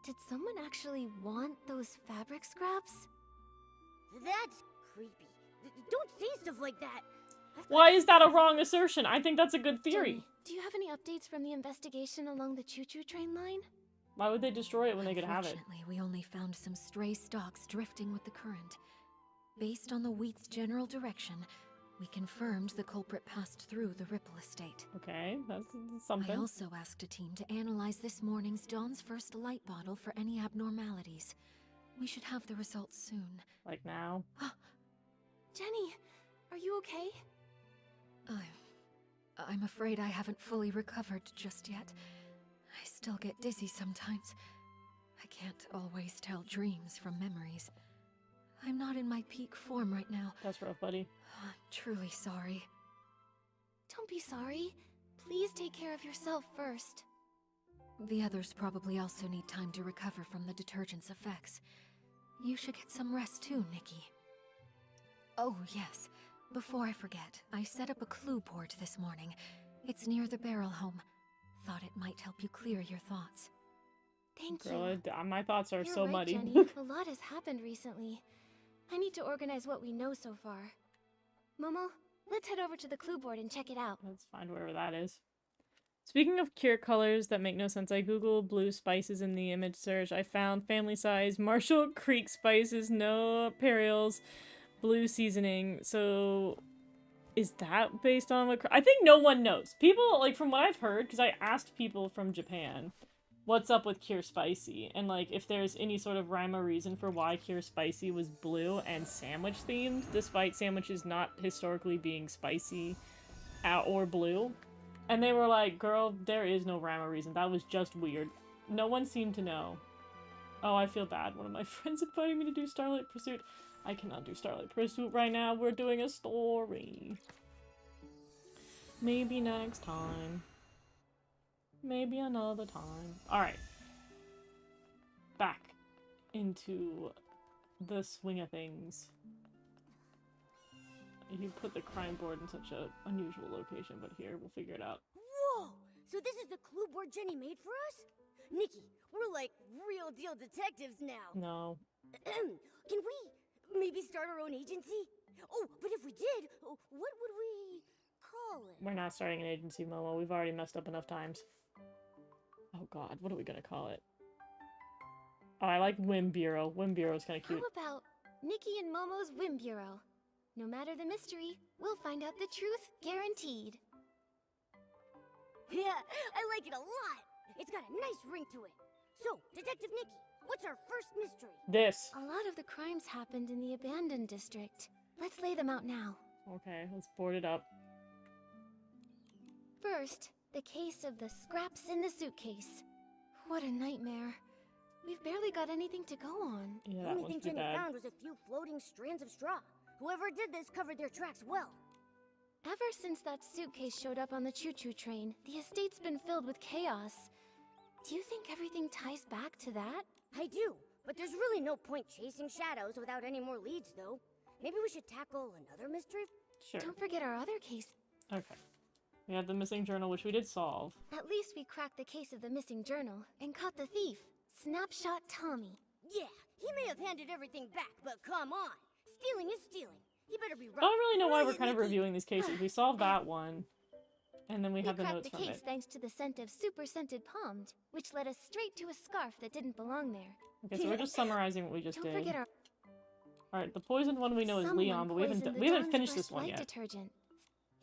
did someone actually want those fabric scraps? That's creepy. Don't say stuff like that. Why is that a wrong assertion? I think that's a good theory. Jenny, do you have any updates from the investigation along the choo-choo train line? Why would they destroy it when they could have it? Unfortunately, we only found some stray stalks drifting with the current. Based on the wheat's general direction, we confirmed the culprit passed through the Ripple estate. Okay, that's something. I also asked a team to analyze this morning's Dawn's first light bottle for any abnormalities. We should have the results soon. Like now? Jenny, are you okay? I'm afraid I haven't fully recovered just yet. I still get dizzy sometimes. I can't always tell dreams from memories. I'm not in my peak form right now. That's rough, buddy. I'm truly sorry. Don't be sorry. Please take care of yourself first. The others probably also need time to recover from the detergent's effects. You should get some rest too, Nikki. Oh, yes. Before I forget, I set up a clue board this morning. It's near the barrel home. Thought it might help you clear your thoughts. Thank Girl, you. my thoughts are You're so right, muddy. Jenny. A lot has happened recently. I need to organize what we know so far. Momo, let's head over to the clue board and check it out. Let's find wherever that is. Speaking of cure colors that make no sense, I googled blue spices in the image search. I found family size Marshall Creek spices, no Imperials, blue seasoning. So is that based on what... I think no one knows. People, like, from what I've heard, because I asked people from Japan, what's up with Cure Spicy? And, like, if there's any sort of rhyme or reason for why Cure Spicy was blue and sandwich themed, despite sandwiches not historically being spicy or blue. And they were like, girl, there is no rhyme or reason. That was just weird. No one seemed to know. Oh, I feel bad. One of my friends invited me to do Starlight Pursuit. I cannot do Starlight Pursuit right now. We're doing a story. Maybe next time. Maybe another time. Alright. Back into the swing of things. You put the crime board in such an unusual location, but here, we'll figure it out. Whoa! So this is the clue board Jenny made for us? Nikki, we're like real deal detectives now. No. Can we maybe start our own agency? Oh, but if we did, what would we call it? We're not starting an agency, Momo. We've already messed up enough times. Oh god, what are we gonna call it? Oh, I like Whim Bureau. Whim Bureau is kind of cute. How about Nikki and Momo's Whim Bureau? No matter the mystery, we'll find out the truth, guaranteed. Yeah, I like it a lot. It's got a nice ring to it. So, Detective Nikki, what's our first mystery? This. A lot of the crimes happened in the abandoned district. Let's lay them out now. Okay, let's board it up. First, the case of the scraps in the suitcase. What a nightmare. We've barely got anything to go on. Yeah, The that only one's thing too Jenny bad. found was a few floating strands of straw. Whoever did this covered their tracks well. Ever since that suitcase showed up on the choo-choo train, the estate's been filled with chaos. Do you think everything ties back to that? I do, but there's really no point chasing shadows without any more leads, though. Maybe we should tackle another mystery? Sure. Don't forget our other case. Okay. We have the missing journal, which we did solve. At least we cracked the case of the missing journal and caught the thief, Snapshot Tommy. Yeah, he may have handed everything back, but come on. Stealing is stealing. He better be right. I don't really know why we're Right, kind of Nikki? reviewing these cases. We solved that one. And then we have the cracked notes the from case it. thanks to the scent of super scented pommed, which led us straight to a scarf that didn't belong there. Okay, so we're just summarizing what we just Don't did. forget our Alright, the poisoned one we know is Someone Leon, but we haven't poisoned the we haven't Dawn's finished Fresh this one Light yet. Detergent.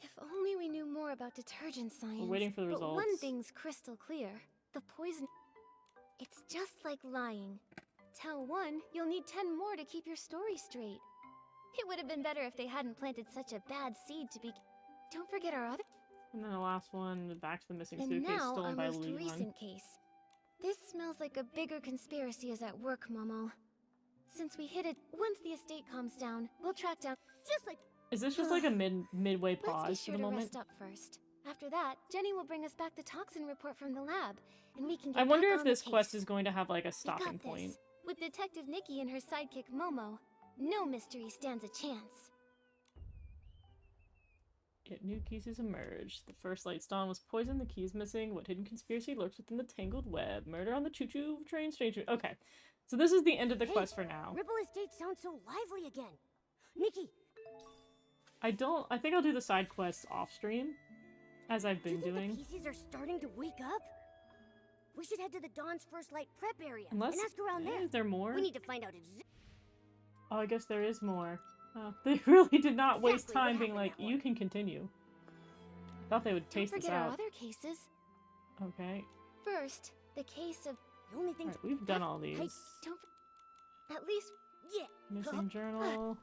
If only we knew more about detergent science. We're waiting for the But one results. thing's crystal clear. The poison... It's just like lying. Tell one, you'll need 10 more to keep your story straight. It would have been better if they hadn't planted such a bad seed to be... Don't forget our other... And then the last one, back to the missing And suitcase now, stolen our by most Leon. recent case. This smells like a bigger conspiracy is at work, Momo. Since we hit it, once the estate calms down, we'll track down... Just like... Is this just like a midway Let's be pause for sure the to moment? rest up first. After that, Jenny will bring us back the toxin report from the lab, and we can get I wonder back if on the this quest case. is going to have like a We stopping got point. this. With Detective Nikki and her sidekick Momo, no mystery stands a chance. Yet new pieces emerge. The first light's dawn was poisoned, the key is missing. What hidden conspiracy lurks within the tangled web? Murder on the choo-choo train station. Okay. So this is the end of the quest for now. Ripple Estate sounds so lively again. Nikki, I think I'll do the side quests off stream, as I've do you been think doing. the pieces are starting to wake up? We should head to the Dawn's First Light prep area Unless, and ask around there. is there more? We need to find out Oh, I guess there is more. Oh, they really did not waste Exactly what time being like, happened you can continue. Thought they would Don't taste this forget our out. other cases. Okay. First, the case of... The only thing... Alright, we've done all these. Don't... At least... Yeah. Missing journal.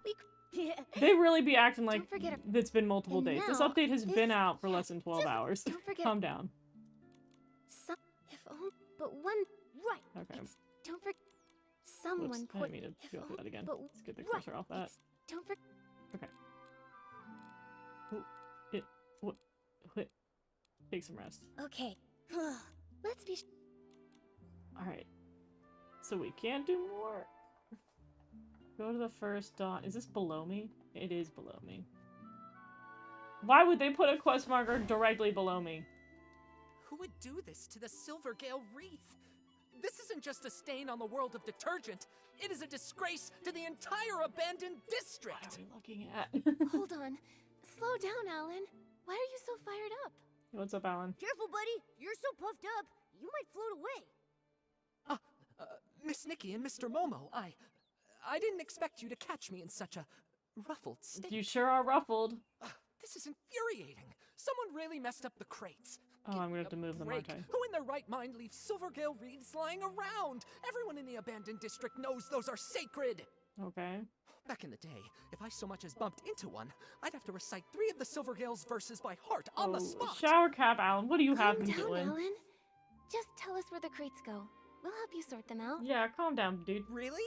They really be acting like Don't forget it's been multiple And days. This now, update has this- been out for less than 12 hours. don't forget- Calm down. If only, but one right. Okay. Don't forget. Someone Whoops, I put. didn't mean to go through that again. But Let's get the right, cursor off that. Don't forget. Okay. What? Take some rest. Okay. Let's be. Alright. So we can't do more. Go to the first dawn. Is this below me? It is below me. Why would they put a quest marker directly below me? Who would do this to the Silvergale Wreath? This isn't just a stain on the world of detergent. It is a disgrace to the entire abandoned district. What are we looking at? Hold on. Slow down, Alan. Why are you so fired up? What's up, Alan? Careful, buddy. You're so puffed up, you might float away. Miss Nikki and Mr. Momo, I didn't expect you to catch me in such a ruffled state. You sure are ruffled. This is infuriating. Someone really messed up the crates. Oh, I'm gonna have to move them, aren't I? Who in their right mind leaves Silvergale wreaths lying around? Everyone in the abandoned district knows those are sacred. Okay. Back in the day, if I so much as bumped into one, I'd have to recite 3 of the Silvergale's verses by heart on the spot. Shower cap, Alan. What do you have Calm been down, doing? Alan. Just tell us where the crates go. We'll help you sort them out. Yeah, calm down, dude. Really?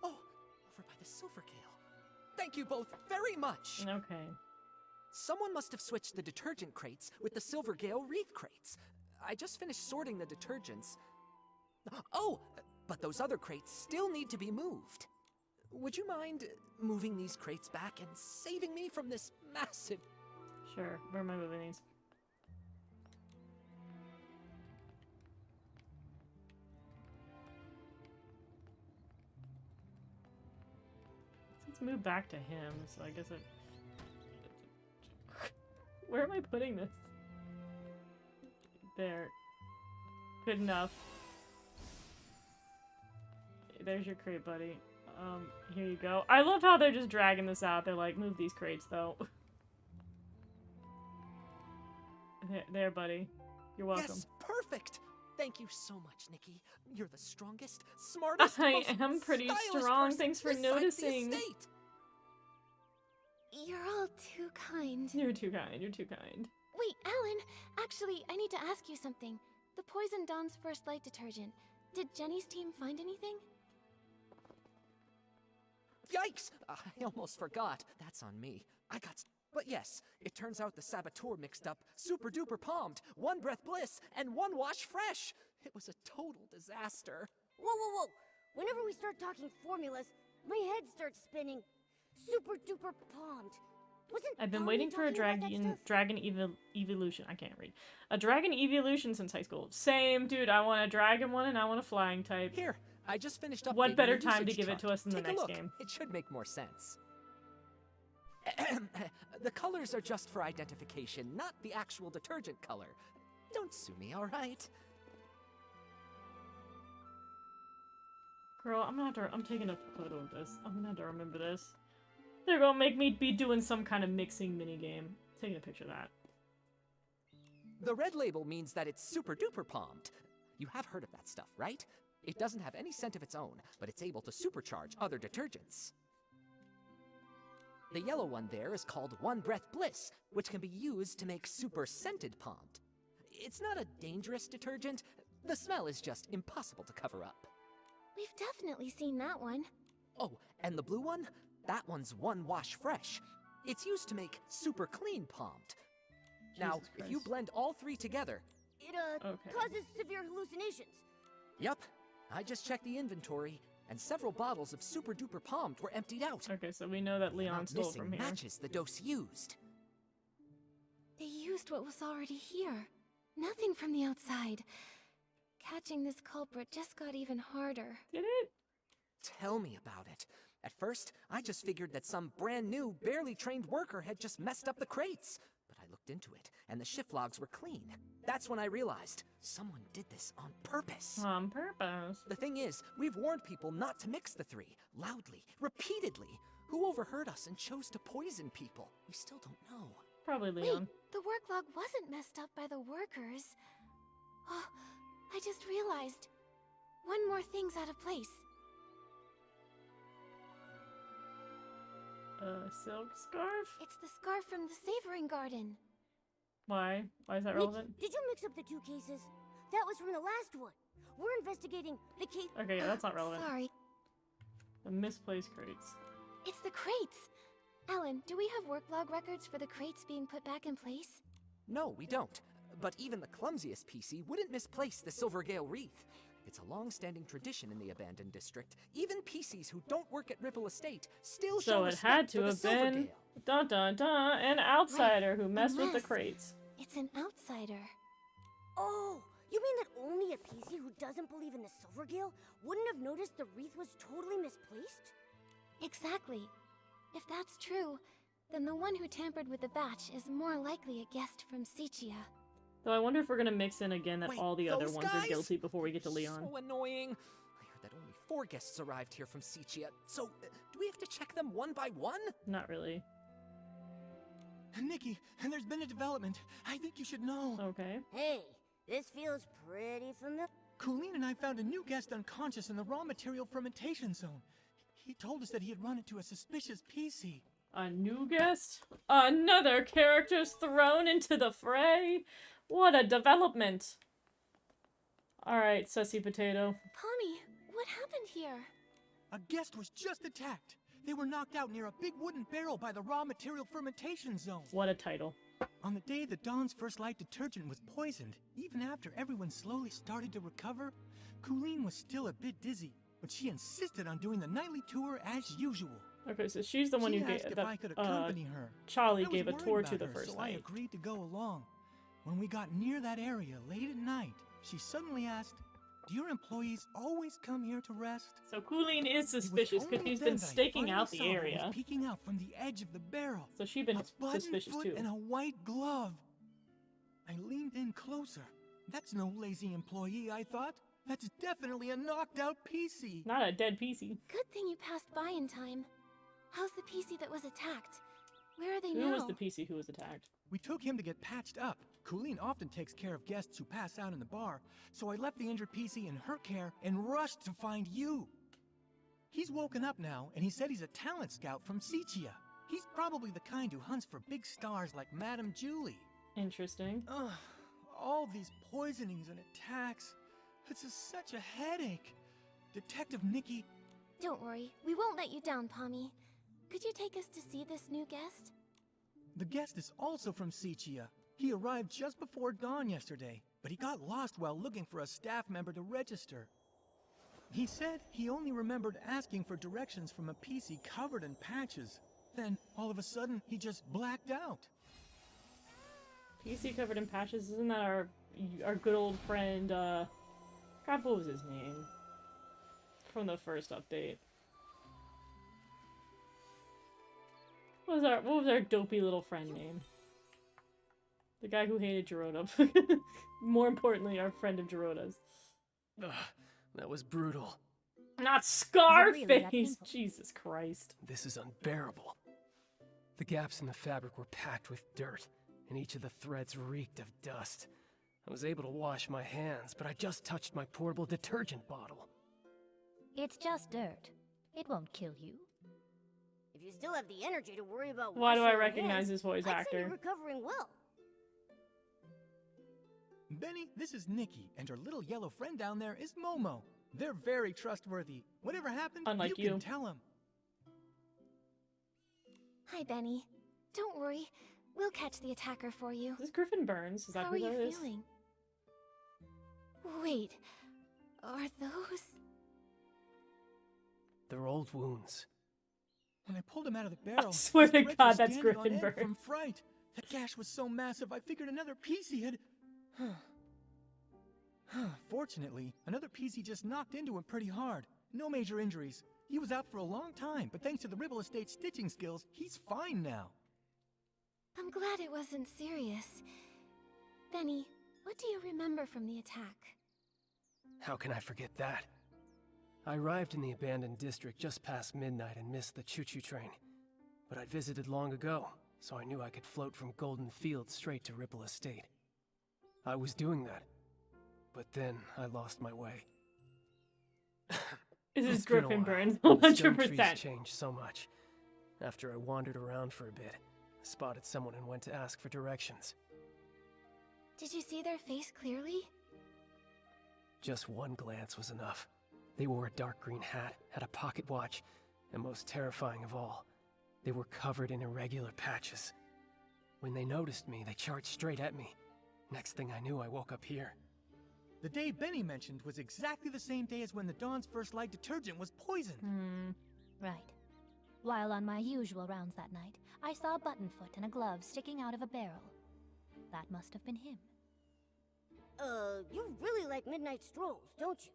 Oh, over by the Silvergale. Thank you both very much. Okay. Someone must have switched the detergent crates with the Silvergale wreath crates. I just finished sorting the detergents. Oh, but those other crates still need to be moved. Would you mind moving these crates back and saving me from this massive... Sure. Where am I moving these? Let's move back to him, so I guess it... Where am I putting this? There. Good enough. There's your crate, buddy. Here you go. I love how they're just dragging this out. They're like, move these crates, though. There, buddy. You're welcome. Yes, perfect! Thank you so much, Nikki. You're the strongest, smartest, I most am pretty stylish strong. person Thanks for besides the noticing. estate. You're all too kind. You're too kind. You're too kind. Wait, Alan. Actually, I need to ask you something. The Poison Dawn's first light detergent. Did Jenny's team find anything? Yikes! I almost forgot. That's on me. But yes, it turns out the saboteur mixed up Super Duper Palmed, One Breath Bliss, and One Wash Fresh. It was a total disaster. Whoa, whoa, whoa! Whenever we start talking formulas, my head starts spinning. Super duper palmed. I've been waiting for a dragon evolution. I can't read. A dragon evolution since high school. Same, dude. I want a dragon one and I want a flying type. Here, I just finished up. What better time to give it to us in the next game? It should make more sense. The colors are just for identification, not the actual detergent color. Don't sue me, all right? Girl, I'm taking a photo of this. I'm gonna have to remember this. They're gonna make me be doing some kind of mixing minigame. Taking a picture of that. The red label means that it's super duper palmed. You have heard of that stuff, right? It doesn't have any scent of its own, but it's able to supercharge other detergents. The yellow one there is called One Breath Bliss, which can be used to make super scented palmed. It's not a dangerous detergent. The smell is just impossible to cover up. We've definitely seen that one. Oh, and the blue one? That one's One Wash Fresh. It's used to make super clean palmed. Now, if you blend all 3 together... It, causes severe hallucinations. Yup. I just checked the inventory, and several bottles of Super Duper Palmed were emptied out. Okay, so we know that Leon stole from here. Matches the dose used. They used what was already here. Nothing from the outside. Catching this culprit just got even harder. Did it? Tell me about it. At first, I just figured that some brand new, barely trained worker had just messed up the crates. But I looked into it, and the shift logs were clean. That's when I realized someone did this on purpose. On purpose? The thing is, we've warned people not to mix the 3, loudly, repeatedly. Who overheard us and chose to poison people? We still don't know. Probably Leon. Wait, the work log wasn't messed up by the workers. Oh, I just realized. One more thing's out of place. A silk scarf? It's the scarf from the Savoring Garden. Why? Why is that Nikki, relevant? did you mix up the two cases? That was from the last one. We're investigating the case. Okay, yeah, that's not relevant. Sorry. The misplaced crates. It's the crates! Alan, do we have work log records for the crates being put back in place? No, we don't. But even the clumsiest PC wouldn't misplace the Silvergale wreath. It's a long-standing tradition in the abandoned district. Even PCs who don't work at Ripple Estate still show So it had respect to for have the been Silvergale. dun dun dun an outsider Right, who a messed with the mess. crates. It's an outsider. Oh, you mean that only a PC who doesn't believe in the Silvergale wouldn't have noticed the wreath was totally misplaced? Exactly. If that's true, then the one who tampered with the batch is more likely a guest from Sichia. Though I wonder if we're gonna mix in again that Wait, all the other those ones are guys? guilty before we get to Leon. So annoying. I heard that only 4 guests arrived here from Sichia. So, do we have to check them one by one? Not really. Nikki, and there's been a development. I think you should know. Okay. Hey, this feels pretty familiar. Colleen and I found a new guest unconscious in the raw material fermentation zone. He told us that he had run into a suspicious PC. A new guest? Another character's thrown into the fray? What a development! Alright, sussy potato. Pommy, what happened here? A guest was just attacked. They were knocked out near a big wooden barrel by the raw material fermentation zone. What a title. On the day that Dawn's First Light detergent was poisoned, even after everyone slowly started to recover, Colleen was still a bit dizzy, but she insisted on doing the nightly tour as usual. Okay, so she's the one She who asked gave if that I could accompany her. Charlie I was gave a worried tour about to the her, first so night. I agreed to go along. When we got near that area late at night, she suddenly asked, "Do your employees always come here to rest?" So Colleen is suspicious because she's been staking out the area. Peeking out from the edge of the barrel. So she's been a button suspicious foot too. and a white glove. I leaned in closer. That's no lazy employee, I thought. That's definitely a knocked out PC. Not a dead PC. Good thing you passed by in time. How's the PC that was attacked? Where are they Who now? was the PC who was attacked? We took him to get patched up. Colleen often takes care of guests who pass out in the bar, so I left the injured PC in her care and rushed to find you. He's woken up now, and he said he's a talent scout from Sichia. He's probably the kind who hunts for big stars like Madame Julie. Interesting. Ugh, all these poisonings and attacks. It's such a headache. Detective Nikki... Don't worry, we won't let you down, Pommy. Could you take us to see this new guest? The guest is also from Sichia. He arrived just before dawn yesterday, but he got lost while looking for a staff member to register. He said he only remembered asking for directions from a PC covered in patches. Then, all of a sudden, he just blacked out. PC covered in patches, isn't that our good old friend, God, what was his name? From the first update. What was our dopey little friend name? The guy who hated Gerota. More importantly, our friend of Gerota's. Ugh, that was brutal. Not Scarface! really that painful? Jesus Christ. This is unbearable. The gaps in the fabric were packed with dirt, and each of the threads reeked of dust. I was able to wash my hands, but I just touched my portable detergent bottle. It's just dirt. It won't kill you. If you still have the energy to worry about Why do I washing your recognize hands, this voice I'd say actor? you're recovering well. Benny, this is Nikki, and her little yellow friend down there is Momo. They're very trustworthy. Whatever happened, Unlike you you. can tell them. Hi, Benny. Don't worry, we'll catch the attacker for you. Is this Griffin Burns? Is that How who are you that is? feeling? Wait, are those... They're old wounds. When I pulled him out of the barrel, I swear his to threads God, were that's standing on Griffin end Burns. from fright. That gash was so massive, I figured another PC had... Fortunately, another PC just knocked into him pretty hard. No major injuries. He was out for a long time, but thanks to the Ripple Estate stitching skills, he's fine now. I'm glad it wasn't serious. Benny, what do you remember from the attack? How can I forget that? I arrived in the abandoned district just past midnight and missed the choo-choo train. But I'd visited long ago, so I knew I could float from Golden Field straight to Ripple Estate. I was doing that, but then I lost my way. This is It's been a Griffin while. Burns, The stone 100%. trees changed so much. After I wandered around for a bit, I spotted someone and went to ask for directions. Did you see their face clearly? Just one glance was enough. They wore a dark green hat, had a pocket watch, and most terrifying of all, they were covered in irregular patches. When they noticed me, they charged straight at me. Next thing I knew, I woke up here. The day Benny mentioned was exactly the same day as when the Dawn's First Light detergent was poisoned. Right. While on my usual rounds that night, I saw a buttonfoot and a glove sticking out of a barrel. That must have been him. You really like midnight strolls, don't you?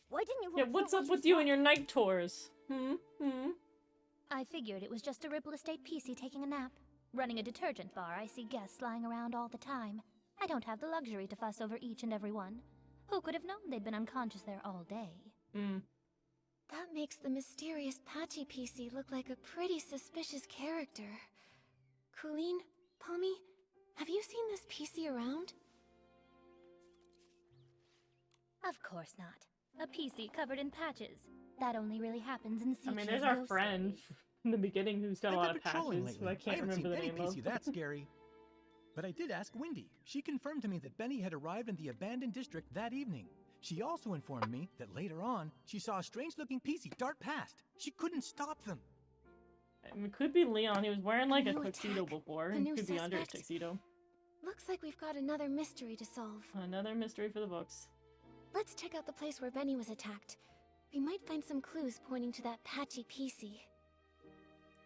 Why didn't you Yeah, report what's what up with you and your night tours? I figured it was just a Ripple Estate PC taking a nap. Running a detergent bar, I see guests lying around all the time. I don't have the luxury to fuss over each and every one. Who could have known they'd been unconscious there all day? That makes the mysterious Patchy PC look like a pretty suspicious character. Colleen, Pommy, have you seen this PC around? Of course not. A PC covered in patches. That only really happens in I mean, there's our friend in the beginning who's got a lot of patches, who I can't remember the name haven't seen of. any PC that scary. But I did ask Wendy. She confirmed to me that Benny had arrived in the abandoned district that evening. She also informed me that later on, she saw a strange-looking PC dart past. She couldn't stop them. I mean, it could be Leon. He was wearing like a new tuxedo attack. before. A He new could be under his suspect. tuxedo. Looks like we've got another mystery to solve. Another mystery for the books. Let's check out the place where Benny was attacked. We might find some clues pointing to that Patchy PC.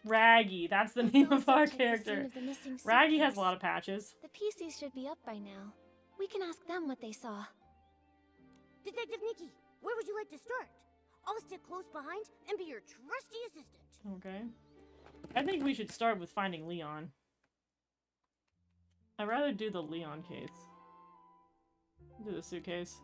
Raggy, that's the name of our character. Of the missing Raggy has suitcase. a lot of patches. The PCs should be up by now. We can ask them what they saw. Detective Nikki, where would you like to start? I'll stick close behind and be your trusty assistant. Okay. I think we should start with finding Leon. I'd rather do the Leon case. Do the suitcase.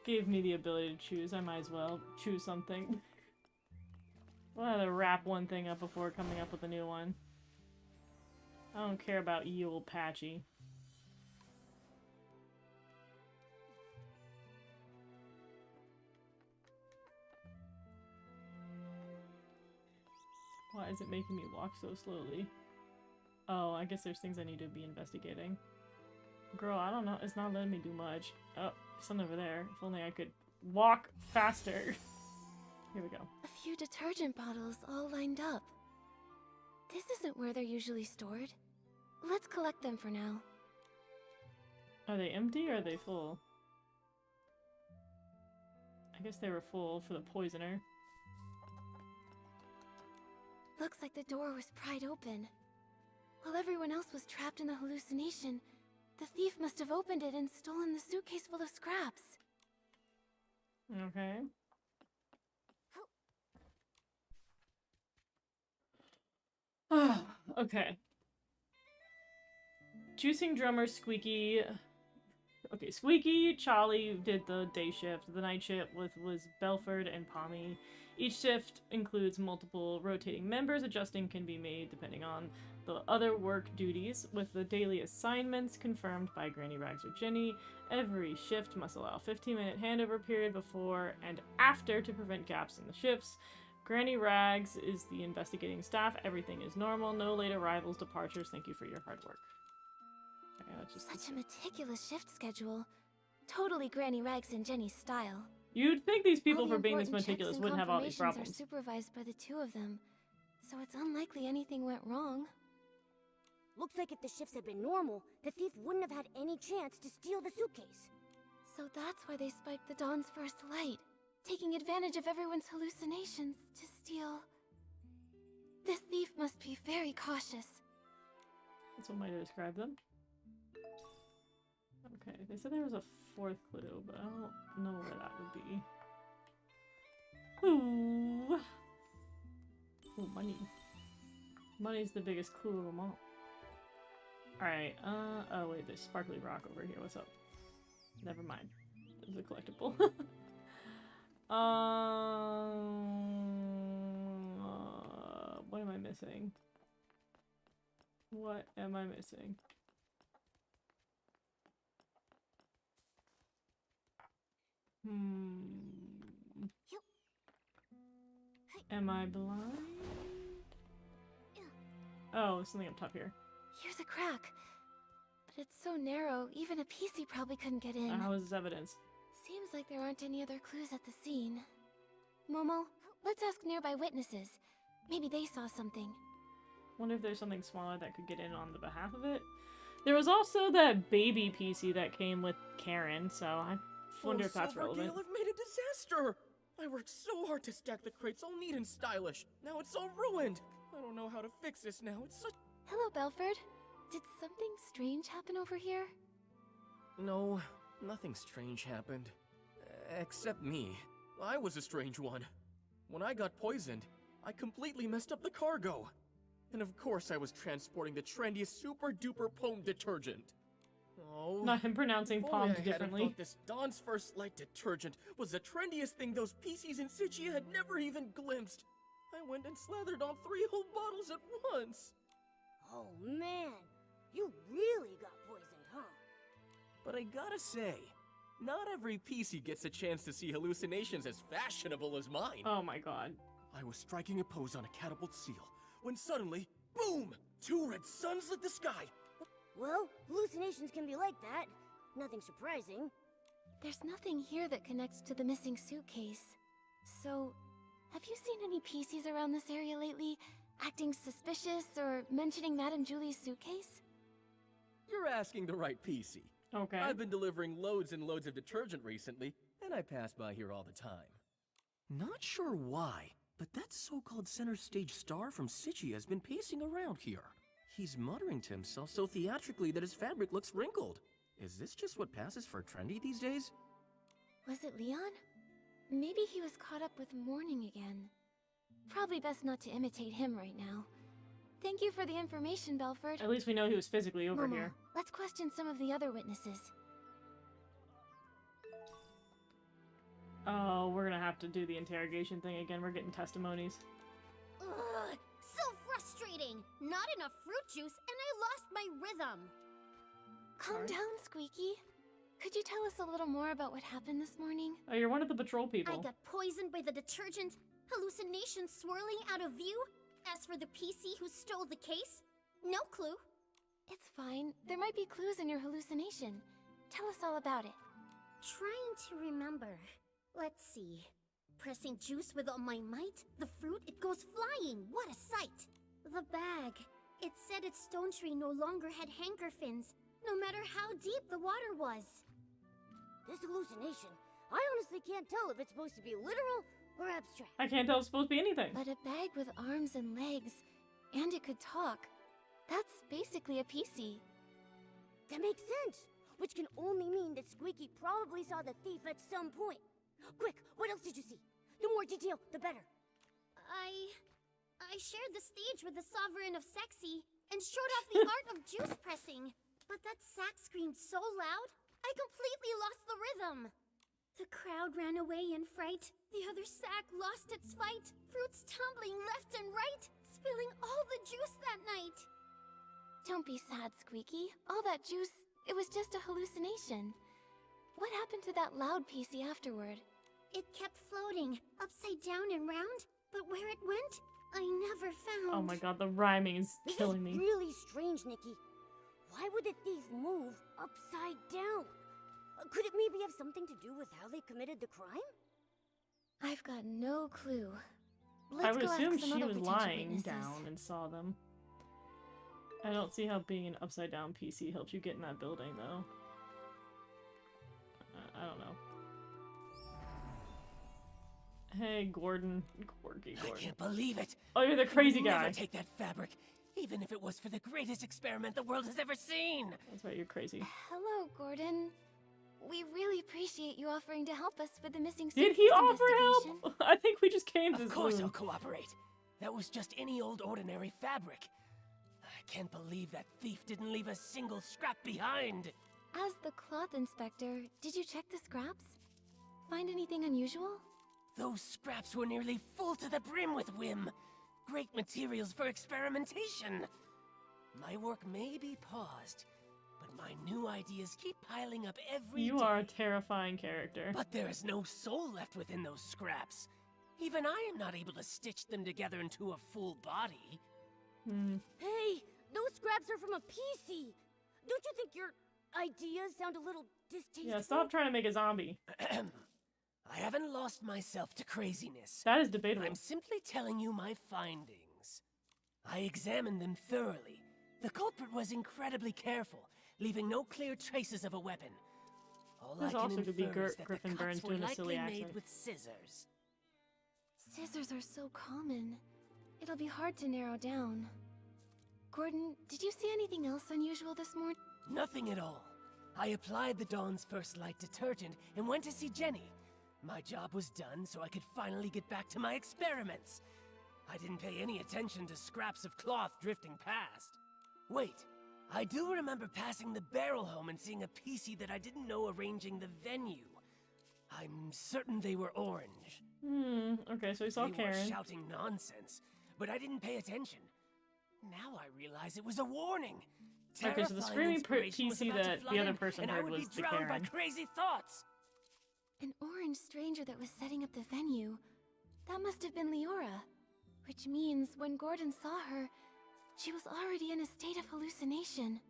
Gave me the ability to choose. I might as well choose something. We'll have to wrap one thing up before coming up with a new one. I don't care about ye old Patchy. Why is it making me walk so slowly? Oh, I guess there's things I need to be investigating. Girl, I don't know. It's not letting me do much. Oh, something over there. If only I could walk faster. Here we go. A few detergent bottles all lined up. This isn't where they're usually stored. Let's collect them for now. Are they empty or are they full? I guess they were full for the poisoner. Looks like the door was pried open. While everyone else was trapped in the hallucination, the thief must have opened it and stolen the suitcase full of scraps. Okay. Okay. Juicing drummer Squeaky. Okay, Squeaky, Charlie did the day shift. The night shift was Belford and Pommy. Each shift includes multiple rotating members. Adjusting can be made depending on the other work duties, with the daily assignments confirmed by Granny Rags or Jenny. Every shift must allow a 15-minute handover period before and after to prevent gaps in the shifts. Granny Rags is the investigating staff. Everything is normal. No late arrivals, departures. Thank you for your hard work. Okay, that's just Such a meticulous shift schedule. Totally Granny Rags and Jenny's style. You'd think these people, All the for being this important checks meticulous, and wouldn't have all these confirmations problems. are supervised by the two of them, so it's unlikely anything went wrong. Looks like if the shifts had been normal, the thief wouldn't have had any chance to steal the suitcase. So that's why they spiked the Dawn's First Light, taking advantage of everyone's hallucinations to steal. This thief must be very cautious. That's one way to describe them. Okay, they said there was a fourth clue, but I don't know where that would be. Ooh! Ooh, money. Money's the biggest clue of them all. Alright, oh wait, there's sparkly rock over here. What's up? Never mind. There's a collectible. What am I missing? What am I missing? Am I blind? Oh, something up top here. Here's a crack. But it's so narrow, even a PC probably couldn't get in. How is this evidence? Seems like there aren't any other clues at the scene. Momo, let's ask nearby witnesses. Maybe they saw something. Wonder if there's something smaller that could get in on the behalf of it. There was also that baby PC that came with Karen, so I wonder if that's relevant. Silvergale have made a disaster! I worked so hard to stack the crates all neat and stylish. Now it's all ruined. I don't know how to fix this now. It's such— Hello, Belford. Did something strange happen over here? No, nothing strange happened. Except me. I was a strange one. When I got poisoned, I completely messed up the cargo. And of course I was transporting the trendiest super-duper Pome detergent. Oh, Not him pronouncing if Pom only I hadn't differently. thought this Dawn's First Light detergent was the trendiest thing those PCs in Sichia had never even glimpsed. I went and slathered on 3 whole bottles at once. Oh man, you really got poisoned, huh? But I gotta say, not every PC gets a chance to see hallucinations as fashionable as mine. Oh my god. I was striking a pose on a catapult seal, when suddenly, boom! 2 red suns lit the sky! Well, hallucinations can be like that. Nothing surprising. There's nothing here that connects to the missing suitcase. So, have you seen any PCs around this area lately, acting suspicious or mentioning Madame Julie's suitcase? You're asking the right PC. Okay. I've been delivering loads and loads of detergent recently, and I pass by here all the time. Not sure why, but that so-called center stage star from Sichia has been pacing around here. He's muttering to himself so theatrically that his fabric looks wrinkled. Is this just what passes for trendy these days? Was it Leon? Maybe he was caught up with mourning again. Probably best not to imitate him right now. Thank you for the information, Belford. At least we know he was physically over Momo, here. let's question some of the other witnesses. Oh, we're gonna have to do the interrogation thing again. We're getting testimonies. Ugh, so frustrating! Not enough fruit juice, and I lost my rhythm! Calm down, Squeaky. Could you tell us a little more about what happened this morning? Oh, you're one of the patrol people. I got poisoned by the detergent, hallucinations swirling out of view. As for the PC who stole the case, no clue. It's fine. There might be clues in your hallucination. Tell us all about it. Trying to remember. Let's see. Pressing juice with all my might, the fruit, it goes flying. What a sight! The bag. It said its stone tree no longer had hanker fins, no matter how deep the water was. This hallucination, I honestly can't tell if it's supposed to be literal or abstract. I can't tell it's supposed to be anything. But a bag with arms and legs, and it could talk. That's basically a PC. That makes sense, which can only mean that Squeaky probably saw the thief at some point. Quick, what else did you see? The more detail, the better. I shared the stage with the Sovereign of Sexy and showed off the art of juice pressing. But that sack screamed so loud, I completely lost the rhythm. The crowd ran away in fright. The other sack lost its fight. Fruits tumbling left and right, spilling all the juice that night. Don't be sad, Squeaky. All that juice, it was just a hallucination. What happened to that loud PC afterward? It kept floating, upside down and round, but where it went, I never found. Oh my god, the rhyming is killing me. This is really strange, Nikki. Why would the thief move upside down? Could it maybe have something to do with how they committed the crime? I've got no clue. I Let's would go assume ask some she other was potential lying witnesses. down and saw them. I don't see how being an upside down PC helps you get in that building, though. I don't know. Hey, Gordon. Gordon. I can't believe it. Oh, you're the crazy I would guy. never take that fabric, even if it was for the greatest experiment the world has ever seen. That's right, you're crazy. Hello, Gordon. We really appreciate you offering to help us with the missing Did he suitcase offer investigation. help? I think we just came to Of this course room. I'll cooperate. That was just any old ordinary fabric. I can't believe that thief didn't leave a single scrap behind. As the cloth inspector, did you check the scraps? Find anything unusual? Those scraps were nearly full to the brim with whim. Great materials for experimentation. My work may be paused, but my new ideas keep piling up every day. You are a terrifying character. But there is no soul left within those scraps. Even I am not able to stitch them together into a full body. Hey, those scraps are from a PC. Don't you think your ideas sound a little distasteful? Yeah, stop trying to make a zombie. I haven't lost myself to craziness. That is debatable. I'm simply telling you my findings. I examined them thoroughly. The culprit was incredibly careful, leaving no clear traces of a weapon. All This I also can could be infer is that Griffin the Burns cuts were doing a silly likely made accent. with scissors. Scissors are so common. It'll be hard to narrow down. Gordon, did you see anything else unusual this morning? Nothing at all. I applied the Dawn's First Light detergent and went to see Jenny. My job was done, so I could finally get back to my experiments. I didn't pay any attention to scraps of cloth drifting past. Wait, I do remember passing the barrel home and seeing a PC that I didn't know arranging the venue. I'm certain they were orange. Okay, so we saw They Karen. were shouting nonsense, but I didn't pay attention. Now I realize it was a warning. Okay, so the screaming PC that the other person heard was the drowned by Karen. crazy thoughts. An orange stranger that was setting up the venue. That must have been Leora. Which means when Gordon saw her, she was already in a state of hallucination.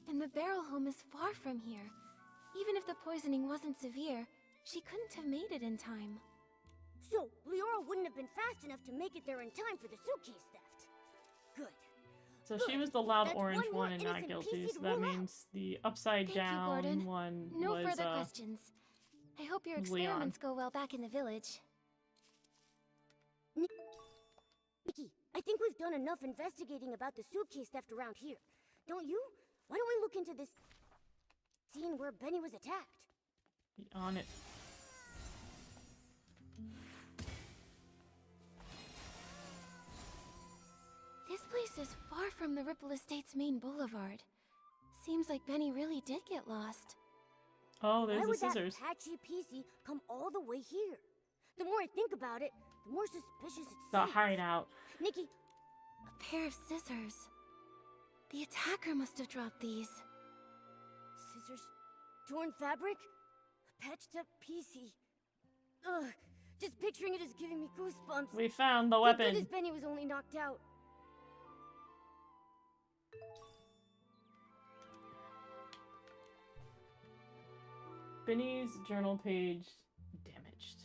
And the barrel home is far from here. Even if the poisoning wasn't severe, she couldn't have made it in time. So, Leora wouldn't have been fast enough to make it there in time for the suitcase theft. Good. So she was the loud That's orange one more one and not innocent guilty, PC so to that rule out. means the upside Thank you, down Gordon. one No was further questions. I hope your Leon. experiments go well back in the village. Nikki, I think we've done enough investigating about the suitcase theft around here. Don't you? Why don't we look into this scene where Benny was attacked? Be on it. This place is far from the Ripple Estate's main boulevard. Seems like Benny really did get lost. Oh, there's Why the would scissors. that patchy PC come all the way here? The more I think about it, the more suspicious it The seems. hideout. Nikki, A pair of scissors. The attacker must have dropped these. scissors, torn fabric, a patched up PC. Ugh, just picturing it is giving me goosebumps. We found the Thank weapon. goodness Benny was only knocked out. Benny's journal page damaged.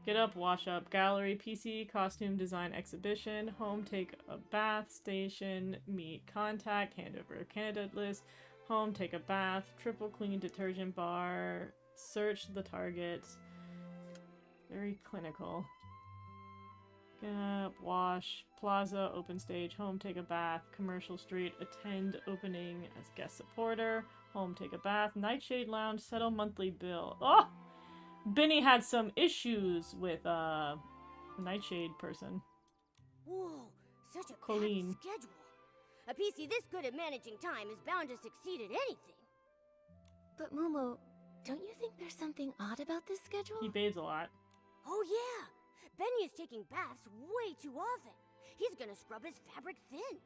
Get up, wash up, gallery, PC, costume design exhibition, home, take a bath, station, meet, contact, hand over a candidate list, home, take a bath, triple clean detergent bar, search the targets. Very clinical. Get up, wash, plaza, open stage, home, take a bath, commercial street, attend opening as guest supporter, home, take a bath, nightshade lounge, settle monthly bill. Oh! Benny had some issues with nightshade person. Whoa, such a Colleen. packed schedule. A PC this good at managing time is bound to succeed at anything. But Momo, don't you think there's something odd about this schedule? He bathes a lot. Oh yeah, Benny is taking baths way too often. He's gonna scrub his fabric thin.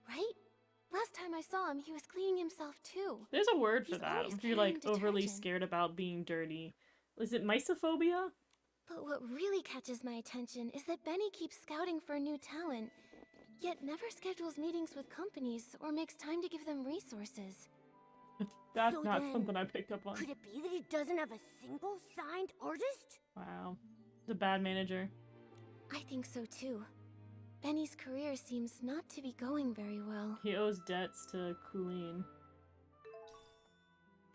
Right? Last time I saw him, he was cleaning himself too. There's a word for He's that. always If you're like carrying overly detergent. scared about being dirty. Is it mysophobia? But what really catches my attention is that Benny keeps scouting for new talent, yet never schedules meetings with companies or makes time to give them resources. That's So not then, something I picked up on. Could it be that he doesn't have a single signed artist? Wow. The bad manager. I think so too. Benny's career seems not to be going very well. He owes debts to Colleen.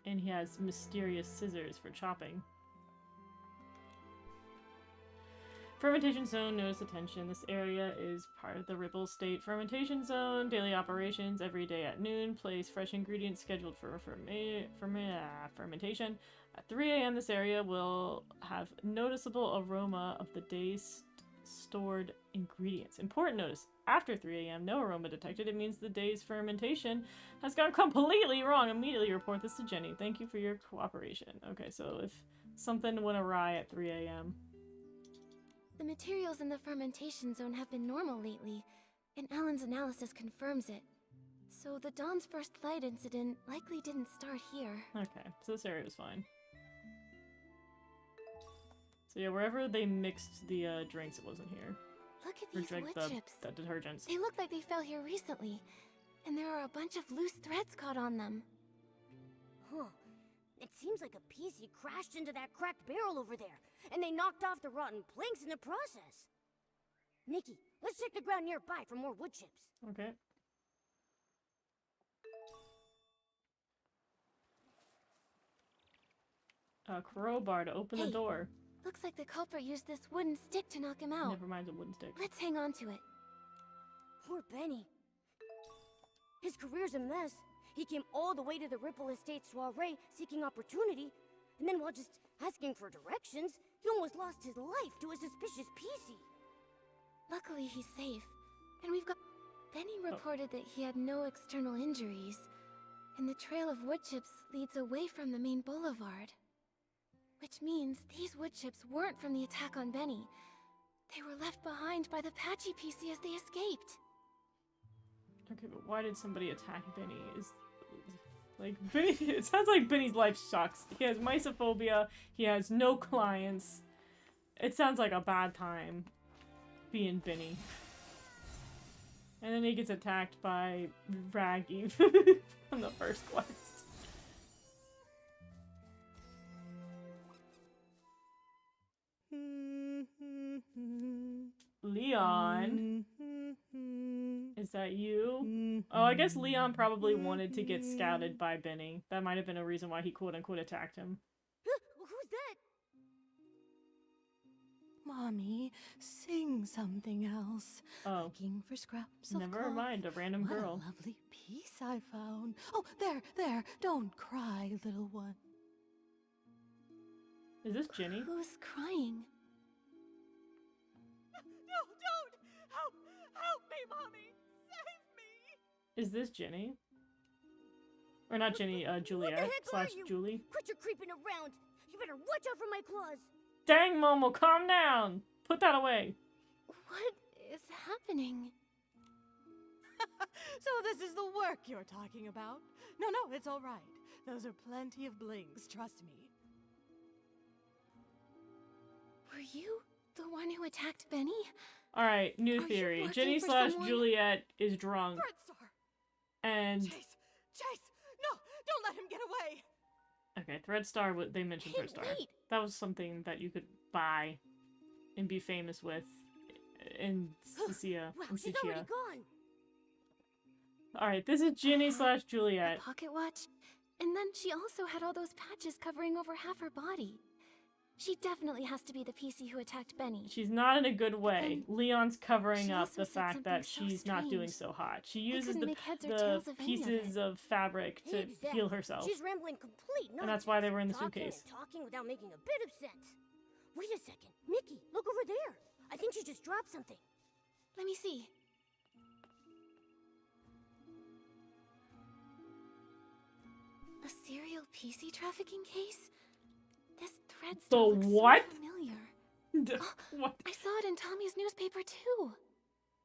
And he has mysterious scissors for chopping. Fermentation zone, notice attention. This area is part of the Ripple State Fermentation Zone. Daily operations every day at noon. Place fresh ingredients scheduled for fermentation. At 3 a.m. this area will have noticeable aroma of the day's stored ingredients. Important notice, after 3 a.m. no aroma detected. It means the day's fermentation has gone completely wrong. Immediately report this to Jenny. Thank you for your cooperation. Okay, so if something went awry at 3 a.m. The materials in the fermentation zone have been normal lately, and Alan's analysis confirms it. So the Dawn's first light incident likely didn't start here. Okay, so this area is fine. So yeah, wherever they mixed the drinks, it wasn't here. Look at Or these drank wood chips. the detergents. They look like they fell here recently. And there are a bunch of loose threads caught on them. Huh. It seems like a PC crashed into that cracked barrel over there, and they knocked off the rotten planks in the process. Nikki, let's check the ground nearby for more wood chips. Okay. A crowbar to open the door. Looks like the culprit used this wooden stick to knock him out. Never mind the wooden stick. Let's hang on to it. Poor Benny. His career's a mess. He came all the way to the Ripple Estate soiree seeking opportunity, and then while just asking for directions, he almost lost his life to a suspicious PC. Luckily, he's safe. And we've got... Benny reported that he had no external injuries, and the trail of wood chips leads away from the main boulevard. Which means these wood chips weren't from the attack on Benny. They were left behind by the Patchy PC as they escaped. Okay, but why did somebody attack Benny? Like, Benny, it sounds like Benny's life sucks. He has mysophobia, he has no clients. It sounds like a bad time being Benny. And then he gets attacked by Raggy from the first quest. Leon? Is that you? Oh, I guess Leon probably wanted to get scouted by Benny. That might have been a reason why he quote-unquote attacked him. Who's that? Mommy, sing something else. Oh. Looking for scraps of Never cloth. mind, a random What girl. a lovely piece I found. Oh, there, don't cry, little one. Is this Jenny? Who's crying? No, don't! Help me, Mommy! Save me! Is this Jenny? Or not Jenny, Juliet / Julie. Quit your creeping around! You better watch out for my claws! Dang, Momo, calm down! Put that away! What is happening? So this is the work you're talking about? No, it's all right. Those are plenty of blings, trust me. Were you the one who attacked Benny? Alright, new theory. working Jenny for / someone? Juliet is drunk. Threadstar! And... Chase! No! Don't let him get away! Okay, Threadstar, they mentioned Hey, Threadstar. wait. That was something that you could buy and be famous with in Cicia. Wow, she's already gone! Alright, this is Jenny / Juliet. A pocket watch? And then she also had all those patches covering over half her body. She definitely has to be the PC who attacked Benny. She's not in a good way. Leon's covering she up also the said fact that something so she's not doing strange. so hot. She I uses couldn't the make heads or tails of any of pieces it. of fabric to Exactly. heal herself. She's rambling complete nonsense. And that's why they were in the talking suitcase. And talking without making a bit of sense. Wait a second. Nikki, look over there. I think she just dropped something. Let me see. A serial PC trafficking case? This thread The looks what? so familiar. What? I saw it in Tommy's newspaper too.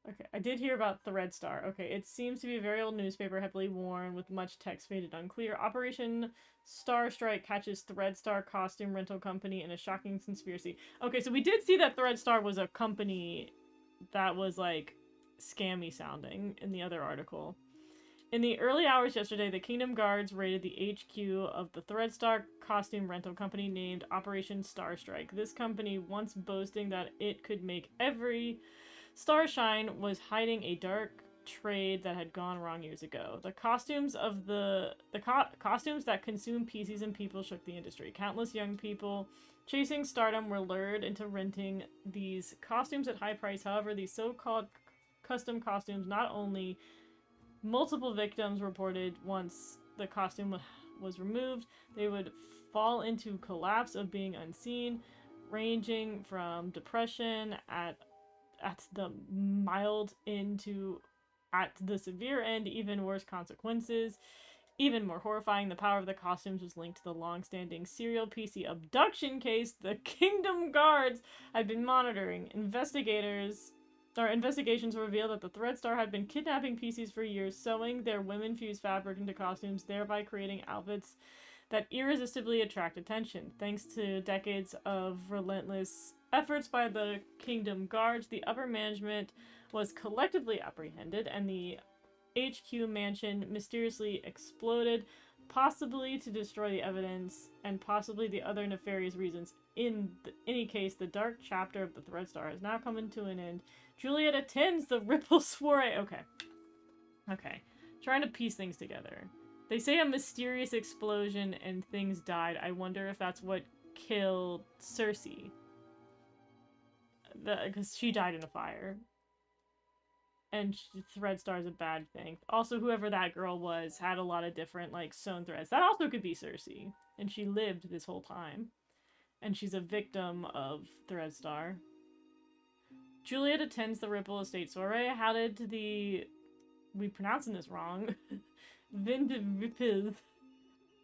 Okay, I did hear about Threadstar. Okay, it seems to be a very old newspaper, heavily worn, with much text faded unclear. Operation Star Strike catches Threadstar costume rental company in a shocking conspiracy. Okay, so we did see that Threadstar was a company that was, like, scammy sounding in the other article. In the early hours yesterday, the Kingdom Guards raided the HQ of the Threadstar costume rental company named Operation Star Strike. This company, once boasting that it could make every Starshine, was hiding a dark trade that had gone wrong years ago. The costumes of costumes that consume PCs and people shook the industry. Countless young people chasing stardom were lured into renting these costumes at high price. However, these so-called custom costumes not only multiple victims reported once the costume was removed, they would fall into collapse of being unseen, ranging from depression at the mild into at the severe end, even worse consequences. Even more horrifying, the power of the costumes was linked to the long-standing serial PC abduction case the Kingdom Guards had been monitoring. Investigations revealed that the Threadstar had been kidnapping PCs for years, sewing their women-fused fabric into costumes, thereby creating outfits that irresistibly attract attention. Thanks to decades of relentless efforts by the Kingdom Guards, the upper management was collectively apprehended, and the HQ mansion mysteriously exploded, possibly to destroy the evidence and possibly the other nefarious reasons. In any case, the dark chapter of the Thread Star has now come to an end. Juliet attends the Ripple soiree. Okay. Trying to piece things together. They say a mysterious explosion and things died. I wonder if that's what killed Cersei. Because she died in a fire. And Thread Star is a bad thing. Also, whoever that girl was had a lot of different, like, sewn threads. That also could be Cersei. And she lived this whole time. And she's a victim of Thread Star. Juliet attends the Ripple Estate soiree. How did the... we pronouncing this wrong. Vindivipil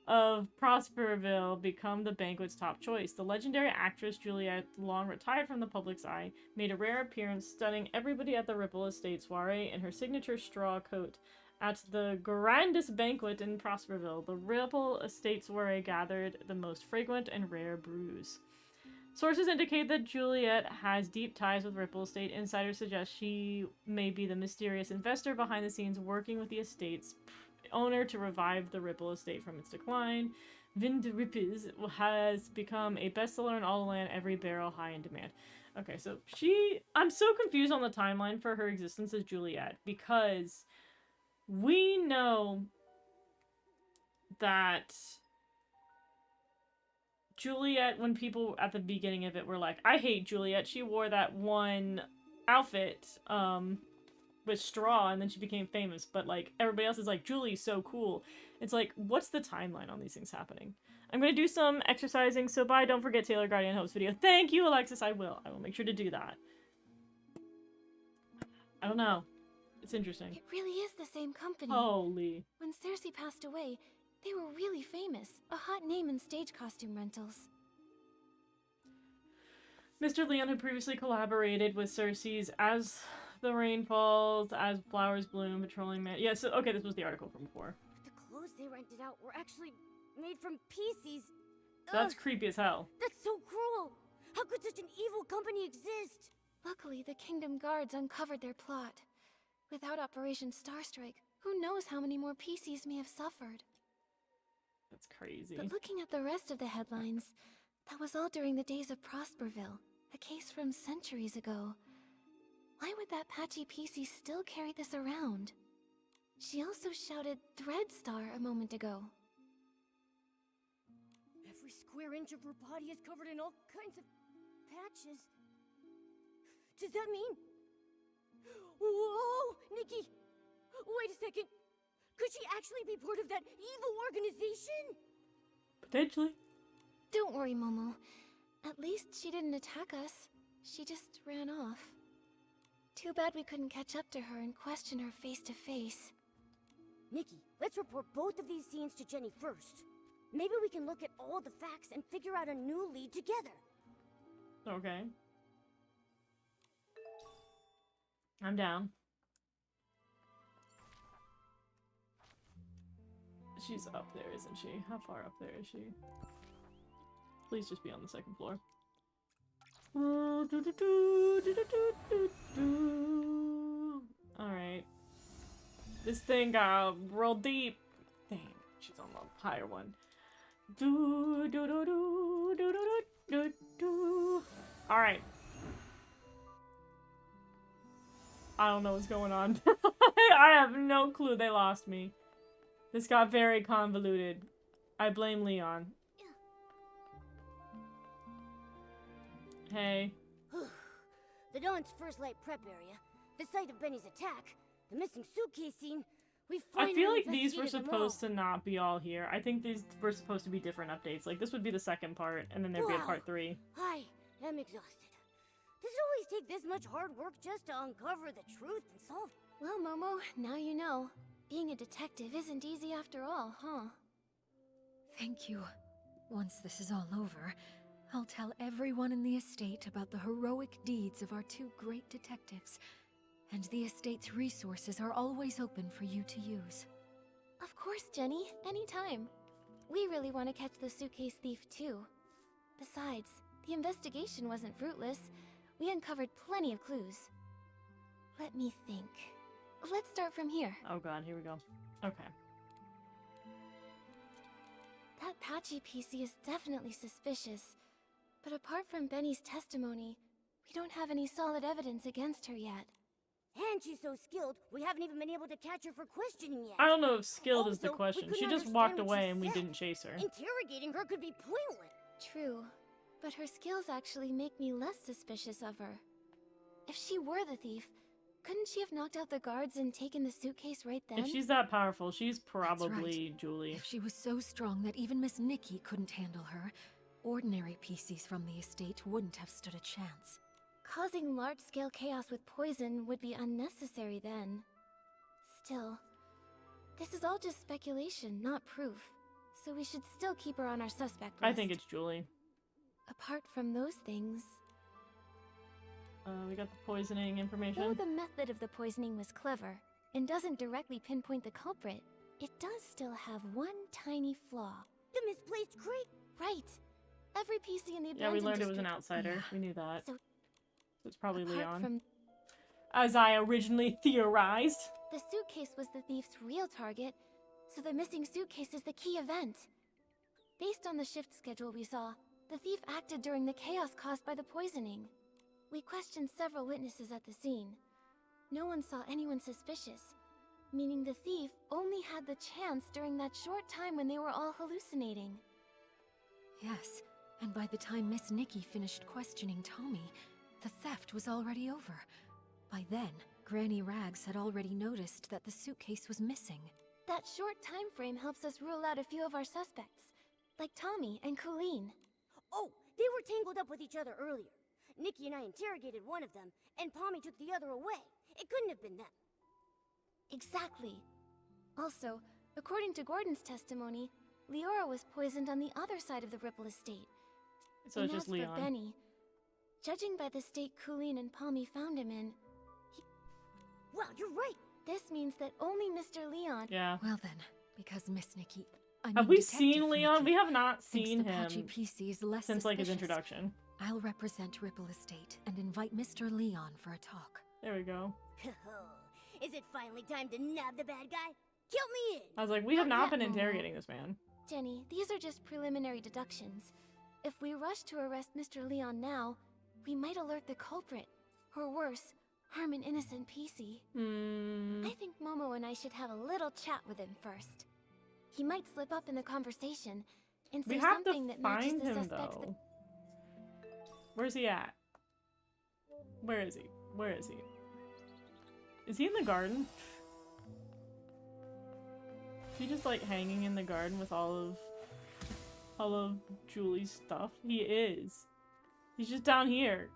of Prosperville become the banquet's top choice. The legendary actress Juliet, long retired from the public's eye, made a rare appearance, stunning everybody at the Ripple Estate soiree in her signature straw coat. At the grandest banquet in Prosperville, the Ripple Estate soiree gathered the most fragrant and rare brews. Sources indicate that Juliet has deep ties with Ripple Estate. Insiders suggest she may be the mysterious investor behind the scenes working with the estate's owner to revive the Ripple Estate from its decline. Vindripiz has become a bestseller in all the land, every barrel high in demand. Okay, so I'm so confused on the timeline for her existence as Juliet, because we know that Juliet, when people at the beginning of it were like, I hate Juliet, she wore that one outfit, with straw, and then she became famous, but, like, everybody else is like, Julie's so cool. It's like, what's the timeline on these things happening? I'm gonna do some exercising, so bye, don't forget Taylor Guardian Hope's video. Thank you, Alexis, I will make sure to do that. I don't know. It's interesting. It really is the same company. Holy. When Cersei passed away, they were really famous. A hot name in stage costume rentals. Mr. Leon, who previously collaborated with Cersei's As the Rain Falls, As Flowers Bloom, Patrolling Man. Yeah, so, okay, this was the article from before. The clothes they rented out were actually made from PCs. That's creepy as hell. That's so cruel. How could such an evil company exist? Luckily, the Kingdom Guards uncovered their plot. Without Operation Starstrike, who knows how many more PCs may have suffered. That's crazy. But looking at the rest of the headlines, that was all during the days of Prosperville, a case from centuries ago. Why would that patchy PC still carry this around? She also shouted Thread Star a moment ago. Every square inch of her body is covered in all kinds of patches. Does that mean... Whoa! Nikki! Wait a second! Could she actually be part of that evil organization? Potentially. Don't worry, Momo. At least she didn't attack us. She just ran off. Too bad we couldn't catch up to her and question her face to face. Nikki, let's report both of these scenes to Jenny first. Maybe we can look at all the facts and figure out a new lead together. Okay. I'm down. She's up there, isn't she? How far up there is she? Please just be on the second floor. Alright. This thing got real deep. Dang, she's on the higher one. Alright. I don't know what's going on. I have no clue. They lost me. This got very convoluted. I blame Leon. Hey. The Dawn's first light prep area, the site of Benny's attack, the missing suitcase scene. We finally I feel like these were investigated them supposed to not be all here. I think these were supposed to be different updates. Like, this would be the second part, and then there'd be a part 3. I am exhausted. Does it always take this much hard work just to uncover the truth and solve? Well, Momo, now you know. Being a detective isn't easy after all, huh? Thank you. Once this is all over, I'll tell everyone in the estate about the heroic deeds of our 2 great detectives, and the estate's resources are always open for you to use. Of course, Jenny. Anytime. we really want to catch the suitcase thief too. Besides, the investigation wasn't fruitless. We uncovered plenty of clues. Let me think. Let's start from here. Oh god, here we go. Okay. That patchy PC is definitely suspicious. But apart from Benny's testimony, we don't have any solid evidence against her yet. And she's so skilled, we haven't even been able to catch her for questioning yet. I don't know if skilled is the Also, question. we She couldn't just walked understand what away she and we said. didn't chase her. Interrogating her could be pointless. True, but her skills actually make me less suspicious of her. If she were the thief, couldn't she have knocked out the guards and taken the suitcase right then? If she's that powerful, she's That's probably right. Julie. If she was so strong that even Miss Nikki couldn't handle her, ordinary PCs from the estate wouldn't have stood a chance. Causing large-scale chaos with poison would be unnecessary then. Still, this is all just speculation, not proof. So we should still keep her on our suspect list. I think it's Julie. Apart from those things... We got the poisoning information. Though the method of the poisoning was clever, and doesn't directly pinpoint the culprit, it does still have one tiny flaw. The misplaced crate! Right! Every PC in the abandoned Yeah, we learned it was an district- outsider. Yeah. We knew that. So, it's probably apart Leon. from As I originally theorized. the suitcase was the thief's real target, so the missing suitcase is the key event. Based on the shift schedule we saw, the thief acted during the chaos caused by the poisoning. We questioned several witnesses at the scene. No one saw anyone suspicious, meaning the thief only had the chance during that short time when they were all hallucinating. Yes, and by the time Miss Nikki finished questioning Tommy, the theft was already over. By then, Granny Rags had already noticed that the suitcase was missing. That short time frame helps us rule out a few of our suspects, like Tommy and Colleen. Oh, they were tangled up with each other earlier. Nikki and I interrogated one of them, and Pommy took the other away. It couldn't have been them. Exactly. Also, according to Gordon's testimony, Leora was poisoned on the other side of the Ripple estate. So And it's just as Leon. for Benny, judging by the state Colleen and Pommy found him in, Wow, you're right. This means that only Mr. Leon... Yeah. Well then, because Miss Nikki... Have we Detective seen Leon? Nikki We have not thinks seen the him patchy PC is less since like his suspicious. introduction. I'll represent Ripple Estate and invite Mr. Leon for a talk. There we go. Is it finally time to nab the bad guy? Count me in! I was like, we have Not not yet, been Momo. interrogating this man. Jenny, these are just preliminary deductions. If we rush to arrest Mr. Leon now, we might alert the culprit. Or worse, harm an innocent PC. I think Momo and I should have a little chat with him first. He might slip up in the conversation and say We have to something that matches find the him suspect's... though. Where's he at? Where is he? Where is he? Is he in the garden? Is he just like hanging in the garden with all of Julie's stuff? He is. He's just down here.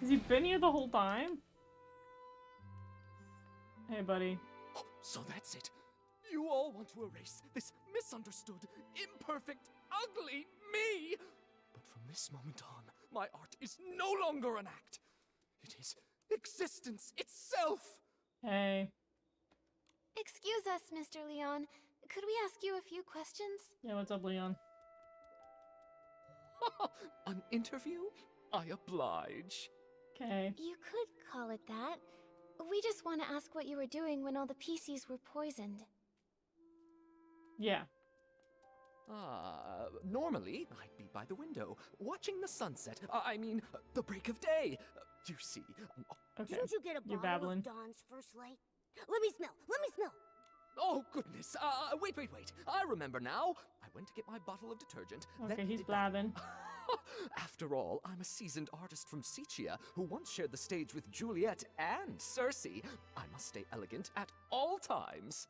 Has he been here the whole time? Hey, buddy. So that's it. You all want to erase this misunderstood, imperfect, ugly me! But from this moment on, my art is no longer an act. It is existence itself! Hey. Excuse us, Mr. Leon. Could we ask you a few questions? Yeah, what's up, Leon? An interview? I oblige. Okay. You could call it that. We just want to ask what you were doing when all the PCs were poisoned. Yeah. Normally, I'd be by the window, watching the sunset. I mean, the break of day. You see. Okay. Didn't you get a You're bottle babbling. of Dawn's first light? Let me smell! Let me smell! Oh, goodness. Wait. I remember now. I went to get my bottle of detergent. Okay, then he's blabbing. After all, I'm a seasoned artist from Sicia who once shared the stage with Juliet and Cersei. I must stay elegant at all times.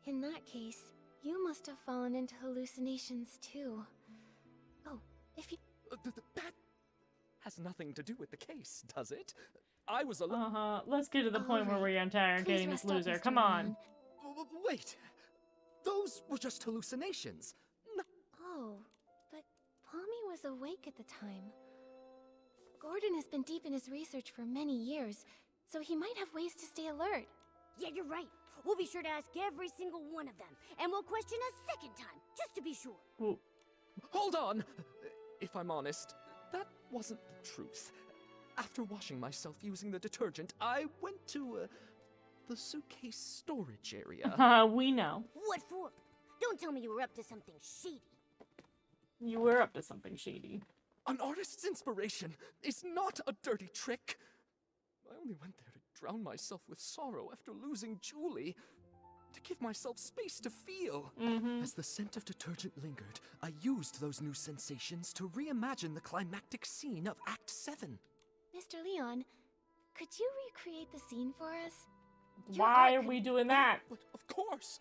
In that case, you must have fallen into hallucinations too. Oh, if you... That has nothing to do with the case, does it? I was alone. Let's get to the point where we're interrogating this loser. Come on. Wait. Those were just hallucinations. Oh, but Pommy was awake at the time. Gordon has been deep in his research for many years, so he might have ways to stay alert. Yeah, you're right. We'll be sure to ask every single one of them, and we'll question a second time, just to be sure. Ooh. Hold on! If I'm honest, that wasn't the truth. After washing myself using the detergent, I went to, the suitcase storage area. We know. What for? Don't tell me you were up to something shady. You were up to something shady. An artist's inspiration is not a dirty trick. I only went there to drown myself with sorrow after losing Julie. To give myself space to feel. As the scent of detergent lingered, I used those new sensations to reimagine the climactic scene of Act 7. Mr. Leon, could you recreate the scene for us? Why are we doing that? But of course!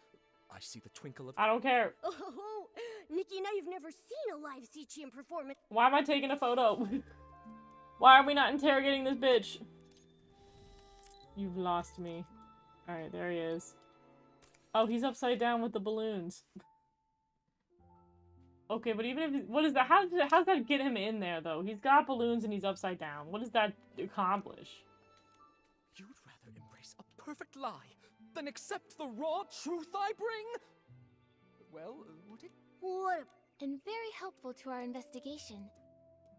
I see the twinkle of... I don't care. Oh, Nikki, now you've never seen a live Sichian performance. Why am I taking a photo? Why are we not interrogating this bitch? You've lost me. Alright, there he is. Oh, he's upside down with the balloons. Okay, but even if... What is that? How's that get him in there, though? He's got balloons and he's upside down. What does that accomplish? You'd rather embrace a perfect lie than accept the raw truth I bring? Well, would it? What? And very helpful to our investigation.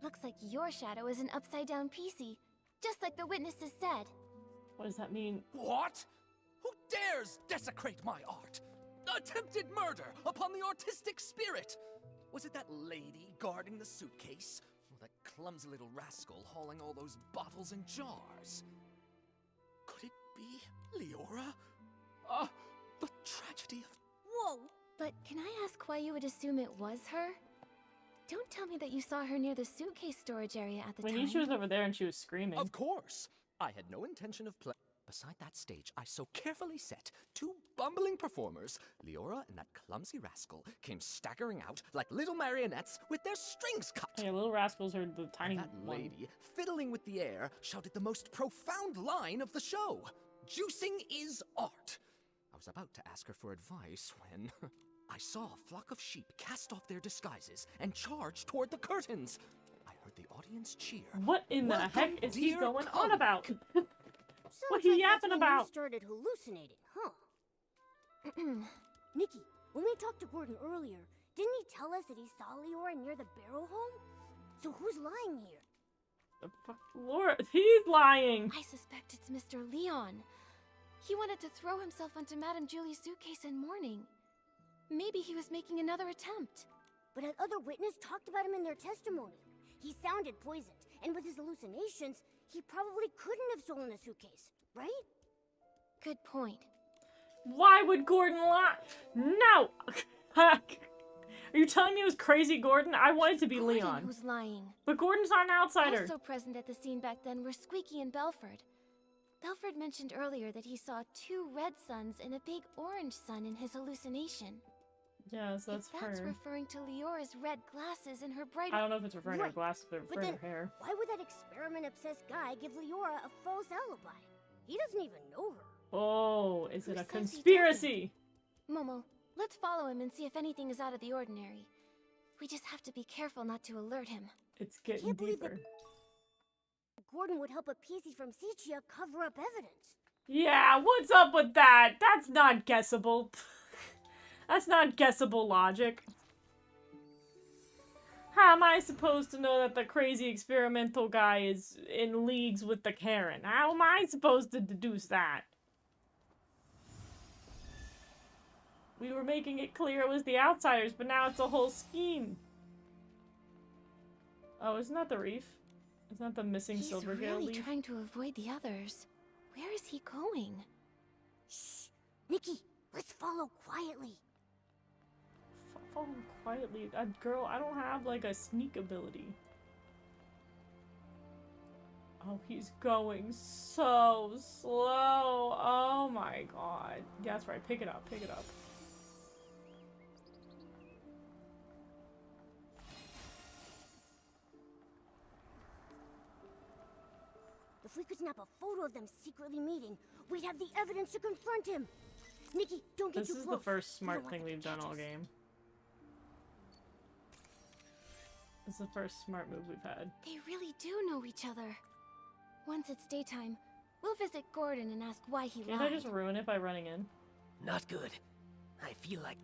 Looks like your shadow is an upside-down PC, just like the witnesses said. What does that mean? What? Who dares desecrate my art? Attempted murder upon the artistic spirit! Was it that lady guarding the suitcase? Or that clumsy little rascal hauling all those bottles and jars? Could it be Leora? The tragedy of... Whoa! But can I ask why you would assume it was her? Don't tell me that you saw her near the suitcase storage area at the time. We knew she was over there and she was screaming. Of course! I had no intention of play. Beside that stage, I so carefully set two bumbling performers, Leora and that clumsy rascal, came staggering out like little marionettes with their strings cut. Yeah, little rascals are the tiny and that lady, fiddling with the air, shouted the most profound line of the show. Juicing is art. I was about to ask her for advice when I saw a flock of sheep cast off their disguises and charge toward the curtains. I heard the audience cheer. What in the heck is he going on about? What Sounds he like yapping that's when about? you started hallucinating, huh? Nikki, when we talked to Gordon earlier, didn't he tell us that he saw Leora near the barrel home? So who's lying here? The fuck? Laura, he's lying. I suspect it's Mr. Leon. He wanted to throw himself onto Madame Julie's suitcase in mourning. Maybe he was making another attempt. But an other witness talked about him in their testimony. He sounded poisoned, and with his hallucinations, he probably couldn't have stolen a suitcase, right? Good point. Why would Gordon lie? No! Are you telling me it was crazy Gordon? I wanted to be Gordon Leon. who's lying. But Gordon's not an outsider. Also present at the scene back then were Squeaky and Belford. Belford mentioned earlier that he saw two red suns and a big orange sun in his hallucination. Yes, that's if that's her. referring to Leora's red glasses and her bright... I don't know if it's referring to her glasses, but referring to her hair. Why would that experiment-obsessed guy give Leora a false alibi? He doesn't even know her. Oh, is it a Who says he conspiracy? Momo, let's follow him and see if anything is out of the ordinary. We just have to be careful not to alert him. It's getting deeper. Gordon would help a PC from Sichia cover up evidence. Yeah, what's up with that? That's not guessable. That's not guessable logic. How am I supposed to know that the crazy experimental guy is in leagues with the Karen? How am I supposed to deduce that? We were making it clear it was the outsiders, but now it's a whole scheme. Oh, isn't that the reef? Isn't that the missing He's Silvergale really leaf? trying to avoid the others. Where is he going? Shh! Nikki, let's follow quietly. Follow quietly. Girl, I don't have like a sneak ability. Oh, he's going so slow. Oh my god. Yeah, that's right. Pick it up. Pick it up. If we could snap a photo of them secretly meeting, we'd have the evidence to confront him. Nikki, don't get too close. This is the first smart thing we've done all game. This is the first smart move we've had. They really do know each other. Once it's daytime, we'll visit Gordon and ask why he Can't lied. I just ruin it by running in? Not good. I feel like...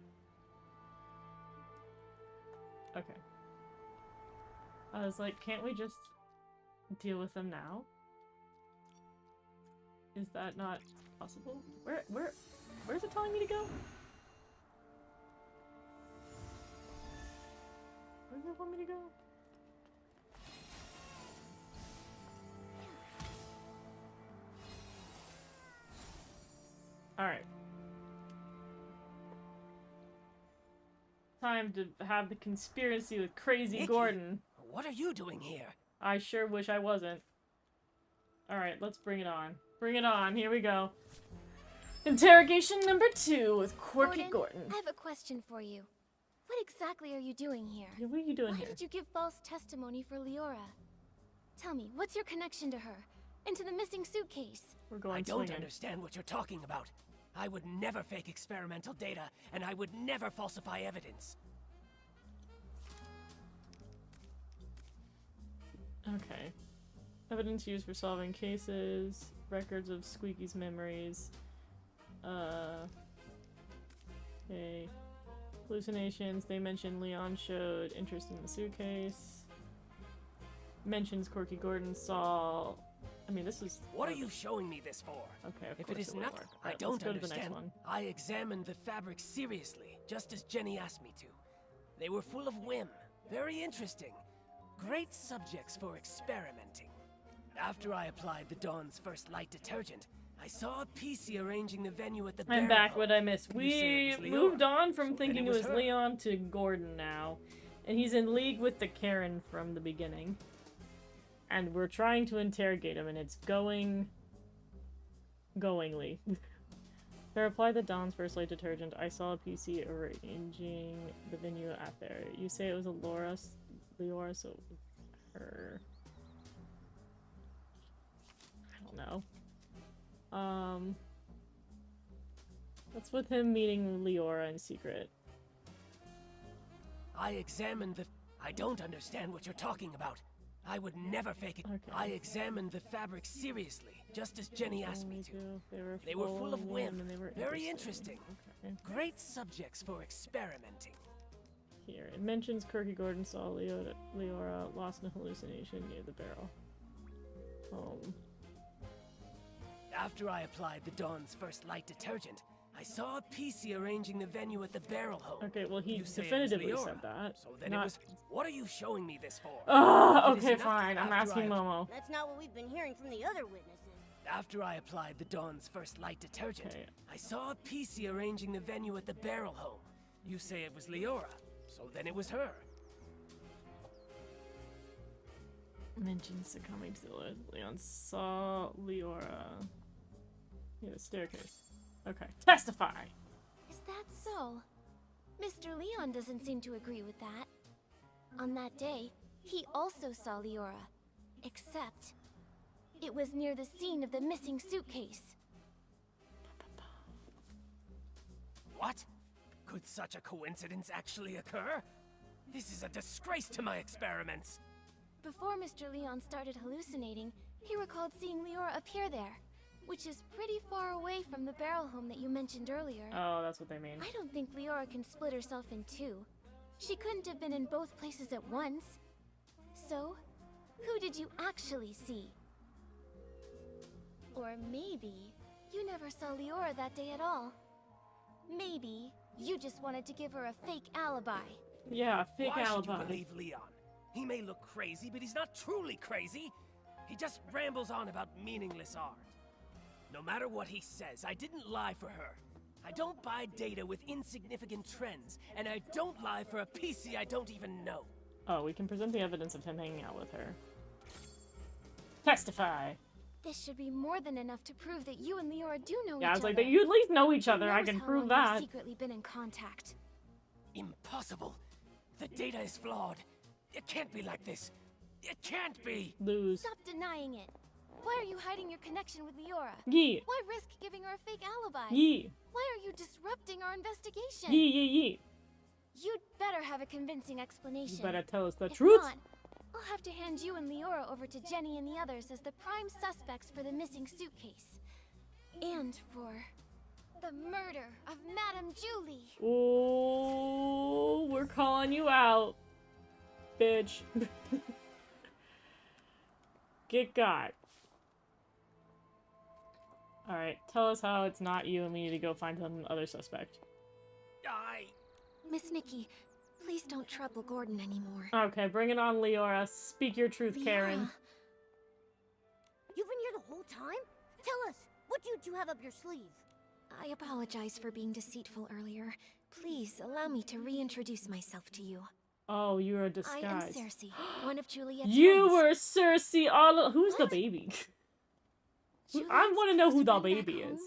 Okay. I was like, can't we just deal with them now? Is that not possible? Where's it telling me to go? Where does it want me to go? Alright. Time to have the conspiracy with Crazy Nikki, Gordon. what are you doing here? I sure wish I wasn't. Alright, let's bring it on. Bring it on, here we go. Interrogation number 2 with Quirky Gordon. I have a question for you. What exactly are you doing here? Yeah, what are you doing Why here? did you give false testimony for Leora? Tell me, what's your connection to her? And to the missing suitcase? We're going I don't swinging. understand what you're talking about. I would never fake experimental data, and I would never falsify evidence. Okay. Evidence used for solving cases, records of Squeaky's memories. Okay. Hallucinations, they mention Leon showed interest in the suitcase. Mentions Quirky Gordon saw... I mean, this is... What are you showing me this for? Okay, of if course it is will not, work. I Alright, don't let's go to the next understand. one. I examined the fabric seriously, just as Jenny asked me to. They were full of whim, very interesting. Great subjects for experimenting. After I applied the Dawn's first light detergent, I saw a PC arranging the venue at the I'm barrel back, hole. what I missed. You say it We was moved Leora, on from so then thinking it it was her. Leon to Gordon now. And he's in league with the Karen from the beginning. And we're trying to interrogate him, and it's goingly. There, apply the Dawn's first light detergent. I saw a PC arranging the venue at there. You say it was a Leora, so it was her. I don't know. What's with him meeting Leora in secret? I examined the... I don't understand what you're talking about. I would never fake it. Okay. I examined the fabric seriously, just as Jenny asked me to. They were full of whim, and they were very interesting. Okay. Great subjects for experimenting. Here, it mentions Quirky Gordon saw Leora lost in a hallucination near the barrel. After I applied the Dawn's first light detergent, I saw a PC arranging the venue at the barrel hole. Okay, well, he You say it was definitively Leora, said that. So then Not... it was... What are you showing me this for? Oh, If it is okay, not fine. I'm after asking I- Momo. That's not what we've been hearing from the other witnesses. After I applied the Dawn's first light detergent, Okay. I saw a PC arranging the venue at the barrel hole. You say it was Leora, so then it was her. Mentions succumbing to the Leon saw Leora. Yeah, the staircase. Okay. Testify! Is that so? Mr. Leon doesn't seem to agree with that. On that day, he also saw Leora. Except, it was near the scene of the missing suitcase. What? Could such a coincidence actually occur? This is a disgrace to my experiments. Before Mr. Leon started hallucinating, he recalled seeing Leora appear there, which is pretty far away from the barrel home that you mentioned earlier. Oh, that's what they mean. I don't think Leora can split herself in two. She couldn't have been in both places at once. So, who did you actually see? Or maybe you never saw Leora that day at all. Maybe you just wanted to give her a fake alibi. Yeah, fake Why alibi. should you believe Leon? He may look crazy, but he's not truly crazy. He just rambles on about meaningless art. No matter what he says, I didn't lie for her. I don't buy data with insignificant trends, and I don't lie for a PC I don't even know. Oh, we can present the evidence of him hanging out with her. Testify! This should be more than enough to prove that you and Leora do know each other. Yeah, I was like, you at least know each Who other. I knows can how prove long you've that. secretly been in contact. Impossible. The data is flawed. It can't be like this. It can't be. Lose. Stop denying it. Why are you hiding your connection with Leora? Yee. Why risk giving her a fake alibi? Yee. Why are you disrupting our investigation? Yee, yee, yee. You'd better have a convincing explanation. You better tell us the If truth. not, I'll have to hand you and Leora over to Jenny and the others as the prime suspects for the missing suitcase. And for The murder of Madame Julie. Oh, we're calling you out, bitch. Get got. Alright, tell us how it's not you and we need to go find some other suspect. Miss Nikki, please don't trouble Gordon anymore. Okay, bring it on, Leora. Speak your truth, Karen. You've been here the whole time? Tell us, what do you two have up your sleeve? I apologize for being deceitful earlier. Please allow me to reintroduce myself to you. Oh, you're a disguise. I am Cersei, one of Juliet's You friends. were Cersei all— Who's the baby? I want to know who the baby is.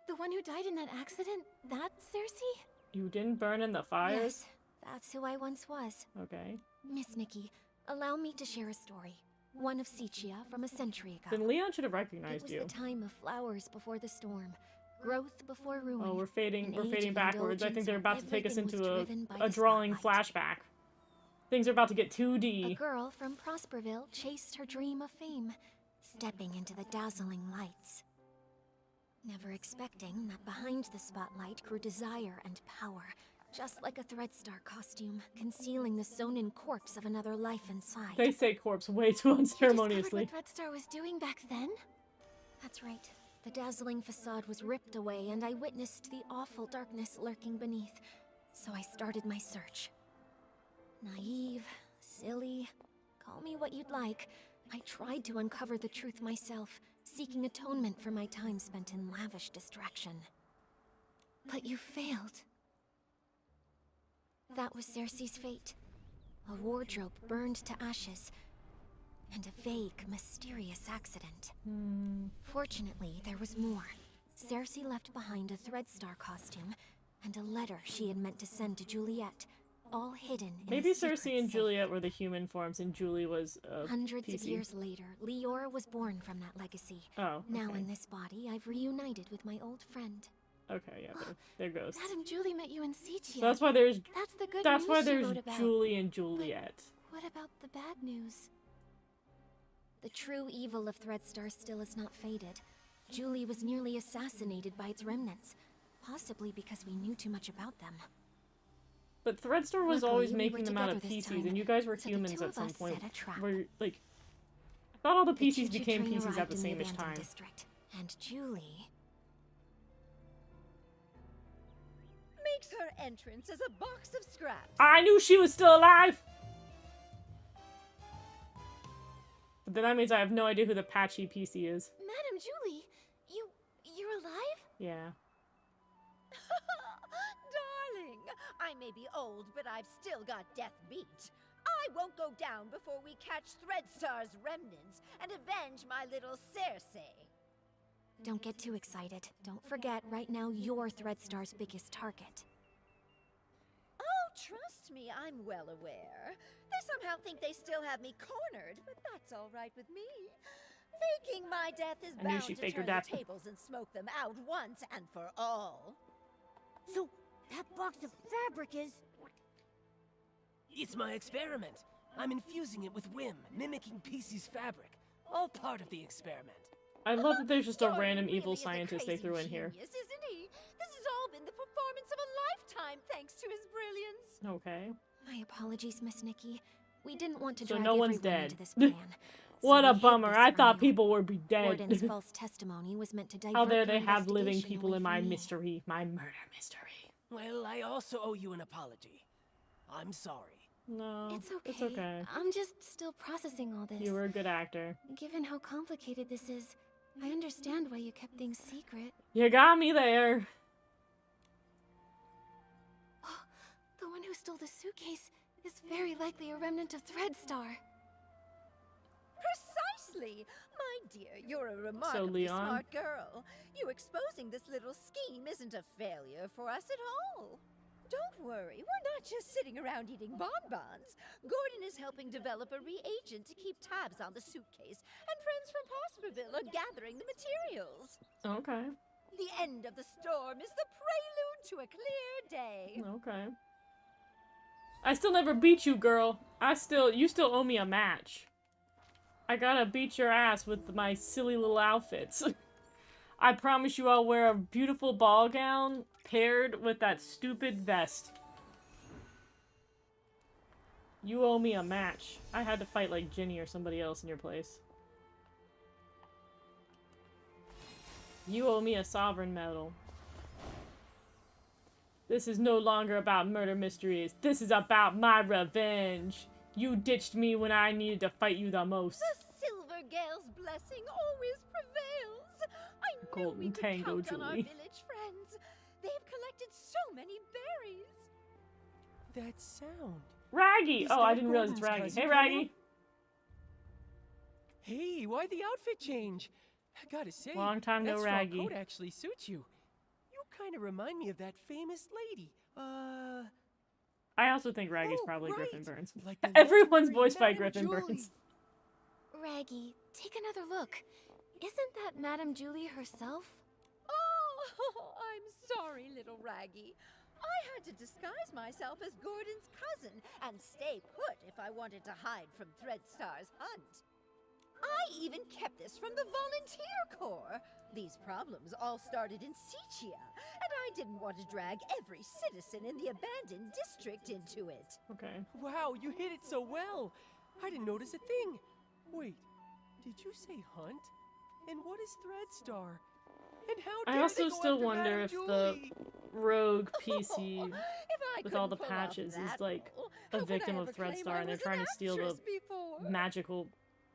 The one who died in that accident? That's Cersei? You didn't burn in the fires? Yes, that's who I once was. Okay. Miss Nikki, allow me to share a story. One of Sicia from a century ago. Then Leon should have recognized you. It was the time of flowers before the storm. Growth before ruin. Oh, we're fading backwards. I think they're about to take us into a drawing flashback. Things are about to get 2D. A girl from Prosperville chased her dream of fame, stepping into the dazzling lights. Never expecting that behind the spotlight grew desire and power, just like a Threadstar costume, concealing the sewn-in corpse of another life inside. They say corpse way too unceremoniously. You discovered what Threadstar was doing back then? That's right. The dazzling facade was ripped away, and I witnessed the awful darkness lurking beneath. So I started my search. Naive, silly, call me what you'd like. I tried to uncover the truth myself, seeking atonement for my time spent in lavish distraction. But you failed. That was Cersei's fate. A wardrobe burned to ashes, and a vague, mysterious accident. Fortunately, there was more. Cersei left behind a Threadstar costume, and a letter she had meant to send to Juliet, all hidden in Maybe a secret Cersei and safe. Juliet were the human forms and Julie was Hundreds PC. of years later, Leora was born from that legacy. Oh, Now okay. in this body, I've reunited with my old friend. Okay, yeah, there goes. Madame Julie met you in Sicia. So that's why there's That's the good that's news why she there's wrote about. Julie and Juliet. What about the bad news? The true evil of Threadstar still has not faded. Julie was nearly assassinated by its remnants, possibly because we knew too much about them. But Threadstar was Luckily, always we making were them out of together this PCs, time, and you guys were so the humans two at of some us point. set a trap. Where, like, I thought all the PCs choo-choo became train PCs at arrived the in same abandoned time. district, and Julie... Makes her entrance as a box of scraps. I knew she was still alive! But then that means I have no idea who the patchy PC is. Madame Julie, you're alive? Yeah. Darling, I may be old, but I've still got death beat. I won't go down before we catch Threadstar's remnants and avenge my little Cersei. Don't get too excited. Don't forget, right now you're Threadstar's biggest target. Oh, trust me, I'm well aware. They somehow think they still have me cornered, but that's all right with me. Faking my death is I knew bound she'd to fake her turn death. the tables and smoke them out once and for all. So, that box of fabric is... It's my experiment. I'm infusing it with whim, mimicking PC's fabric. All part of the experiment. I love that there's just a random evil scientist they threw in here. Genius, isn't he? This has all been the performance of a lifetime thanks to his brilliance. Okay. My apologies, Miss Nikki. We didn't want to So drag no one's everyone dead. into this plan. What So a we hid bummer. this I from thought you. people would be dead. Gordon's false testimony was meant to divert How dare they your have living investigation people away in from my me. mystery, my murder mystery. Well, I also owe you an apology. I'm sorry. No, It's okay. It's okay. I'm just still processing all this. You were a good actor. Given how complicated this is, I understand why you kept things secret. You got me there. The one who stole the suitcase is very likely a remnant of Threadstar. Precisely! My dear, you're a remarkably Leon? smart girl. You exposing this little scheme isn't a failure for us at all. Don't worry, we're not just sitting around eating bonbons. Gordon is helping develop a reagent to keep tabs on the suitcase, and friends from Prosperville are gathering the materials. Okay. The end of the storm is the prelude to a clear day. Okay. I still never beat you, girl. You still owe me a match. I gotta beat your ass with my silly little outfits. I promise you I'll wear a beautiful ball gown paired with that stupid vest. You owe me a match. I had to fight like Ginny or somebody else in your place. You owe me a sovereign medal. This is no longer about murder mysteries. This is about my revenge. You ditched me when I needed to fight you the most. The Silver Gale's blessing always prevails. I knew Golden we could Tango, count on our Julie. village friends. They've collected so many berries. That sound. Raggy! Is Oh, I that didn't realize it's Gordon's Raggy. cousin Hey, coming? Raggy! Hey, why the outfit change? I gotta say, Long time no that straw Raggy. coat actually suits you. You kind of remind me of that famous lady. I also think Raggy's Oh, probably right. Griffin Burns. Like the Everyone's legendary voiced by Madame Griffin Julie. Burns. Raggy, take another look. Isn't that Madame Julie herself? Oh, I'm sorry, little Raggy. I had to disguise myself as Gordon's cousin and stay put if I wanted to hide from Threadstar's hunt. I even kept this from the Volunteer Corps. These problems all started in Sichia, and I didn't want to drag every citizen in the abandoned district into it. Okay. Wow, you hit it so well. I didn't notice a thing. Wait, did you say hunt? And what is Threadstar? And how I dare also they go still after wonder Madame if Julie? the rogue PC If I with all the couldn't pull off patches is that like role, a how could I victim of ever claim I Threadstar and they're was trying an to steal the actress before? magical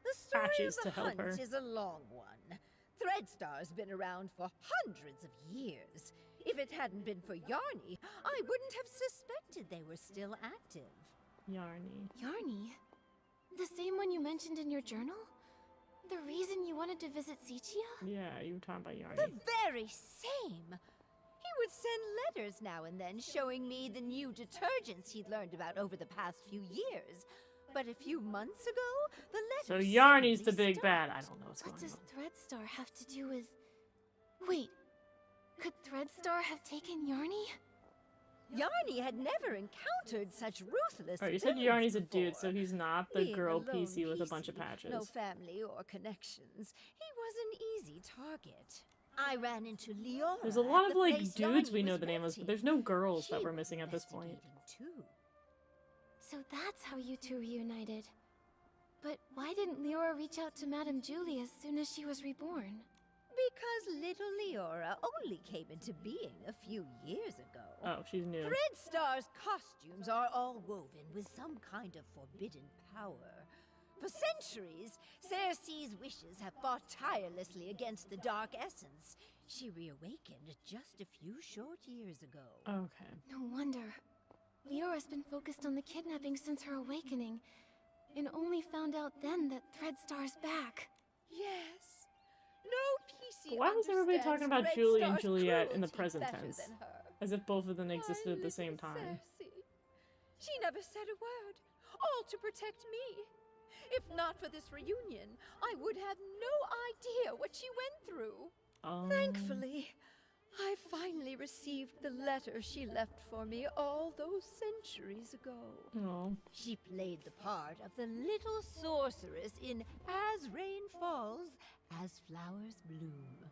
The story patches of to the help hunt her. is a long one. Threadstar's been around for hundreds of years. If it hadn't been for Yarny, I wouldn't have suspected they were still active. Yarny. Yarny? The same one you mentioned in your journal? The reason you wanted to visit Sichia? Yeah, you were talking about Yarny. The very same. He would send letters now and then showing me the new detergents he'd learned about over the past few years. But a few months ago, the So letters Yarny's the simply big bad. I don't know what's What going does on. Threadstar have to do with... Wait, could Threadstar have taken Yarny? Yarny had never encountered such ruthless Alright, you said villains Yarny's a dude, before. so he's not the Being girl a lone PC with a bunch of PC, patches. No family or connections. He was an easy target. I ran into Leora. There's a lot at of the like place dudes Yarny we know was the name of, but renting. there's no girls that She we're was missing at this point. too. So that's how you two reunited. But why didn't Leora reach out to Madame Julie as soon as she was reborn? Because little Leora only came into being a few years ago. Oh, she's new. Threadstar's costumes are all woven with some kind of forbidden power. For centuries, Cersei's wishes have fought tirelessly against the Dark Essence. She reawakened just a few short years ago. Okay. No wonder. Leora's been focused on the kidnapping since her awakening, and only found out then that Threadstar's back. Yes. No PC. Why was everybody talking about understands Julie and Threadstar's Juliet in the cruelty present better tense? than her. As if both of them existed My at the same little time. Cersei. She never said a word, all to protect me. If not for this reunion, I would have no idea what she went through. Thankfully, I finally received the letter she left for me all those centuries ago. Oh. She played the part of the little sorceress in As Rain Falls, As Flowers Bloom.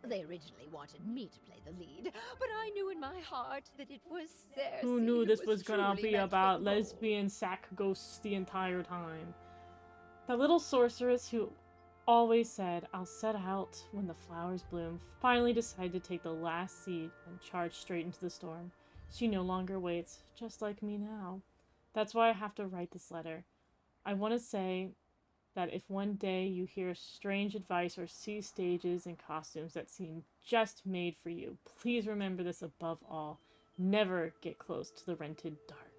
They originally wanted me to play the lead, but I knew in my heart that it was Cersei Who knew this was gonna truly be meant for about the role. lesbian sack ghosts the entire time? The little sorceress who always said, "I'll set out when the flowers bloom," finally decided to take the last seed and charge straight into the storm. She no longer waits, just like me now. That's why I have to write this letter. I want to say that if one day you hear strange advice or see stages and costumes that seem just made for you, please remember this above all. Never get close to the rented dark.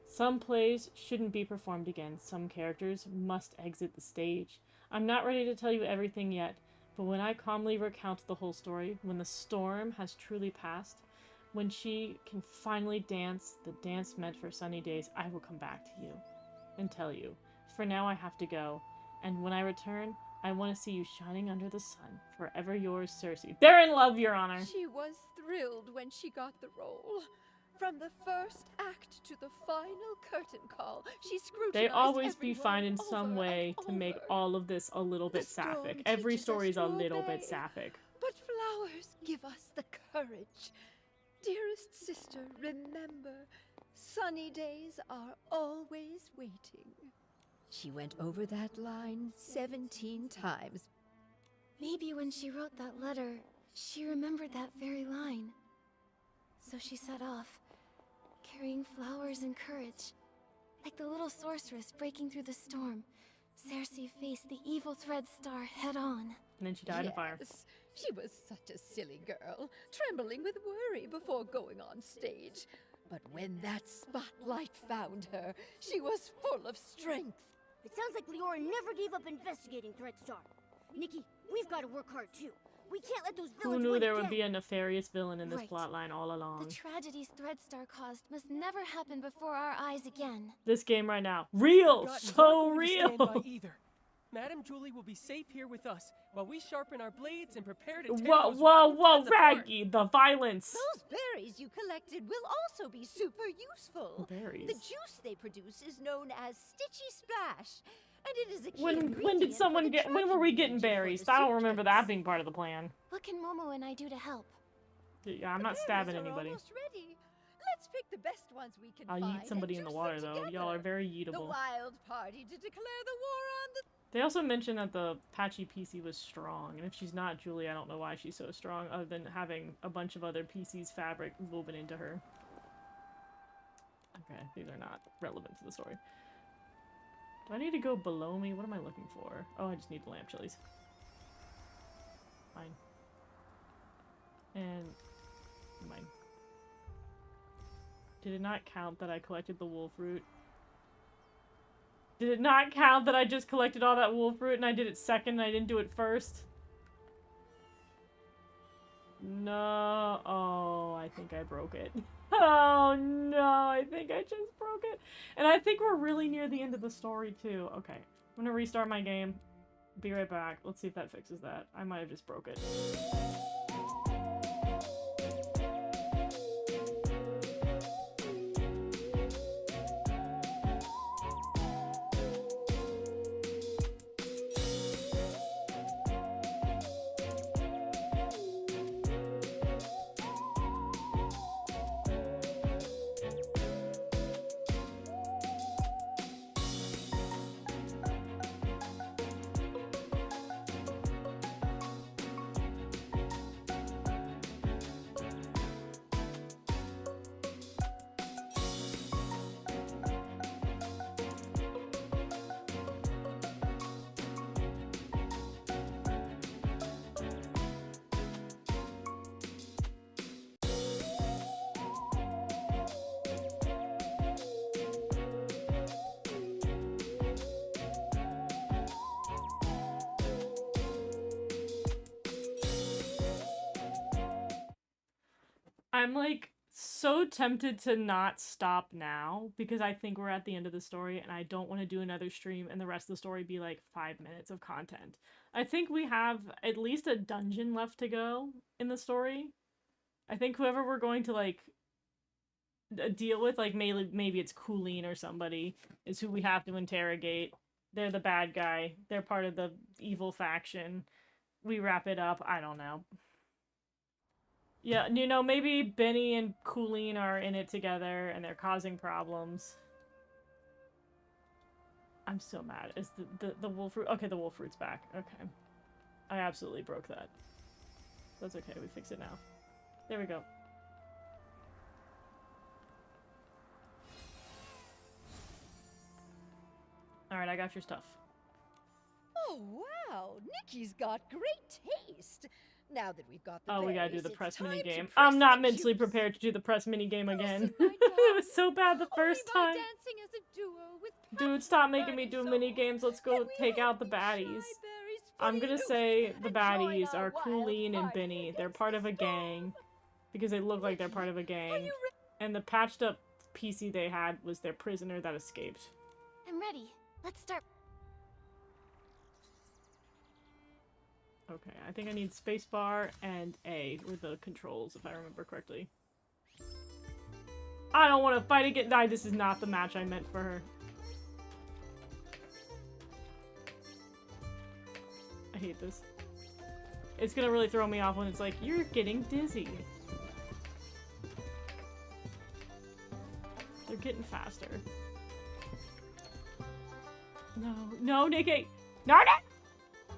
Some plays shouldn't be performed again. Some characters must exit the stage. I'm not ready to tell you everything yet, but when I calmly recount the whole story, when the storm has truly passed, when she can finally dance the dance meant for sunny days, I will come back to you and tell you. For now, I have to go, and when I return, I want to see you shining under the sun. Forever yours, Cersei. They're in love, Your Honor. She was thrilled when she got the role. From the first act to the final curtain call, she scrutinized They always be everyone finding over some way and to make over. all of this a little bit sapphic. storm Every teaches story us is a to little obey. bit sapphic. But flowers give us the courage. Dearest sister, remember, sunny days are always waiting. She went over that line 17 times. Maybe when she wrote that letter, she remembered that very line. So she set off, carrying flowers and courage. Like the little sorceress breaking through the storm, Cersei faced the evil Thread Star head-on. And then she died of fire. Yes, she was such a silly girl, trembling with worry before going on stage. But when that spotlight found her, she was full of strength. It sounds like Leora never gave up investigating Thread Star. Nikki, we've got to work hard too. We can't let those Who villains knew win there again. would be a nefarious villain in this Right. plotline all along? The tragedies Threadstar caused must never happen before our eyes again. This game right now. Real! Forgotten So we're not going to stand by real! either. Madame Julie will be safe here with us while we sharpen our blades and prepare to tear Whoa, those whoa, rotten whoa, threads apart. Raggy! The violence! Those berries you collected will also be super useful. Berries. The juice they produce is known as Stitchy Splash, and it is a key When ingredient did for someone the get? When were we getting tracking berries? agent for I the don't remember that being part of the plan. What can Momo and I do to help? Yeah, I'm The not stabbing berries are anybody. almost ready. Let's pick the best ones we can I'll find yeet somebody in and the juice water them though. Y'all are together. very The yeetable. wild party to declare the war on the... They also mentioned that the Patchy PC was strong, and if she's not Julie, I don't know why she's so strong, other than having a bunch of other PC's fabric woven into her. Okay, these are not relevant to the story. Do I need to go below me? What am I looking for? Oh, I just need the lamp chilies. Fine. And... mine. Did it not count that I collected the wolf root? Did it not count that I just collected all that wolf root and I did it second and I didn't do it first? No. Oh, I think I broke it. Oh no, I think I just broke it. And I think we're really near the end of the story too. Okay, I'm gonna restart my game. Be right back. Let's see if that fixes that. I might have just broke it. I'm like so tempted to not stop now because I think we're at the end of the story and I don't want to do another stream and the rest of the story be like 5 minutes of content. I think we have at least a dungeon left to go in the story. I think whoever we're going to like deal with, like maybe it's Colleen or somebody, is who we have to interrogate. They're the bad guy. They're part of the evil faction. We wrap it up. I don't know. Yeah, you know, maybe Benny and Colleen are in it together and they're causing problems. I'm so mad. Is the wolf root? Okay, the wolf root's back. Okay. I absolutely broke that. That's okay, we fix it now. There we go. Alright, I got your stuff. Oh, wow! Nikki's got great taste! Now that we've got the Oh, we gotta do berries, the it's press time mini to game. press I'm not the mentally juice. prepared to do the press mini game again. It was so bad the first Only by time. dancing as a duo with Dude, stop making me do mini games. Let's go take out the baddies. I'm gonna say the baddies are Colleen and Benny. They're part of a gang. Because they look like they're part of a gang. And the patched up PC they had was their prisoner that escaped. I'm ready. Let's start. Okay, I think I need spacebar and A with the controls, if I remember correctly. I don't want to fight again. Nah, this is not the match I meant for her. I hate this. It's gonna really throw me off when it's like, you're getting dizzy. They're getting faster. No, no, Nikki! No, no!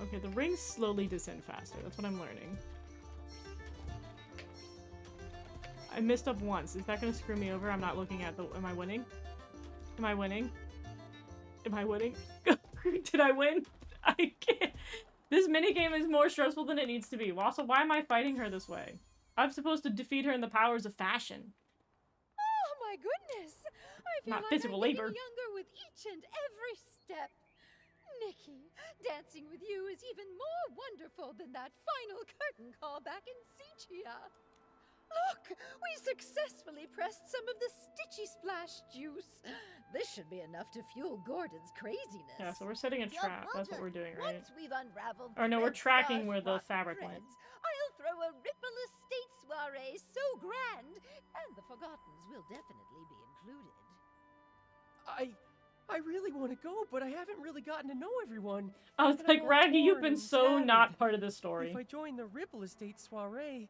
Okay, the rings slowly descend faster. That's what I'm learning. I missed up once. Is that gonna screw me over? I'm not looking at the... Am I winning? Am I winning? Am I winning? Did I win? I can't. This minigame is more stressful than it needs to be. Also, why am I fighting her this way? I'm supposed to defeat her in the powers of fashion. Oh my goodness! I feel Not like physical I'm getting labor. younger with each and every step. Nikki, dancing with you is even more wonderful than that final curtain call back in Sichia. Look, we successfully pressed some of the Stitchy Splash juice. This should be enough to fuel Gordon's craziness. Yeah, so we're setting a trap. That's what we're doing, right? Once we've unraveled Or no, we're Thread tracking Star's where the rotten fabric went. threads, I'll throw a Ripple Estate soiree so grand, and the Forgottens will definitely be included. I really want to go, but I haven't really gotten to know everyone. I was And like, I'm all Raggy, you've torn been and so shattered. not part of this story. If I join the Ripple Estate soiree,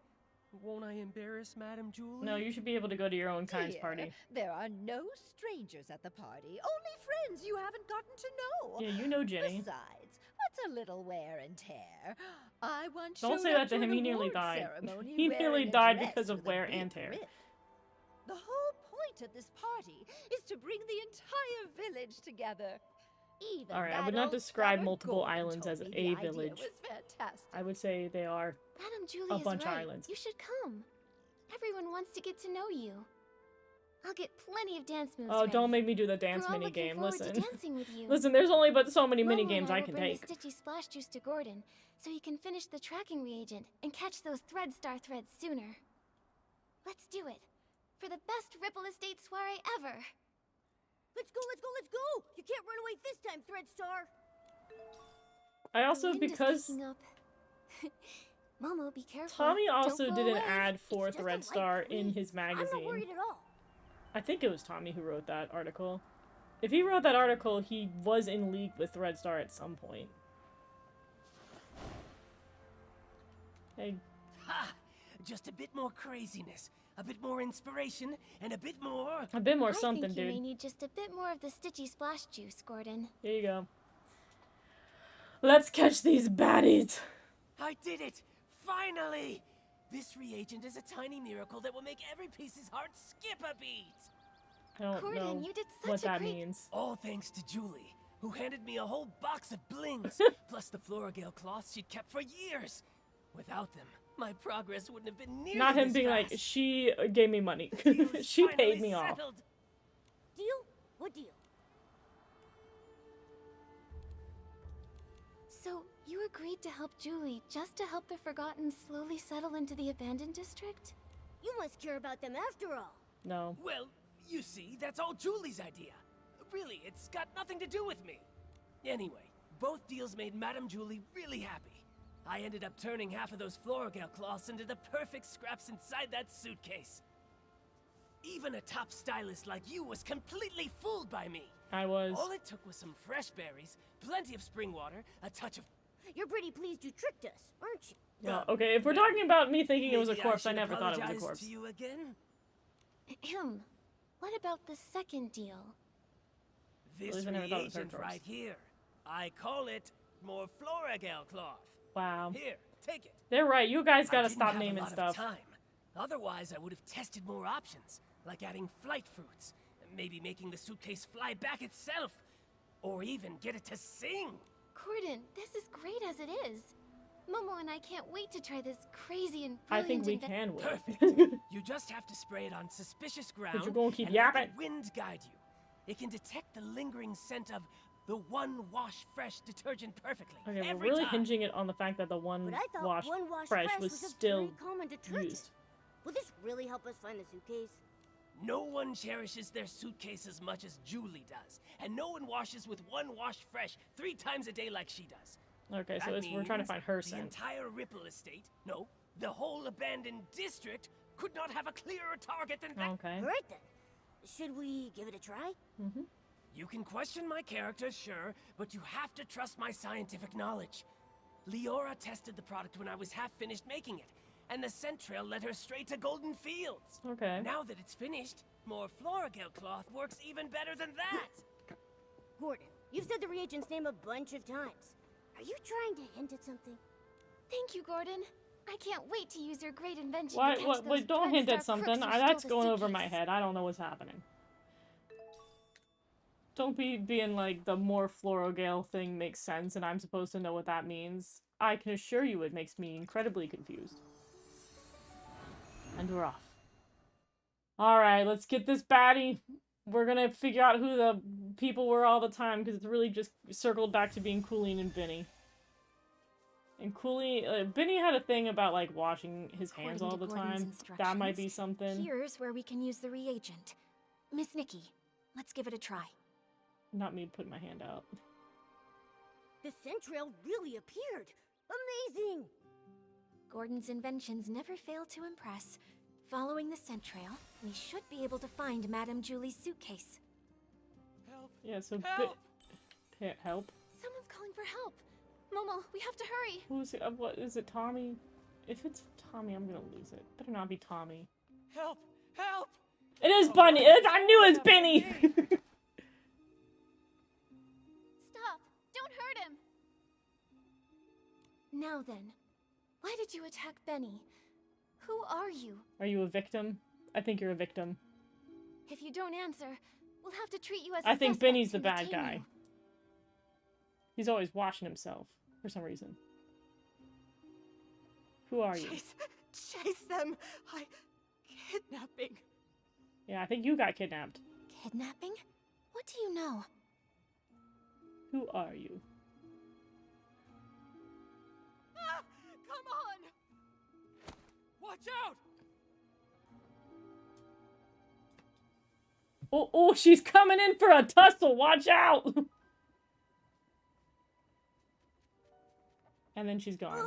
won't I embarrass Madame Julie? No, you should be able to go to your own kind's Dear, party. There are no strangers at the party, only friends you haven't gotten to know. Yeah, you know Jenny. Besides, what's a little wear and tear? I once Don't showed say up that to an him, he nearly award died. ceremony He nearly wearing a died dress because of with a wear big and tear. rip. The whole point of this party is to bring the entire village together. Even Alright, I that would not old describe stubborn multiple Gordon islands told as me a the idea village. was fantastic. I would say they are Madame Julie a is bunch of right. islands. You should come. Everyone wants to get to know you. I'll get plenty of dance moves. Oh, ready. don't make me do the dance We're all looking minigame. forward Listen. to dancing with you. Listen, there's only but so many Momo and minigames I will can bring take. the Stitchy Splash Juice to Gordon, so he can finish the tracking reagent and catch those Thread Star threads sooner. Let's do it. For the best Ripple Estate soiree ever. Let's go, let's go, let's go! You can't run away this time, Thread Star! I also, The wind is because picking up. Momo, be careful. Tommy Don't also blow did an away. ad for It's just a Thread light Star in breeze. his I'm magazine. not worried at all. I think it was Tommy who wrote that article. If he wrote that article, he was in league with Thread Star at some point. Hey. Ha! Just a bit more craziness, a bit more inspiration, and a bit more... A bit more I something, think you dude. may need just a bit more of the Stitchy Splash Juice, Gordon. Here you go. Let's catch these baddies. I did it! Finally! This reagent is a tiny miracle that will make every piece's heart skip a beat! I don't Gordon, know you did such what a that great... means. All thanks to Julie, who handed me a whole box of blings, plus the Floragale cloths she'd kept for years. Without them, my progress wouldn't have been nearly Not him this being fast. like, she gave me money. She paid me off. Settled. Deal? What deal? So, you agreed to help Julie just to help the Forgotten slowly settle into the abandoned district? You must care about them after all. No. Well, you see, that's all Julie's idea. Really, it's got nothing to do with me. Anyway, both deals made Madame Julie really happy. I ended up turning half of those Floragale cloths into the perfect scraps inside that suitcase. Even a top stylist like you was completely fooled by me. I was. All it took was some fresh berries, plenty of spring water, a touch of... You're pretty pleased you tricked us, aren't you? Well, okay, if we're talking about me thinking it was a Maybe corpse, I should never thought it was a apologize corpse. to you again? Ahem. What about the second deal? This least I never thought it was her reagent choice. right here. I call it more Floragale cloth. Wow. Here, take it. They're right, you guys I gotta didn't stop have a naming lot of stuff. time. Otherwise, I would have tested more options, like adding flight fruits, maybe making the suitcase fly back itself, or even get it to sing. Gordon, this is great as it is. Momo and I can't wait to try this crazy and I brilliant think we can win. Perfect. You just have to spray it on suspicious ground you're gonna keep and let yapping. the wind guide you. It can detect the lingering scent of the One Wash Fresh detergent perfectly. Okay, we're every really time. hinging it on the fact that the One But I thought Wash One Wash Fresh was a still very common detergent. used. Will this really help us find the suitcase? No one cherishes their suitcase as much as Julie does, and no one washes with One Wash Fresh 3 times a day like she does. Okay, so That we're trying to means find her the scent. entire Ripple Estate, no, the whole abandoned district, could not have a clearer target than that. Okay. All right then. Should we give it a try? Mm-hmm. You can question my character, sure, but you have to trust my scientific knowledge. Leora tested the product when I was half finished making it, and the scent trail led her straight to Golden Fields. Okay. Now that it's finished, more Floragale cloth works even better than that. Gordon, you've said the reagent's name a bunch of times. Are you trying to hint at something? Thank you, Gordon. I can't wait to use your great invention Why? to catch What? those Wait! Don't hint Dreadstar at something. crooks who That's stole the going over my suitcase. head. I don't know what's happening. Don't be being like the more Florogale thing makes sense, and I'm supposed to know what that means. I can assure you, it makes me incredibly confused. And we're off. All right, let's get this baddie. We're gonna figure out who the people were all the time, because it's really just circled back to being Cooley and Benny. And Cooley, Benny had a thing about like washing his hands all the time. That might be something. Here's where we can use the reagent. Miss Nikki, let's give it a try. Not me putting my hand out. The scent trail really appeared. Amazing! Gordon's inventions never fail to impress. Following the scent trail, we should be able to find Madame Julie's suitcase. Help! Yeah, so Help! Help? Someone's calling for help. Momo, we have to hurry. Who's it? What is it? Tommy? If it's Tommy, I'm gonna lose it. Better not be Tommy. Help! Help! It is Bunny. I knew it was Benny. Stop! Don't hurt him. Now then, why did you attack Benny? Who are you? Are you a victim? I think you're a victim. If you don't answer, we'll have to treat you as I a think suspect Benny's the and bad detain guy. you. He's always washing himself for some reason. Who are you? Chase them! Kidnapping! Yeah, I think you got kidnapped. Kidnapping? What do you know? Who are you? Ah! Come on! Watch out! Oh, she's coming in for a tussle. Watch out! And then she's gone. Ugh,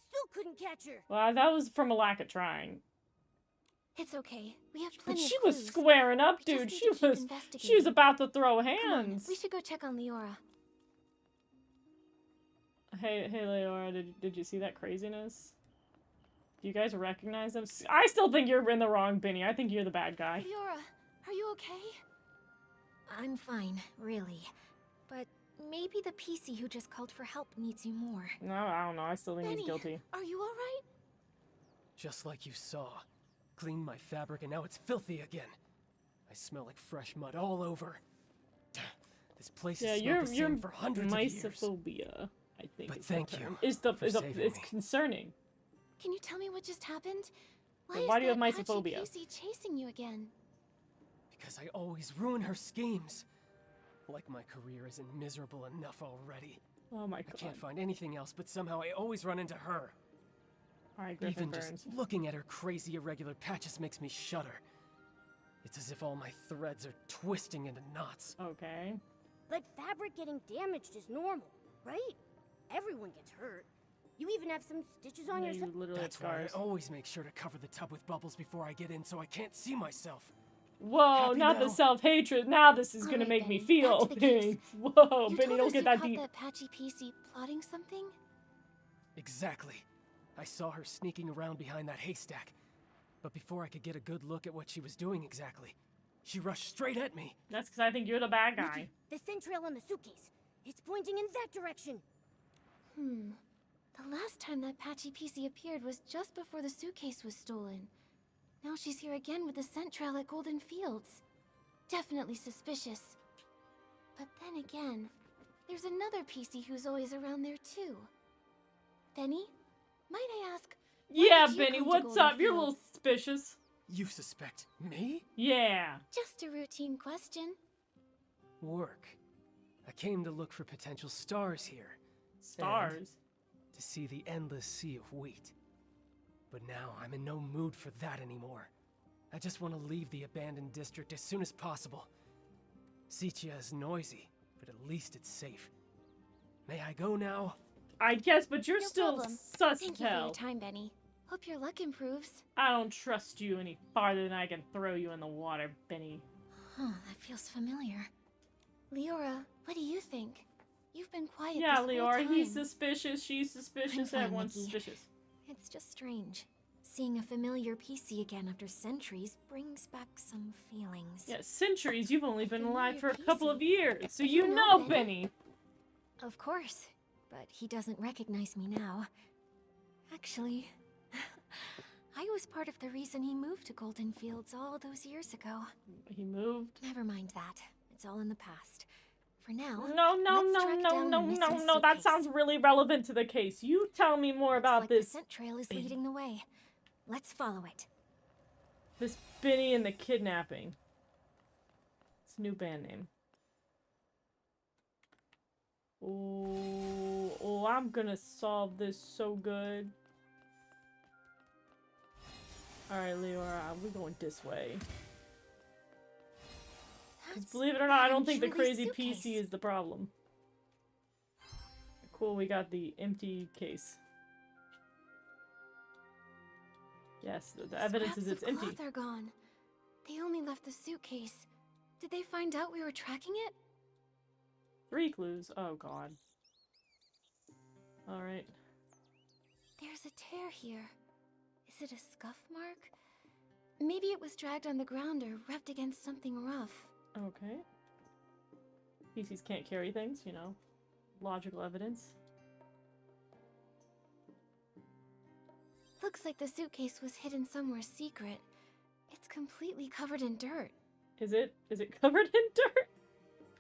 still couldn't catch her. Well, that was from a lack of trying. It's okay. We have But plenty she of was clues. squaring up, We just dude. need She to keep was investigating. about to throw Come on, hands. we should go check on Leora. Hey, Leora, did you see that craziness? Do you guys recognize him? I still think you're in the wrong, Benny. I think you're the bad guy. Leora, are you okay? I'm fine, really. But maybe the PC who just called for help needs you more. No, I don't know. I still think Benny, he's guilty. are you alright? Just like you saw. Cleaned my fabric and now it's filthy again. I smell like fresh mud all over. This place Yeah, has you're smelled the same for hundreds of years. mysophobia, I think. But is thank the you term. It's saving it's me. concerning. Can you tell me what just happened? Why is do you have that patchy mysophobia? PC chasing you again? Because I always ruin her schemes. Like my career isn't miserable enough already. Oh my I god. can't find anything else, but somehow I always run into her. Alright, Griffin Even Burns. just looking at her crazy irregular patches makes me shudder. It's as if all my threads are twisting into knots. Okay. But fabric getting damaged is normal, right? Everyone gets hurt. You even have some stitches on Yeah, yourself. you literally have That's why I scars. always make sure to cover the tub with bubbles before I get in so I can't see myself. Whoa, Happy not the now? self-hatred. Now this is gonna Alright, make me Benny, back feel to the case. things. Whoa, You Benny, told don't us get you that caught deep. that patchy PC plotting something? Exactly. I saw her sneaking around behind that haystack. But before I could get a good look at what she was doing exactly, she rushed straight at me. That's because I think you're the bad guy. The scent trail on the suitcase. It's pointing in that direction. The last time that patchy PC appeared was just before the suitcase was stolen. Now she's here again with the scent trail at Golden Fields. Definitely suspicious. But then again, there's another PC who's always around there too. Benny, might I ask, why Yeah, did you Benny, come to what's Golden up? You're a Fields? little suspicious. You suspect me? Yeah. Just a routine question. Work. I came to look for potential stars here. Stars? And to see the endless sea of wheat. But now I'm in no mood for that anymore. I just want to leave the abandoned district as soon as possible. Sitia is noisy, but at least it's safe. May I go now? I guess, but you're No still problem. sus Thank as you for your hell. time, Benny. Hope your luck improves. I don't trust you any farther than I can throw you in the water, Benny. Huh, that feels familiar. Leora, what do you think? You've been quiet Yeah, this whole Leora, time. he's suspicious, she's suspicious, fine, everyone's Nikki. suspicious. It's just strange. Seeing a familiar PC again after centuries brings back some feelings. Yeah, centuries, you've only been alive for familiar a couple of PC. years, so You you know know Benny? Benny. Of course, but he doesn't recognize me now. Actually, I was part of the reason he moved to Golden Fields all those years ago. He moved? Never mind that. It's all in the past. For now, No, that sounds really relevant to the case. You tell me more about like this. The scent trail is leading the way. Let's follow it. This Benny and the kidnapping. It's a new band name. Oh, I'm gonna solve this so good. Alright, Leora, we're going this way. Because believe it or not, I don't think the crazy PC is the problem. Cool, we got the empty case. Yes, the evidence is it's empty. Scraps of cloth are gone. They only left the suitcase. Did they find out we were tracking it? 3 clues. Oh god. Alright. There's a tear here. Is it a scuff mark? Maybe it was dragged on the ground or rubbed against something rough. Okay. PCs can't carry things, you know. Logical evidence. Looks like the suitcase was hidden somewhere secret. It's completely covered in dirt. Is it? Is it covered in dirt?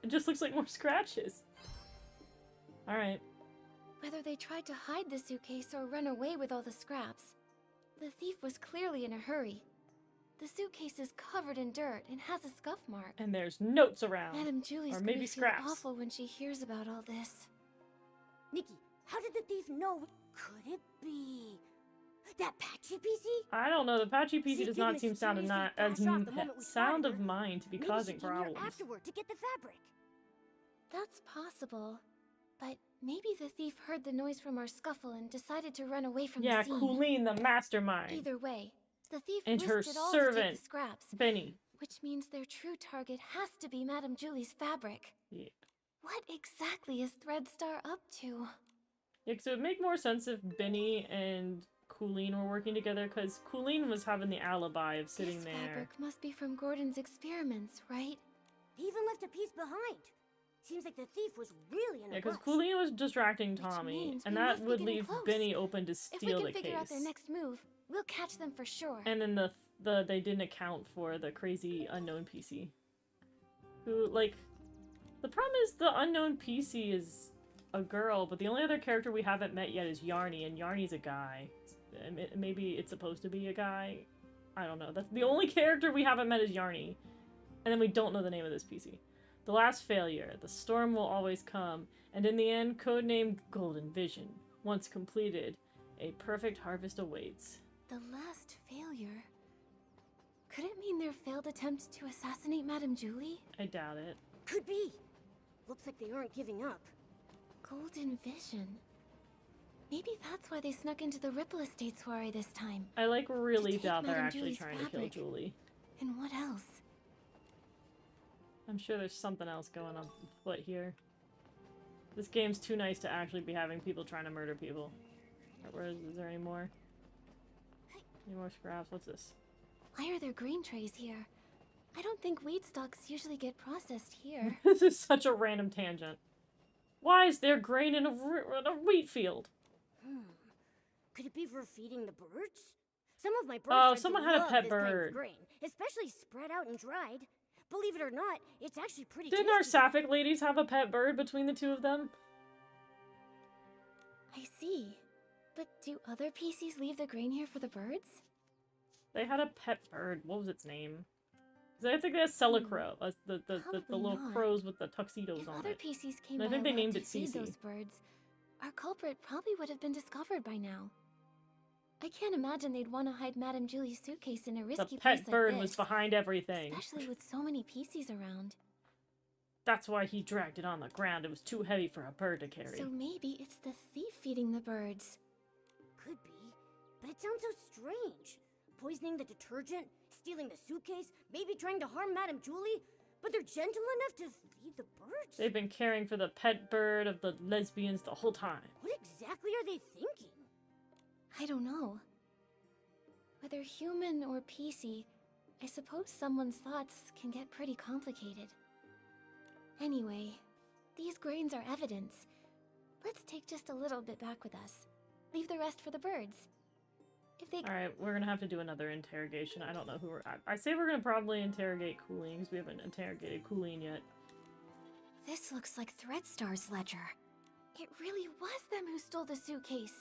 It just looks like more scratches. Alright. Whether they tried to hide the suitcase or run away with all the scraps, the thief was clearly in a hurry. The suitcase is covered in dirt and has a scuff mark. And there's notes around. Madam Julie's or maybe gonna scraps. feel awful when she hears about all this. Nikki, how did the thief know? Could it be that patchy PC? I don't know. The patchy PC She does did not seem sound of mysteriously as flash off the moment we sound spotted of her. mind to be Maybe causing she came here problems. afterward to get the fabric. That's possible. But maybe the thief heard the noise from our scuffle and decided to run away from Yeah, the scene. Colleen, the mastermind. Either way, the thief And her risked it all to take servant, the scraps. Benny. Which means their true target has to be Madame Julie's fabric. Yeah. What exactly is Threadstar up to? Yeah, so it'd make more sense if Benny and Colleen were working together, because Colleen was having the alibi of sitting This there. fabric must be from Gordon's experiments, right? He even left a piece behind. Seems like the thief was really in Yeah, a because rush. Colleen was distracting Tommy, means and we that must be would getting leave close. Benny open to If we steal can the figure out their case. next move, we'll catch them for sure. And then they didn't account for the crazy unknown PC. Who, like, the problem is the unknown PC is a girl, but the only other character we haven't met yet is Yarny, and Yarny's a guy. Maybe it's supposed to be a guy. I don't know. That's the only character we haven't met is Yarny. And then we don't know the name of this PC. The last failure. The storm will always come. And in the end, codenamed Golden Vision. Once completed, a perfect harvest awaits. The last failure? Could it mean their failed attempt to assassinate Madame Julie? I doubt it. Could be. Looks like they aren't giving up. Golden Vision. Maybe that's why they snuck into the Ripple Estate soiree this time. I like really take doubt they're Madame actually Julie's trying fabric. to kill Julie. And what else? I'm sure there's something else going on foot here. This game's too nice to actually be having people trying to murder people. Is there any more? Any more scraps? What's this? Why are there grain trays here? I don't think wheat stalks usually get processed here. This is such a random tangent. Why is there grain in a wheat field? Could it be for feeding the birds? Some of my bird Oh, friends someone had a love pet this kind of bird. grain, especially spread out and dried. Believe it or not, it's actually pretty Didn't our tasty. sapphic ladies have a pet bird between the two of them? I see. But do other PCs leave the grain here for the birds? They had a pet bird. What was its name? 'Cause I think they had Celicrow. The little not. crows with the tuxedos If on other it. PCs came And I by think they a lot named to it feed Cece. those birds, our culprit probably would have been discovered by now. I can't imagine they'd want to hide Madame Julie's suitcase in a The risky pet place bird like was this, behind everything. especially with so many PCs around. That's why he dragged it on the ground. It was too heavy for a bird to carry. So maybe it's the thief feeding the birds. Could be, but it sounds so strange. Poisoning the detergent, stealing the suitcase, maybe trying to harm Madame Julie. but they're gentle enough to feed the birds. They've been caring for the pet bird of the lesbians the whole time. What exactly are they thinking? I don't know. Whether human or PC, I suppose someone's thoughts can get pretty complicated. Anyway, these grains are evidence. Let's take just a little bit back with us. Leave the rest for the birds. If they... Alright, we're gonna have to do another interrogation. I don't know who we're... I say we're gonna probably interrogate Cooling, because we haven't interrogated Cooling yet. This looks like Threadstar's ledger. It really was them who stole the suitcase.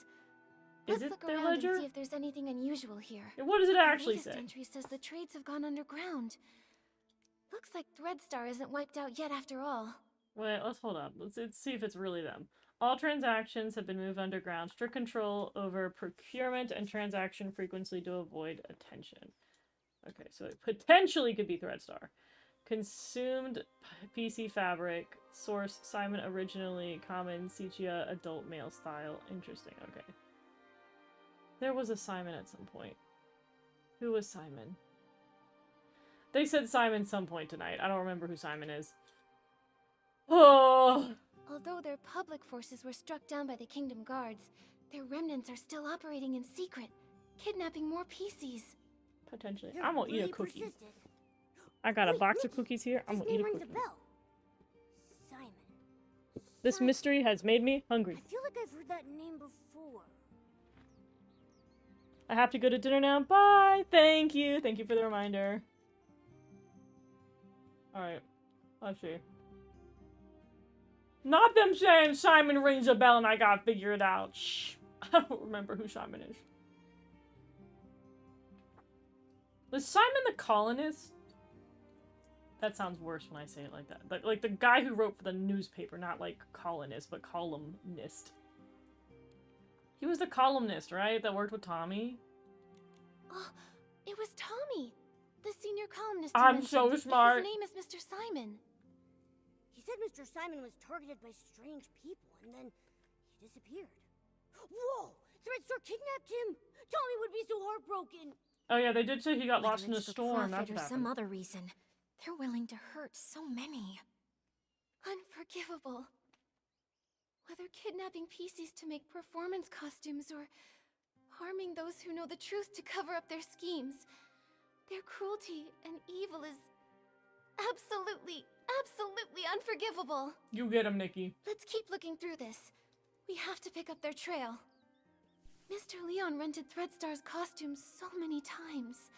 Is Let's it look their around ledger? and see if there's anything unusual here. What does it actually The latest say? entry says the trades have gone underground. Looks like Threadstar isn't wiped out yet after all. Wait, let's hold up. Let's see if it's really them. All transactions have been moved underground. Strict control over procurement and transaction frequency to avoid attention. Okay, so it potentially could be Threadstar. Consumed PC fabric. Source Simon originally common Sepia adult male style. Interesting, okay. There was a Simon at some point. Who was Simon? They said Simon some point tonight. I don't remember who Simon is. Oh! Although their public forces were struck down by the Kingdom Guards, their remnants are still operating in secret, kidnapping more PCs. Potentially. You're I'm gonna eat a really cookie. persistent. I got a Wait, box of Nikki, cookies here. I'm his gonna eat name a rings cookie. a bell. Simon. This mystery has made me hungry. I feel like I've heard that name before. I have to go to dinner now. Bye! Thank you! Thank you for the reminder. Alright. Let's see. Not them saying Simon rings a bell and I gotta figure it out. Shh. I don't remember who Simon is. Was Simon the colonist? That sounds worse when I say it like that. Like the guy who wrote for the newspaper, not like colonist, but columnist. He was the columnist, right? That worked with Tommy? Oh, it was Tommy, the senior columnist. I'm so smart. His name is Mr. Simon. He said Mr. Simon was targeted by strange people, and then he disappeared. Whoa! Threadstar kidnapped him! Tommy would be so heartbroken! Oh yeah, they did say he got Whether lost in a it's for storm. That's profit what or some happened. other reason, they're willing to hurt so many. Unforgivable. Whether kidnapping PCs to make performance costumes or harming those who know the truth to cover up their schemes, their cruelty and evil is absolutely unforgivable. You get him, Nikki. Let's keep looking through this. We have to pick up their trail. Mr. Leon rented Threadstar's costumes so many times.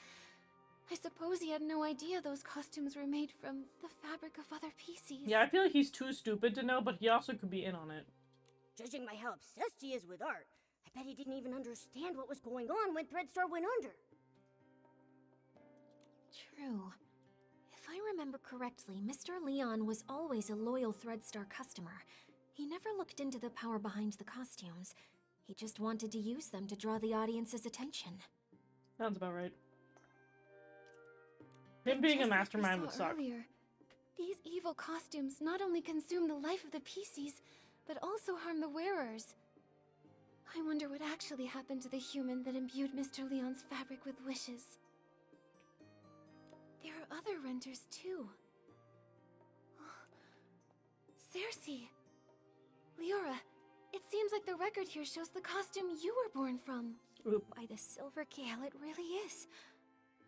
I suppose he had no idea those costumes were made from the fabric of other PCs. Yeah, I feel like he's too stupid to know, but he also could be in on it. Judging by how obsessed he is with art, I bet he didn't even understand what was going on when Threadstar went under. True. If I remember correctly, Mr. Leon was always a loyal Threadstar customer. He never looked into the power behind the costumes. He just wanted to use them to draw the audience's attention. Sounds about right. Him being a Just like we mastermind would saw suck. earlier, these evil costumes not only consume the life of the PCs, but also harm the wearers. I wonder what actually happened to the human that imbued Mr. Leon's fabric with wishes. There are other renters too. Cersei! Leora, it seems like the record here shows the costume you were born from. Oop. By the Silver Gale, it really is.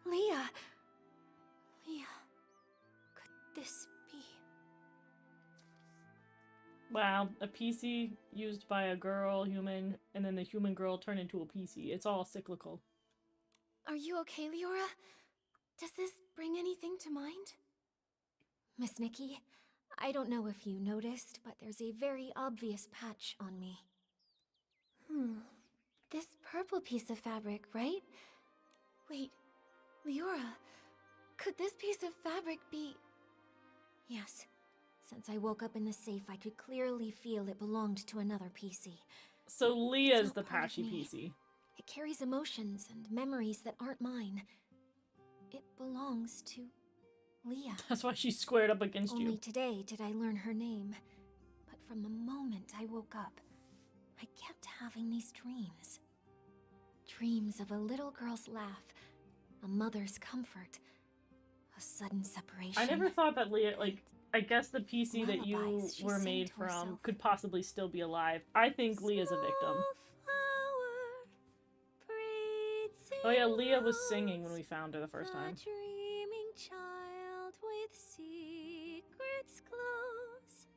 Leah! Leah, could this be? Wow, a PC used by a girl, human, and then the human girl turned into a PC. It's all cyclical. Are you okay, Leora? Does this bring anything to mind? Miss Nikki, I don't know if you noticed, but there's a very obvious patch on me. This purple piece of fabric, right? Wait, Leora, could this piece of fabric be... Yes. Since I woke up in the safe, I could clearly feel it belonged to another PC. So Leah's It's the not part of patchy me. PC. It carries emotions and memories that aren't mine. It belongs to Leah. That's why she's squared up against Only you. today did I learn her name. But from the moment I woke up, I kept having these dreams. Dreams of a little girl's laugh, a mother's comfort, a a sudden separation. I never thought that Leah, like, I guess the PC that you Lullabies she were sang made to from herself. could possibly still be alive. I think Leah's a victim. Oh yeah, Leah was singing when we found her the first time. Dreaming child with secrets close,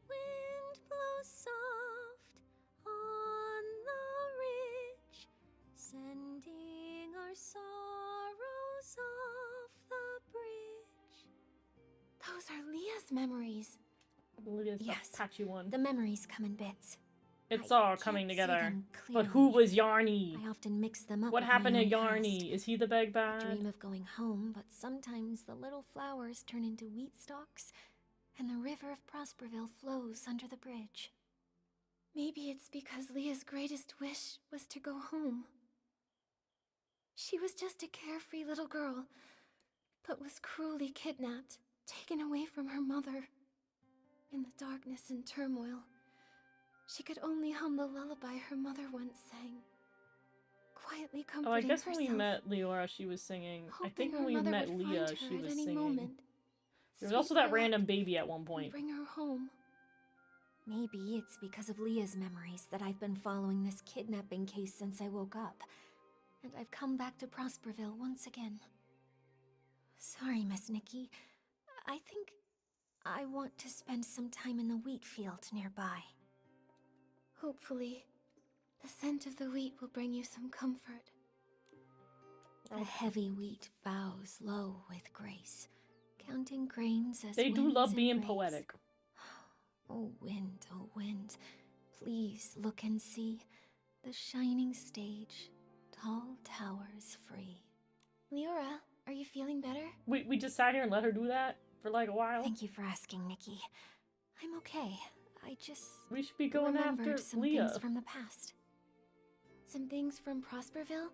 wind blows soft on the ridge, sending our sorrows off the bridge. Those are Leah's memories. Leah's Yes, the patchy one. The memories come in bits. It's I all can't coming see together. them But who clearly. was Yarny? I often mix them up. What with my happened to own Yarny? past. Is he the big bad? I dream of going home, but sometimes the little flowers turn into wheat stalks, and the river of Prosperville flows under the bridge. Maybe it's because Leah's greatest wish was to go home. She was just a carefree little girl, but was cruelly kidnapped, taken away from her mother. In the darkness and turmoil, she could only hum the lullaby her mother once sang, quietly comforting Oh, I guess herself, when we met Leora, she was singing. I hoping think her when we mother met would Leah, find her she at was any singing. moment, There was sweep also her that up random baby at one and point. bring her home. Maybe it's because of Leah's memories that I've been following this kidnapping case since I woke up, and I've come back to Prosperville once again. Sorry, Miss Nikki. I think I want to spend some time in the wheat field nearby. Hopefully, the scent of the wheat will bring you some comfort. The heavy wheat bows low with grace, counting grains as They do winds love being embrace. poetic. Oh wind, please look and see the shining stage, tall towers free. Leora, are you feeling better? We just sat here and let her do that for like a while. Thank you for asking, Nikki. I'm okay. I just We should be going remembered after some Leah. things from the past. Some things from Prosperville?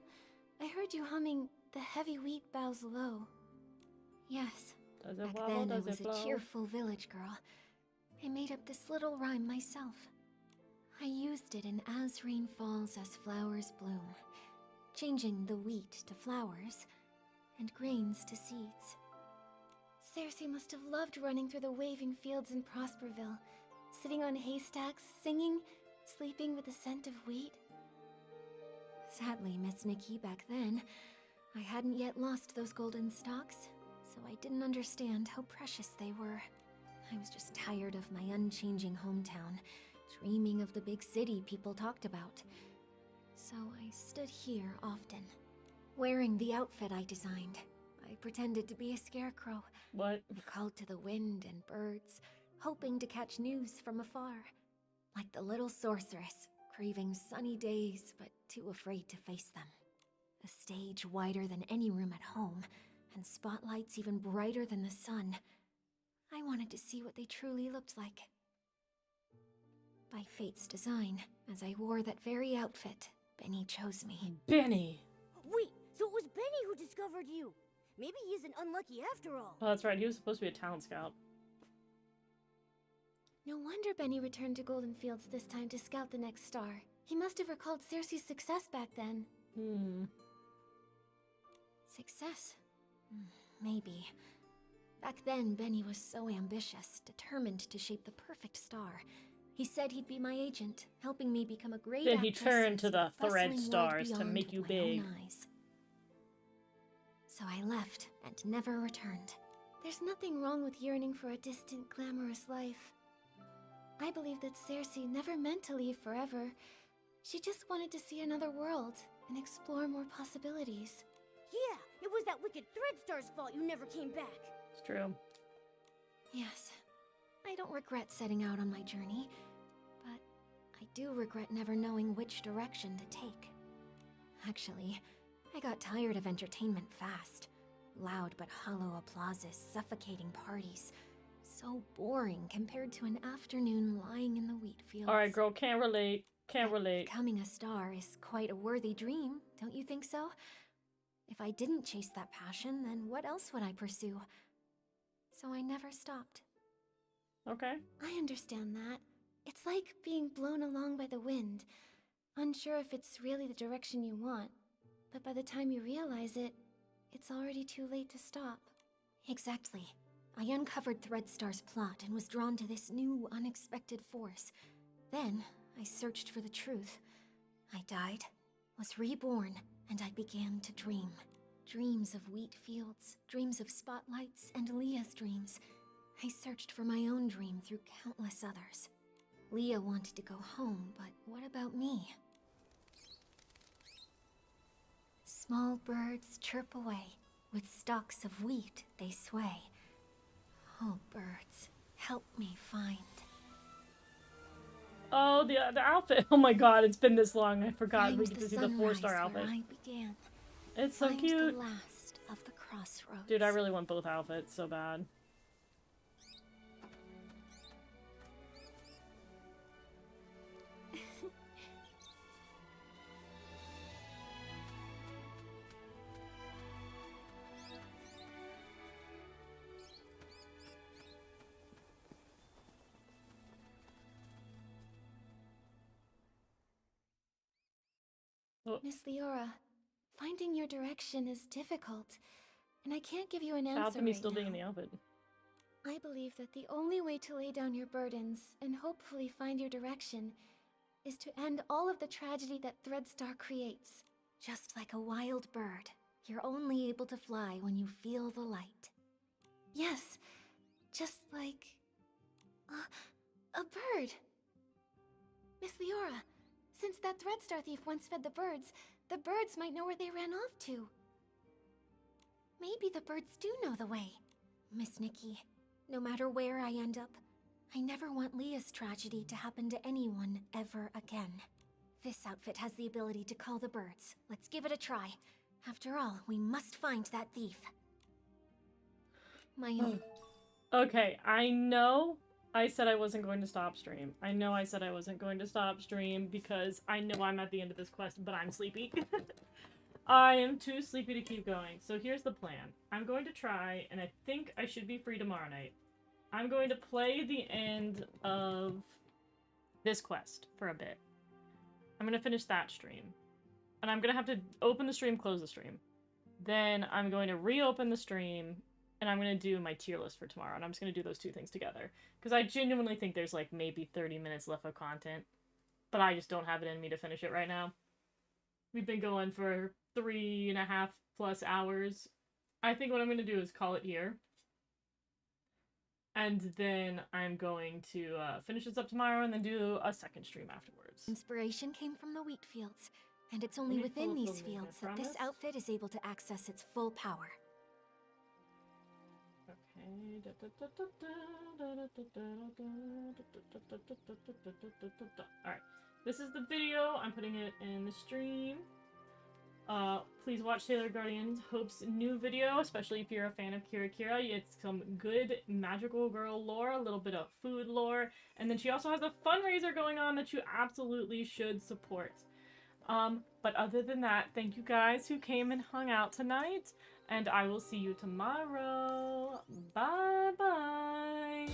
I heard you humming "The heavy wheat bows low." Yes. Does it Back wobble? then I Does was it blow? a cheerful village girl. I made up this little rhyme myself. I used it in As Rain Falls, As Flowers Bloom, changing the wheat to flowers and grains to seeds. Cersei must have loved running through the waving fields in Prosperville, sitting on haystacks, singing, sleeping with the scent of wheat. Sadly, Miss Nikki, back then, I hadn't yet lost those golden stalks, so I didn't understand how precious they were. I was just tired of my unchanging hometown, dreaming of the big city people talked about. So I stood here often, wearing the outfit I designed. I pretended to be a scarecrow. What? I called to the wind and birds, hoping to catch news from afar. Like the little sorceress, craving sunny days, but too afraid to face them. A stage wider than any room at home, and spotlights even brighter than the sun. I wanted to see what they truly looked like. By fate's design, as I wore that very outfit, Benny chose me. Benny! Wait, so it was Benny who discovered you. Maybe he isn't unlucky after all. Oh, that's right. He was supposed to be a talent scout. No wonder Benny returned to Golden Fields this time to scout the next star. He must have recalled Cersei's success back then. Success? Maybe. Back then, Benny was so ambitious, determined to shape the perfect star. He said he'd be my agent, helping me become a great Then he actress turned and to see the bustling thread world stars to beyond make you with my own big. eyes. So I left and never returned. There's nothing wrong with yearning for a distant, glamorous life. I believe that Cersei never meant to leave forever. She just wanted to see another world and explore more possibilities. Yeah, it was that wicked Threadstar's fault you never came back. It's true. Yes, I don't regret setting out on my journey, but I do regret never knowing which direction to take. Actually, I got tired of entertainment fast. Loud but hollow applauses, suffocating parties. So boring compared to an afternoon lying in the wheat fields. Alright, girl, can't relate. Can't relate. Becoming a star is quite a worthy dream, don't you think so? If I didn't chase that passion, then what else would I pursue? So I never stopped. Okay. I understand that. It's like being blown along by the wind, unsure if it's really the direction you want, but by the time you realize it, it's already too late to stop. Exactly. I uncovered Threadstar's plot and was drawn to this new, unexpected force. Then, I searched for the truth. I died, was reborn, and I began to dream. Dreams of wheat fields, dreams of spotlights, and Leah's dreams. I searched for my own dream through countless others. Leah wanted to go home, but what about me? Small birds chirp away. With stalks of wheat, they sway. Oh, birds, help me find. Oh, the outfit. Oh my god, it's been this long. I forgot Find we get to see the 4-star outfit. I began. It's so Find cute. The last of the crossroads. Dude, I really want both outfits so bad. Miss Leora, finding your direction is difficult, and I can't give you an answer Shout out to me right still now. being in the outfit. I believe that the only way to lay down your burdens and hopefully find your direction is to end all of the tragedy that Threadstar creates. Just like a wild bird, you're only able to fly when you feel the light. Yes, just like a bird. Miss Leora, since that Threadstar thief once fed the birds might know where they ran off to. Maybe the birds do know the way. Miss Nikki, no matter where I end up, I never want Leah's tragedy to happen to anyone ever again. This outfit has the ability to call the birds. Let's give it a try. After all, we must find that thief. Okay, I know I said I wasn't going to stop stream. I know I said I wasn't going to stop stream because I know I'm at the end of this quest, but I'm sleepy. I am too sleepy to keep going. So here's the plan. I'm going to try, and I think I should be free tomorrow night. I'm going to play the end of this quest for a bit. I'm going to finish that stream. And I'm going to have to open the stream, close the stream. Then I'm going to reopen the stream, and I'm going to do my tier list for tomorrow. And I'm just going to do those two things together. Because I genuinely think there's like maybe 30 minutes left of content. But I just don't have it in me to finish it right now. We've been going for 3.5+ hours. I think what I'm going to do is call it here. And then I'm going to finish this up tomorrow and then do a second stream afterwards. Inspiration came from the wheat fields, and it's only within these fields that this outfit is able to access its full power. Alright, this is the video. I'm putting it in the stream. Please watch Sailor Guardian Hope's new video, especially if you're a fan of Kira Kira. It's some good magical girl lore, a little bit of food lore, and then she also has a fundraiser going on that you absolutely should support. But other than that, thank you guys who came and hung out tonight, and I will see you tomorrow. Bye-bye!